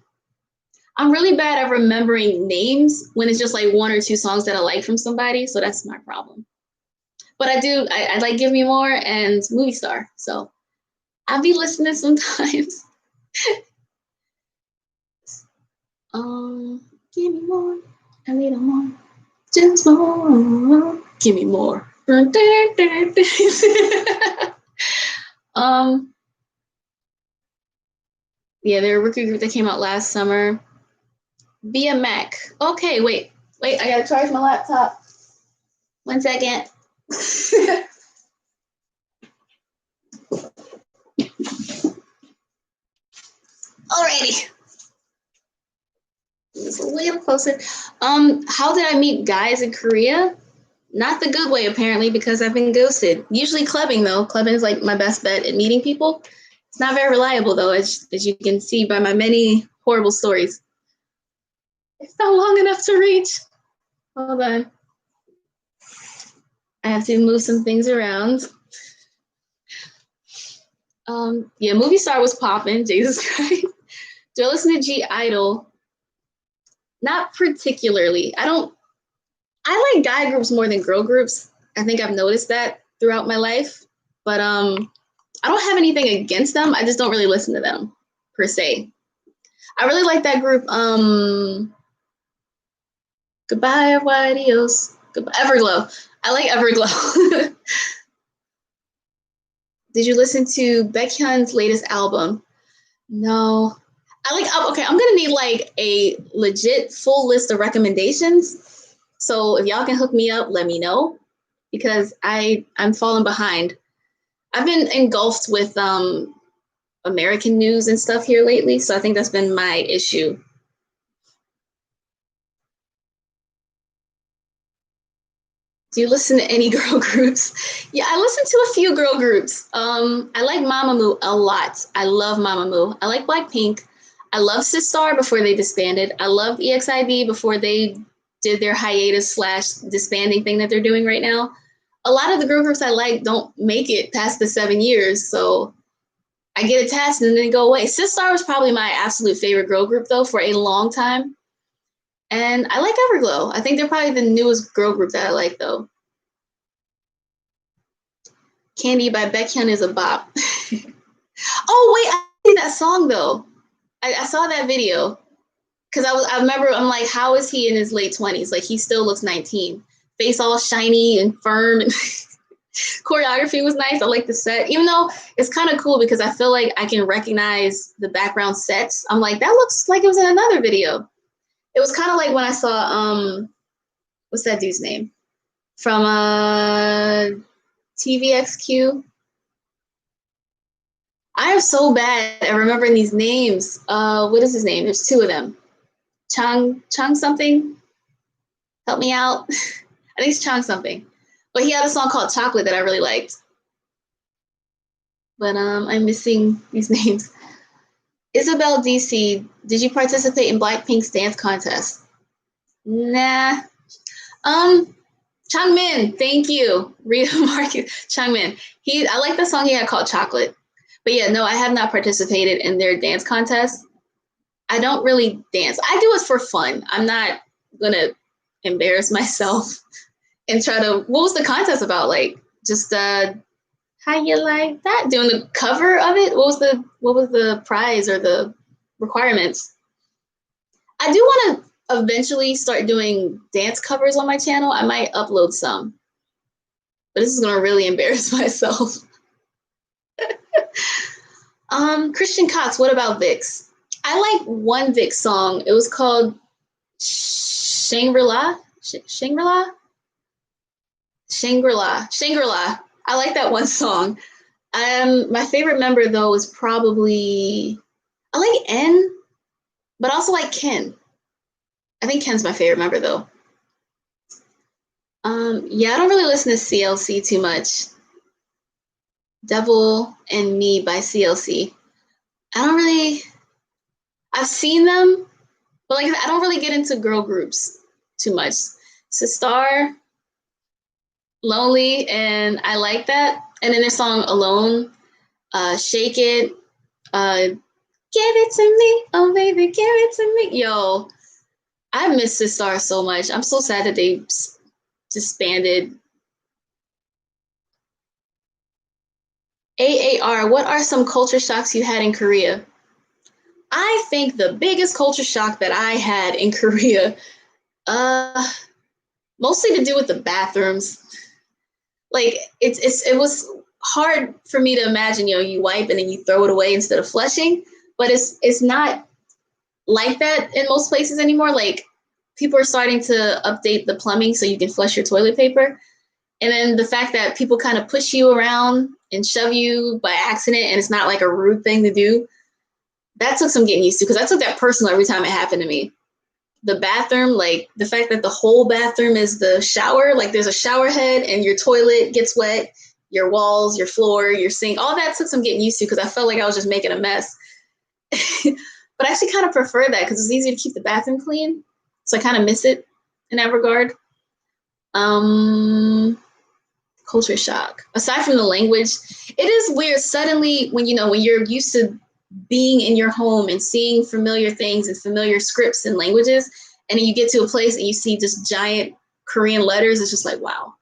Speaker 1: I'm really bad at remembering names when it's just like 1 or 2 songs that I like from somebody. So that's my problem. But I like Give Me More and Movie Star. So I'll be listening sometimes. Give me more, a little more, just more. Give me more. Yeah, they're a rookie group that came out last summer. BMAC. Okay, wait, I gotta charge my laptop. 1 second. Alrighty. It's a little closer. How did I meet guys in Korea? Not the good way, apparently, because I've been ghosted. Usually clubbing, though. Clubbing is like my best bet at meeting people. It's not very reliable, though, as you can see by my many horrible stories. It's not long enough to reach. Hold on. I have to move some things around. Yeah, Movie Star was popping. Jesus Christ. Do I listen to G Idol? Not particularly. I like guy groups more than girl groups. I think I've noticed that throughout my life. But I don't have anything against them. I just don't really listen to them per se. I really like that group. Goodbye, adios. Goodbye, Everglow. I like Everglow. Did you listen to Baekhyun's latest album? No. Okay, I'm gonna need like a legit full list of recommendations. So if y'all can hook me up, let me know, because I'm falling behind. I've been engulfed with American news and stuff here lately, so I think that's been my issue. Do you listen to any girl groups? Yeah, I listen to a few girl groups. I like Mamamoo a lot. I love Mamamoo. I like Blackpink. I love Sistar before they disbanded. I love EXID before they did their hiatus / disbanding thing that they're doing right now. A lot of the girl groups I like don't make it past the 7 years, so I get attached and then they go away. Sistar was probably my absolute favorite girl group, though, for a long time. And I like Everglow. I think they're probably the newest girl group that I like, though. Candy by Baekhyun is a bop. Oh, wait, I see that song, though. I saw that video. Because I remember, I'm like, how is he in his late 20s? Like, he still looks 19. Face all shiny and firm. And choreography was nice. I like the set. Even though it's kind of cool because I feel like I can recognize the background sets. I'm like, that looks like it was in another video. It was kind of like when I saw, what's that dude's name? From TVXQ. I am so bad at remembering these names. What is his name? There's two of them. Chung something. Help me out. I think it's Chung something. But he had a song called Chocolate that I really liked. But I'm missing these names. Isabel DC, did you participate in Blackpink's dance contest? Nah. Changmin, thank you. Rita Marcus, Changmin. I like the song he had called Chocolate. But yeah, no, I have not participated in their dance contest. I don't really dance. I do it for fun. I'm not gonna embarrass myself and try to. What was the contest about? Like just how you like that? Doing the cover of it? What was the prize or the requirements? I do want to eventually start doing dance covers on my channel. I might upload some, but this is gonna really embarrass myself. Christian Cox, what about Vix? I like one Vix song. It was called Shangri-La. Shangri-La. I like that one song. My favorite member, though, is probably, I like N, but also like Ken. I think Ken's my favorite member, though. Yeah, I don't really listen to CLC too much. Devil and Me by CLC. I've seen them, but like I don't really get into girl groups too much. Sistar, Lonely, and I like that. And then their song Alone, Shake It, Give It To Me, oh baby, give it to me. Yo, I miss Sistar so much. I'm so sad that they disbanded. AAR, what are some culture shocks you had in Korea? I think the biggest culture shock that I had in Korea, mostly to do with the bathrooms. Like it was hard for me to imagine, you wipe and then you throw it away instead of flushing. But it's not like that in most places anymore. Like, people are starting to update the plumbing so you can flush your toilet paper. And then the fact that people kind of push you around and shove you by accident, and it's not like a rude thing to do, that took some getting used to, because I took that personal every time it happened to me. The bathroom, like the fact that the whole bathroom is the shower, like there's a shower head and your toilet gets wet, your walls, your floor, your sink, all that took some getting used to, because I felt like I was just making a mess. But I actually kind of prefer that because it's easier to keep the bathroom clean. So I kind of miss it in that regard. Culture shock. Aside from the language, it is weird suddenly when you're used to being in your home and seeing familiar things and familiar scripts and languages, and then you get to a place and you see just giant Korean letters. It's just like, wow,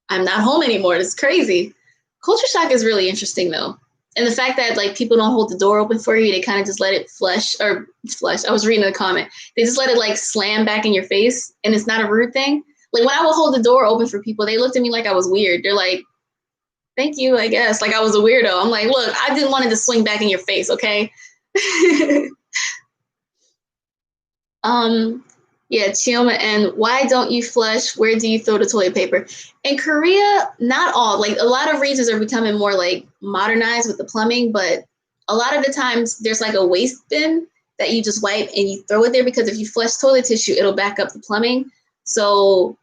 Speaker 1: I'm not home anymore. It's crazy. Culture shock is really interesting though. And the fact that like people don't hold the door open for you, they kind of just let it flush. I was reading the comment. They just let it like slam back in your face, and it's not a rude thing. Like when I would hold the door open for people, they looked at me like I was weird. They're like, thank you, I guess. Like I was a weirdo. I'm like, look, I didn't want it to swing back in your face, okay? Yeah, Chioma, and why don't you flush? Where do you throw the toilet paper? In Korea, not all. Like a lot of regions are becoming more like modernized with the plumbing, but a lot of the times there's like a waste bin that you just wipe and you throw it there, because if you flush toilet tissue, it'll back up the plumbing. So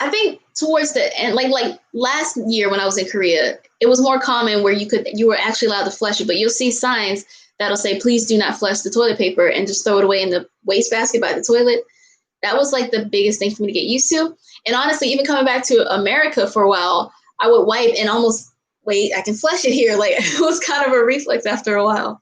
Speaker 1: I think towards the end, like last year when I was in Korea, it was more common where you were actually allowed to flush it, but you'll see signs that'll say, please do not flush the toilet paper, and just throw it away in the wastebasket by the toilet. That was like the biggest thing for me to get used to. And honestly, even coming back to America for a while, I would wipe and almost, wait, I can flush it here. Like it was kind of a reflex after a while.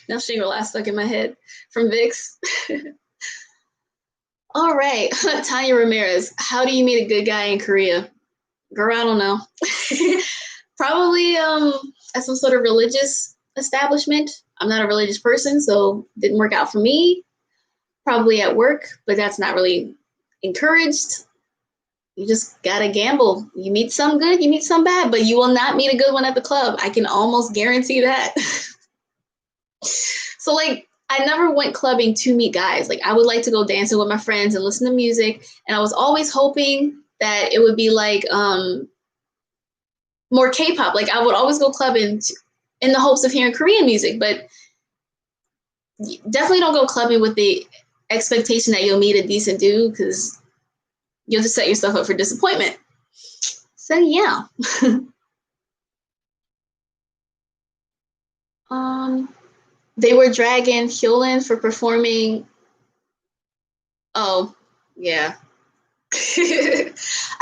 Speaker 1: Now Shangri-La stuck in my head from Vix. All right, Tanya Ramirez. How do you meet a good guy in Korea? Girl, I don't know. Probably at some sort of religious establishment. I'm not a religious person, so it didn't work out for me. Probably at work, but that's not really encouraged. You just gotta gamble. You meet some good, you meet some bad, but you will not meet a good one at the club. I can almost guarantee that. So like I never went clubbing to meet guys. Like I would like to go dancing with my friends and listen to music. And I was always hoping that it would be like more K-pop. Like I would always go clubbing in the hopes of hearing Korean music, but definitely don't go clubbing with the expectation that you'll meet a decent dude, because you'll just set yourself up for disappointment. So yeah. They were dragging Hyolyn for performing. Oh, yeah. I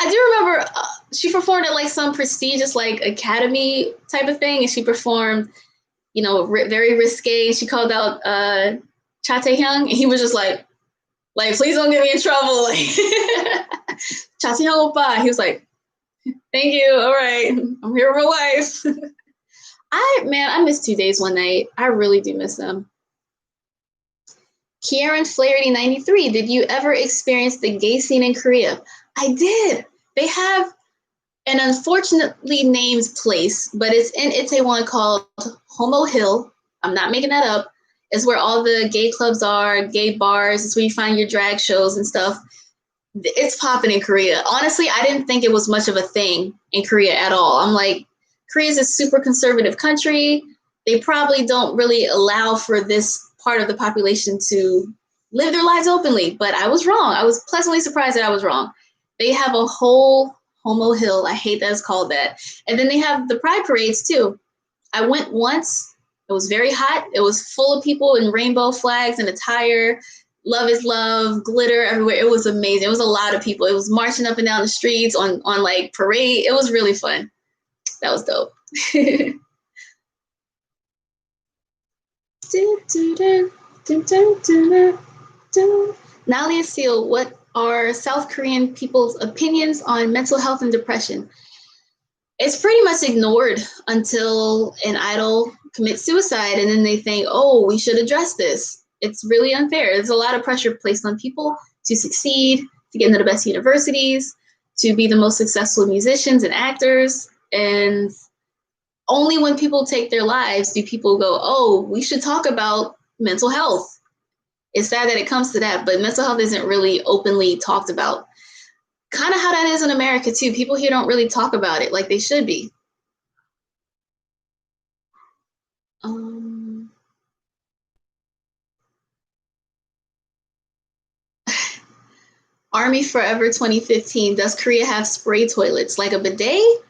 Speaker 1: do remember she performed at like some prestigious like academy type of thing, and she performed, very risque. She called out Cha Tae-hyung, and he was just like, please don't get me in trouble. Like Cha Tae-hyung oppa. He was like, thank you. All right, I'm here with my wife. I miss 2 days, 1 night. I really do miss them. Kieran Flaherty 93. Did you ever experience the gay scene in Korea? I did. They have an unfortunately named place, but it's in Itaewon called Homo Hill. I'm not making that up. It's where all the gay clubs are, gay bars. It's where you find your drag shows and stuff. It's popping in Korea. Honestly, I didn't think it was much of a thing in Korea at all. I'm like, Korea's a super conservative country. They probably don't really allow for this part of the population to live their lives openly. But I was wrong. I was pleasantly surprised that I was wrong. They have a whole Homo Hill. I hate that it's called that. And then they have the pride parades too. I went once. It was very hot. It was full of people in rainbow flags and attire. Love is love, glitter everywhere. It was amazing. It was a lot of people. It was marching up and down the streets on like parade. It was really fun. That was dope. Nalia Seal, what are South Korean people's opinions on mental health and depression. It's pretty much ignored until an idol commits suicide, and then they think, oh, we should address this. It's really unfair. There's a lot of pressure placed on people to succeed, to get into the best universities, to be the most successful musicians and actors. And only when people take their lives do people go, oh, we should talk about mental health. It's sad that it comes to that, but mental health isn't really openly talked about. Kind of how that is in America too. People here don't really talk about it like they should be. Army Forever 2015. Does Korea have spray toilets like a bidet?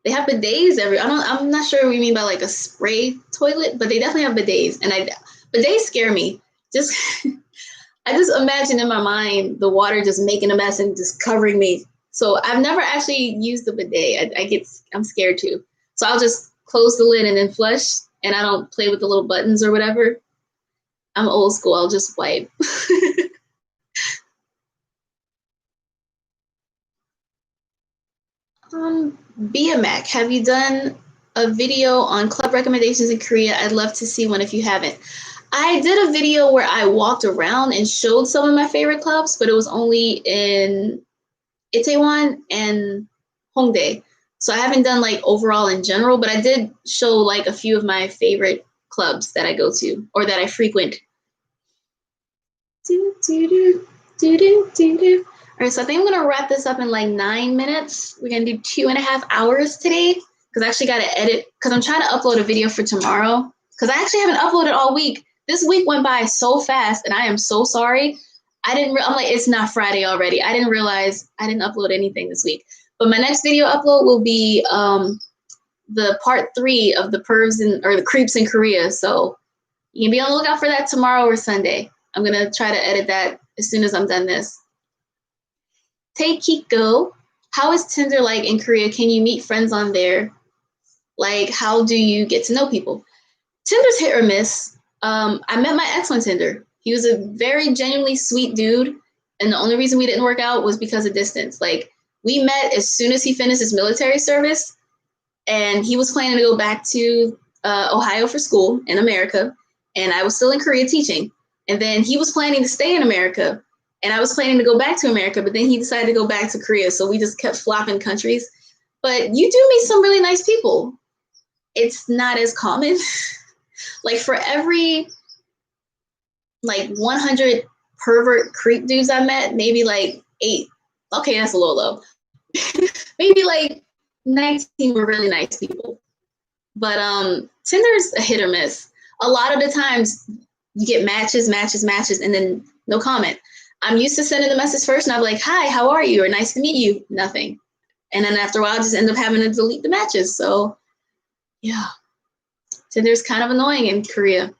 Speaker 1: They have bidets I'm not sure what you mean by like a spray toilet, but they definitely have bidets. And bidets scare me. Just I just imagine in my mind the water just making a mess and just covering me. So I've never actually used the bidet. I'm scared too. So I'll just close the lid and then flush, and I don't play with the little buttons or whatever. I'm old school. I'll just wipe. BMAC, have you done a video on club recommendations in Korea? I'd love to see one if you haven't. I did a video where I walked around and showed some of my favorite clubs, but it was only in Itaewon and Hongdae. So I haven't done like overall in general, but I did show like a few of my favorite clubs that I go to or that I frequent. Do, do, do, do, do, do, do. All right, so I think I'm gonna wrap this up in like 9 minutes. We're gonna do 2.5 hours today because I actually gotta edit because I'm trying to upload a video for tomorrow because I actually haven't uploaded all week. This week went by so fast and I am so sorry. I'm like, it's not Friday already. I didn't realize I didn't upload anything this week. But my next video upload will be the part 3 of the the creeps in Korea. So you can be on the lookout for that tomorrow or Sunday. I'm gonna try to edit that as soon as I'm done this. Taekiko, how is Tinder like in Korea? Can you meet friends on there? Like, how do you get to know people? Tinder's hit or miss. I met my ex on Tinder. He was a very genuinely sweet dude. And the only reason we didn't work out was because of distance. Like, we met as soon as he finished his military service. And he was planning to go back to Ohio for school in America. And I was still in Korea teaching. And then he was planning to stay in America. And I was planning to go back to America. But then he decided to go back to Korea. So we just kept flopping countries. But you do meet some really nice people. It's not as common. Like for every like 100 pervert creep dudes I met, maybe like 8. Okay, that's a little low. Maybe like 19 were really nice people. But Tinder's a hit or miss. A lot of the times you get matches, and then no comment. I'm used to sending the message first, and I'm like, "Hi, how are you?" or "Nice to meet you." Nothing. And then after a while, I just end up having to delete the matches. So, yeah, Tinder's kind of annoying in Korea.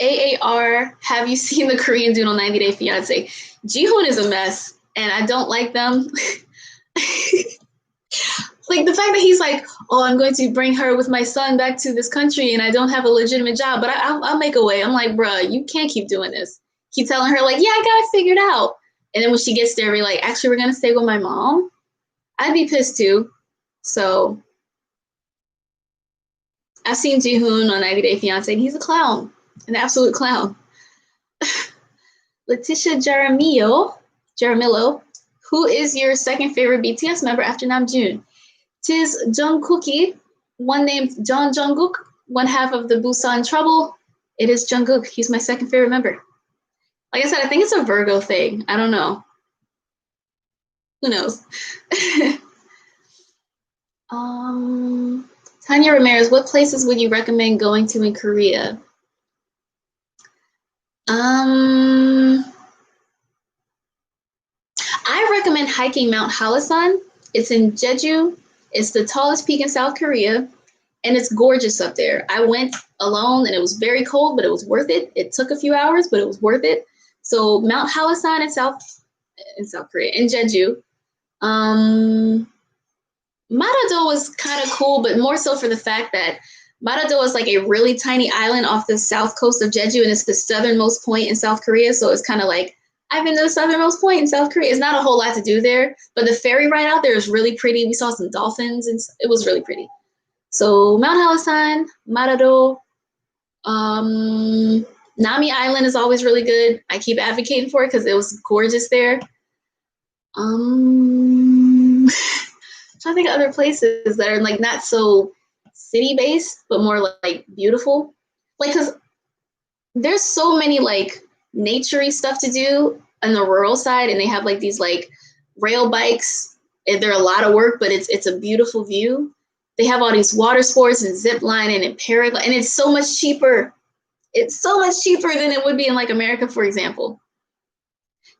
Speaker 1: AAR, have you seen the Korean dude on 90 Day Fiancé? Jihoon is a mess, and I don't like them. Like the fact that he's like, oh, I'm going to bring her with my son back to this country and I don't have a legitimate job, but I'll make a way. I'm like, bruh, you can't keep doing this. Keep telling her like, yeah, I got it figured out. And then when she gets there, we're like, actually, we're going to stay with my mom. I'd be pissed too. So I've seen Jihoon on 90 Day Fiancé and he's a clown, an absolute clown. Letitia Jaramillo, who is your second favorite BTS member after Namjoon? Tis Jungkookie, one named John Jungkook, one half of the Busan Trouble. It is Jungkook. He's my second favorite member. Like I said, I think it's a Virgo thing. I don't know. Who knows? Tanya Ramirez, what places would you recommend going to in Korea? I recommend hiking Mount Hallasan. It's in Jeju. It's the tallest peak in South Korea, and it's gorgeous up there. I went alone, and it was very cold, but it was worth it. It took a few hours, but it was worth it. So Mount Hallasan in South Korea, in Jeju. Marado was kind of cool, but more so for the fact that Manado is like a really tiny island off the south coast of Jeju, and it's the southernmost point in South Korea. So it's kind of like, I've been to the southernmost point in South Korea. It's not a whole lot to do there, but the ferry ride out there is really pretty. We saw some dolphins, and it was really pretty. So Mount Halasan, Manado, Nami Island is always really good. I keep advocating for it because it was gorgeous there. I'm trying to think of other places that are like not so city based, but more like beautiful. Like, cause there's so many like naturey stuff to do on the rural side, and they have like these like rail bikes. And they're a lot of work, but it's a beautiful view. They have all these water sports and zip lining and paragliding, and it's so much cheaper. It's so much cheaper than it would be in like America, for example.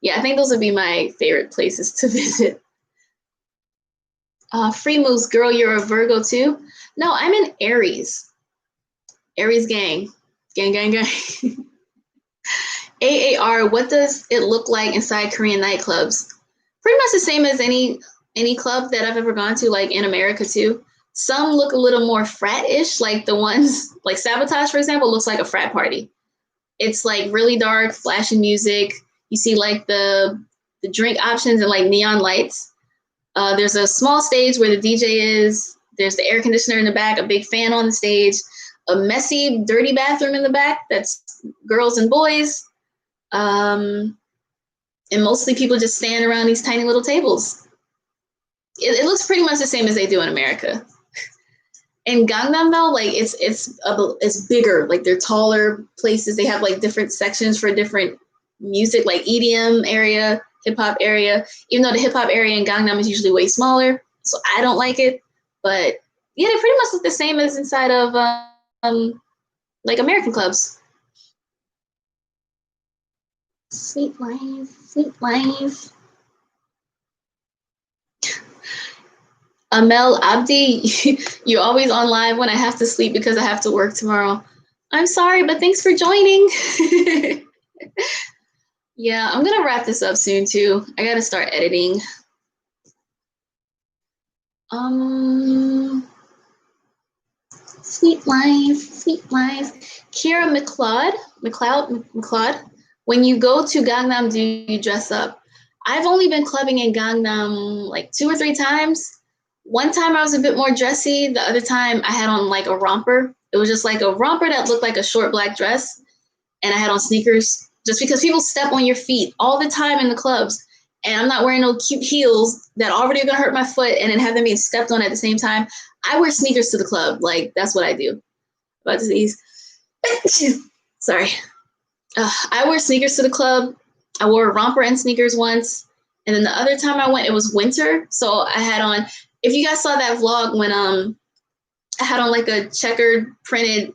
Speaker 1: Yeah, I think those would be my favorite places to visit. Free Moves, girl, you're a Virgo too? No, I'm an Aries. Aries gang. Gang, gang, gang. AAR, what does it look like inside Korean nightclubs? Pretty much the same as any club that I've ever gone to, like in America too. Some look a little more frat-ish, like the ones, like Sabotage, for example, looks like a frat party. It's like really dark, flashing music. You see like the drink options and like neon lights. There's a small stage where the DJ is. There's the air conditioner in the back, a big fan on the stage, a messy, dirty bathroom in the back that's girls and boys. And mostly people just stand around these tiny little tables. It looks pretty much the same as they do in America. In Gangnam though, like it's bigger. Like they're taller places. They have like different sections for different music, like EDM area, hip hop area. Even though the hip hop area in Gangnam is usually way smaller, so I don't like it. But yeah, they pretty much look the same as inside of like American clubs. Sweet life, sweet life. Amel Abdi, you're always on live when I have to sleep because I have to work tomorrow. I'm sorry, but thanks for joining. Yeah, I'm gonna wrap this up soon too. I gotta start editing. Sweet life, sweet life. Kira McLeod. When you go to Gangnam, do you dress up? I've only been clubbing in Gangnam like 2 or 3 times. One time I was a bit more dressy. The other time I had on like a romper. It was just like a romper that looked like a short black dress. And I had on sneakers just because people step on your feet all the time in the clubs. And I'm not wearing no cute heels that already are going to hurt my foot and then have them being stepped on at the same time. I wear sneakers to the club. Like, that's what I do. About disease. Sorry. I wear sneakers to the club. I wore a romper and sneakers once. And then the other time I went, it was winter. So I had on, if you guys saw that vlog when I had on like a checkered printed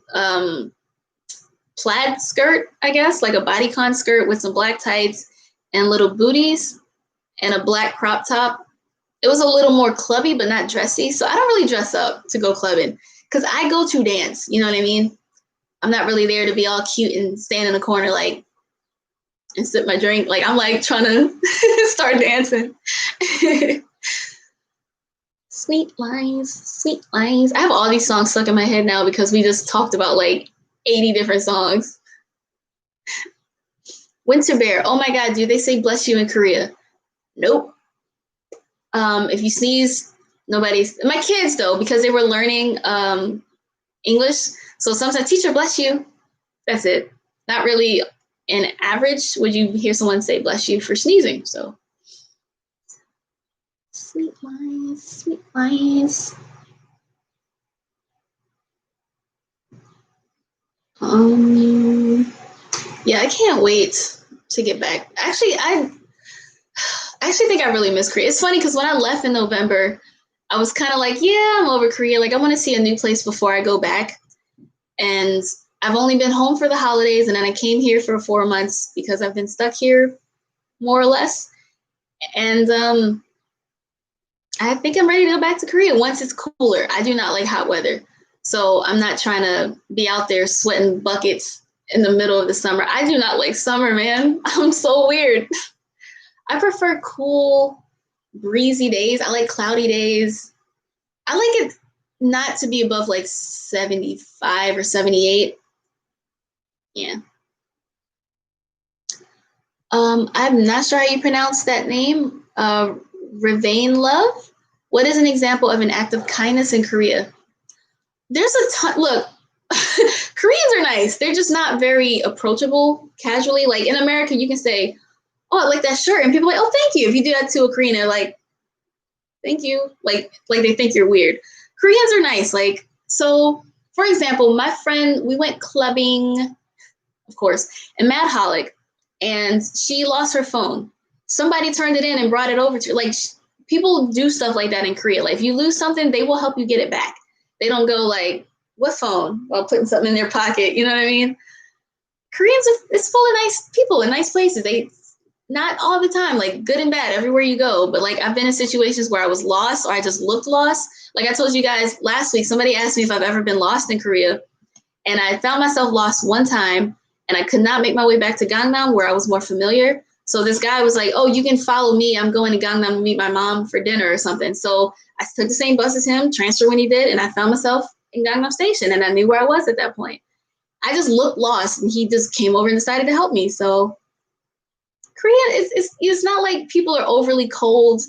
Speaker 1: plaid skirt, I guess, like a bodycon skirt with some black tights and little booties and a black crop top. It was a little more clubby, but not dressy. So I don't really dress up to go clubbing because I go to dance. You know what I mean? I'm not really there to be all cute and stand in the corner like and sip my drink. Like I'm like trying to start dancing. Sweet lies, sweet lies. I have all these songs stuck in my head now because we just talked about like 80 different songs. Winter Bear. Oh my God, do they say bless you in Korea? Nope. If you sneeze, nobody's. My kids though, because they were learning English. So sometimes teacher bless you. That's it. Not really an average would you hear someone say bless you for sneezing. So sweet lies, sweet lies. Yeah, I can't wait to get back. Actually, I think I really miss Korea. It's funny because when I left in November, I was kind of like, yeah, I'm over Korea. Like I want to see a new place before I go back. And I've only been home for the holidays, and then I came here for 4 months because I've been stuck here more or less. And I think I'm ready to go back to Korea once it's cooler. I do not like hot weather. So I'm not trying to be out there sweating buckets in the middle of the summer. I do not like summer, man. I'm so weird. I prefer cool, breezy days. I like cloudy days. I like it. not to be above like 75 or 78. Yeah. I'm not sure how you pronounce that name. Ravane Love. What is an example of an act of kindness in Korea? There's a ton. Look, Koreans are nice. They're just not very approachable casually. Like in America, you can say, "Oh, I like that shirt," and people are like, "Oh, thank you." If you do that to a Korean, they're like, "Thank you." Like they think you're weird. Koreans are nice. Like so. For example, my friend, we went clubbing, of course, in Mad Holic, and she lost her phone. Somebody turned it in and brought it over to her. Like people do stuff like that in Korea. Like if you lose something, they will help you get it back. They don't go like, "What phone?" while putting something in their pocket. You know what I mean? Koreans it's full of nice people in nice places. They not all the time, like good and bad everywhere you go. But like I've been in situations where I was lost or I just looked lost. Like I told you guys last week, somebody asked me if I've ever been lost in Korea. And I found myself lost one time and I could not make my way back to Gangnam where I was more familiar. So this guy was like, "Oh, you can follow me. I'm going to Gangnam to meet my mom for dinner or something." So I took the same bus as him, transferred when he did, and I found myself in Gangnam Station and I knew where I was at that point. I just looked lost and he just came over and decided to help me. So Korea is not like people are overly cold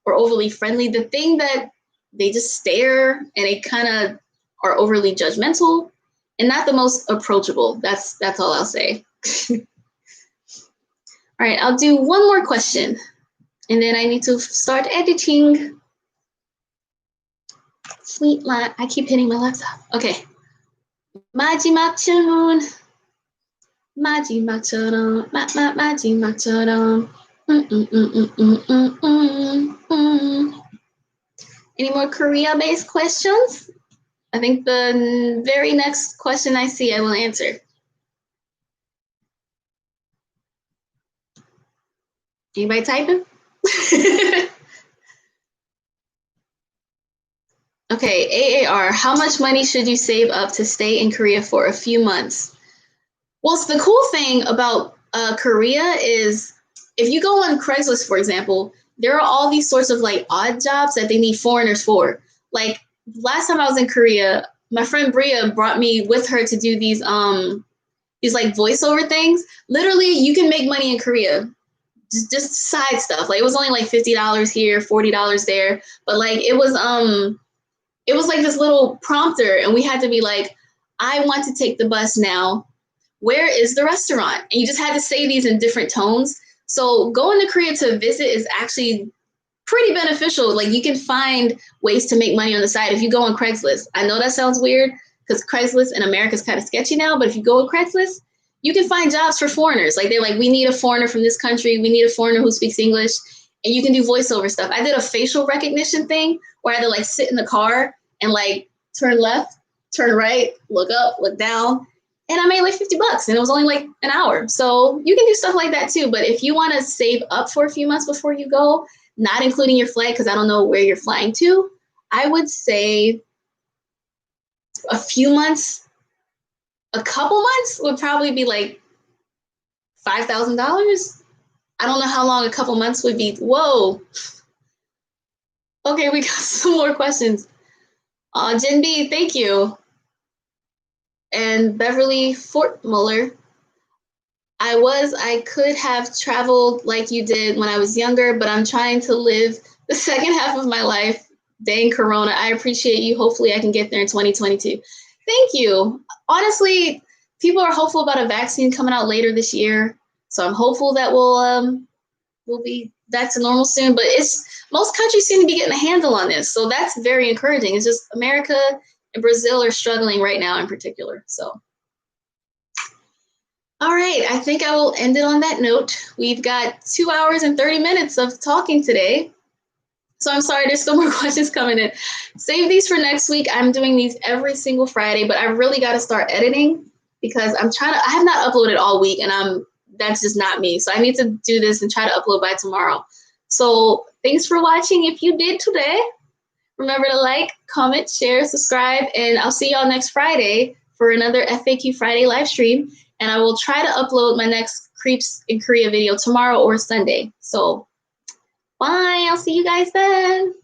Speaker 1: or overly friendly. The thing that they just stare and they kind of are overly judgmental and not the most approachable. That's all I'll say. All right, I'll do one more question and then I need to start editing. Sweet line. I keep hitting my laptop. Okay. 마지막 질문. 마지막처럼 마지막처럼. Any more Korea-based questions? I think the very next question I see, I will answer. Anybody typing? Okay, AAR, how much money should you save up to stay in Korea for a few months? Well, the cool thing about Korea is if you go on Craigslist, for example, there are all these sorts of like odd jobs that they need foreigners for. Like last time I was in Korea, my friend Bria brought me with her to do these like voiceover things. Literally, you can make money in Korea. Just side stuff. Like it was only like $50 here, $40 there, but like it was like this little prompter, and we had to be like, "I want to take the bus now. Where is the restaurant?" And you just had to say these in different tones. So going to Korea to visit is actually pretty beneficial. Like you can find ways to make money on the side if you go on Craigslist. I know that sounds weird because Craigslist in America is kind of sketchy now, but if you go on Craigslist, you can find jobs for foreigners. Like they're like, "We need a foreigner from this country. We need a foreigner who speaks English." And you can do voiceover stuff. I did a facial recognition thing where I had to like sit in the car and like turn left, turn right, look up, look down. And I made like $50 and it was only like an hour. So you can do stuff like that too. But if you want to save up for a few months before you go, not including your flight, because I don't know where you're flying to, I would say a few months, a couple months would probably be like $5,000. I don't know how long a couple months would be. Whoa. Okay, we got some more questions. Jen B, thank you. And Beverly Fortmuller, I could have traveled like you did when I was younger, but I'm trying to live the second half of my life. Dang Corona, I appreciate you. Hopefully I can get there in 2022. Thank you. Honestly, people are hopeful about a vaccine coming out later this year. So I'm hopeful that we'll be back to normal soon. But most countries seem to be getting a handle on this. So that's very encouraging. It's just America and Brazil are struggling right now in particular. So all right, I think I will end it on that note. We've got 2 hours and 30 minutes of talking today. So I'm sorry, there's still more questions coming in. Save these for next week. I'm doing these every single Friday, but I really got to start editing because I have not uploaded all week and that's just not me. So I need to do this and try to upload by tomorrow. So thanks for watching. If you did today, remember to like, comment, share, subscribe, and I'll see y'all next Friday for another FAQ Friday live stream. And I will try to upload my next Creeps in Korea video tomorrow or Sunday. So bye, I'll see you guys then.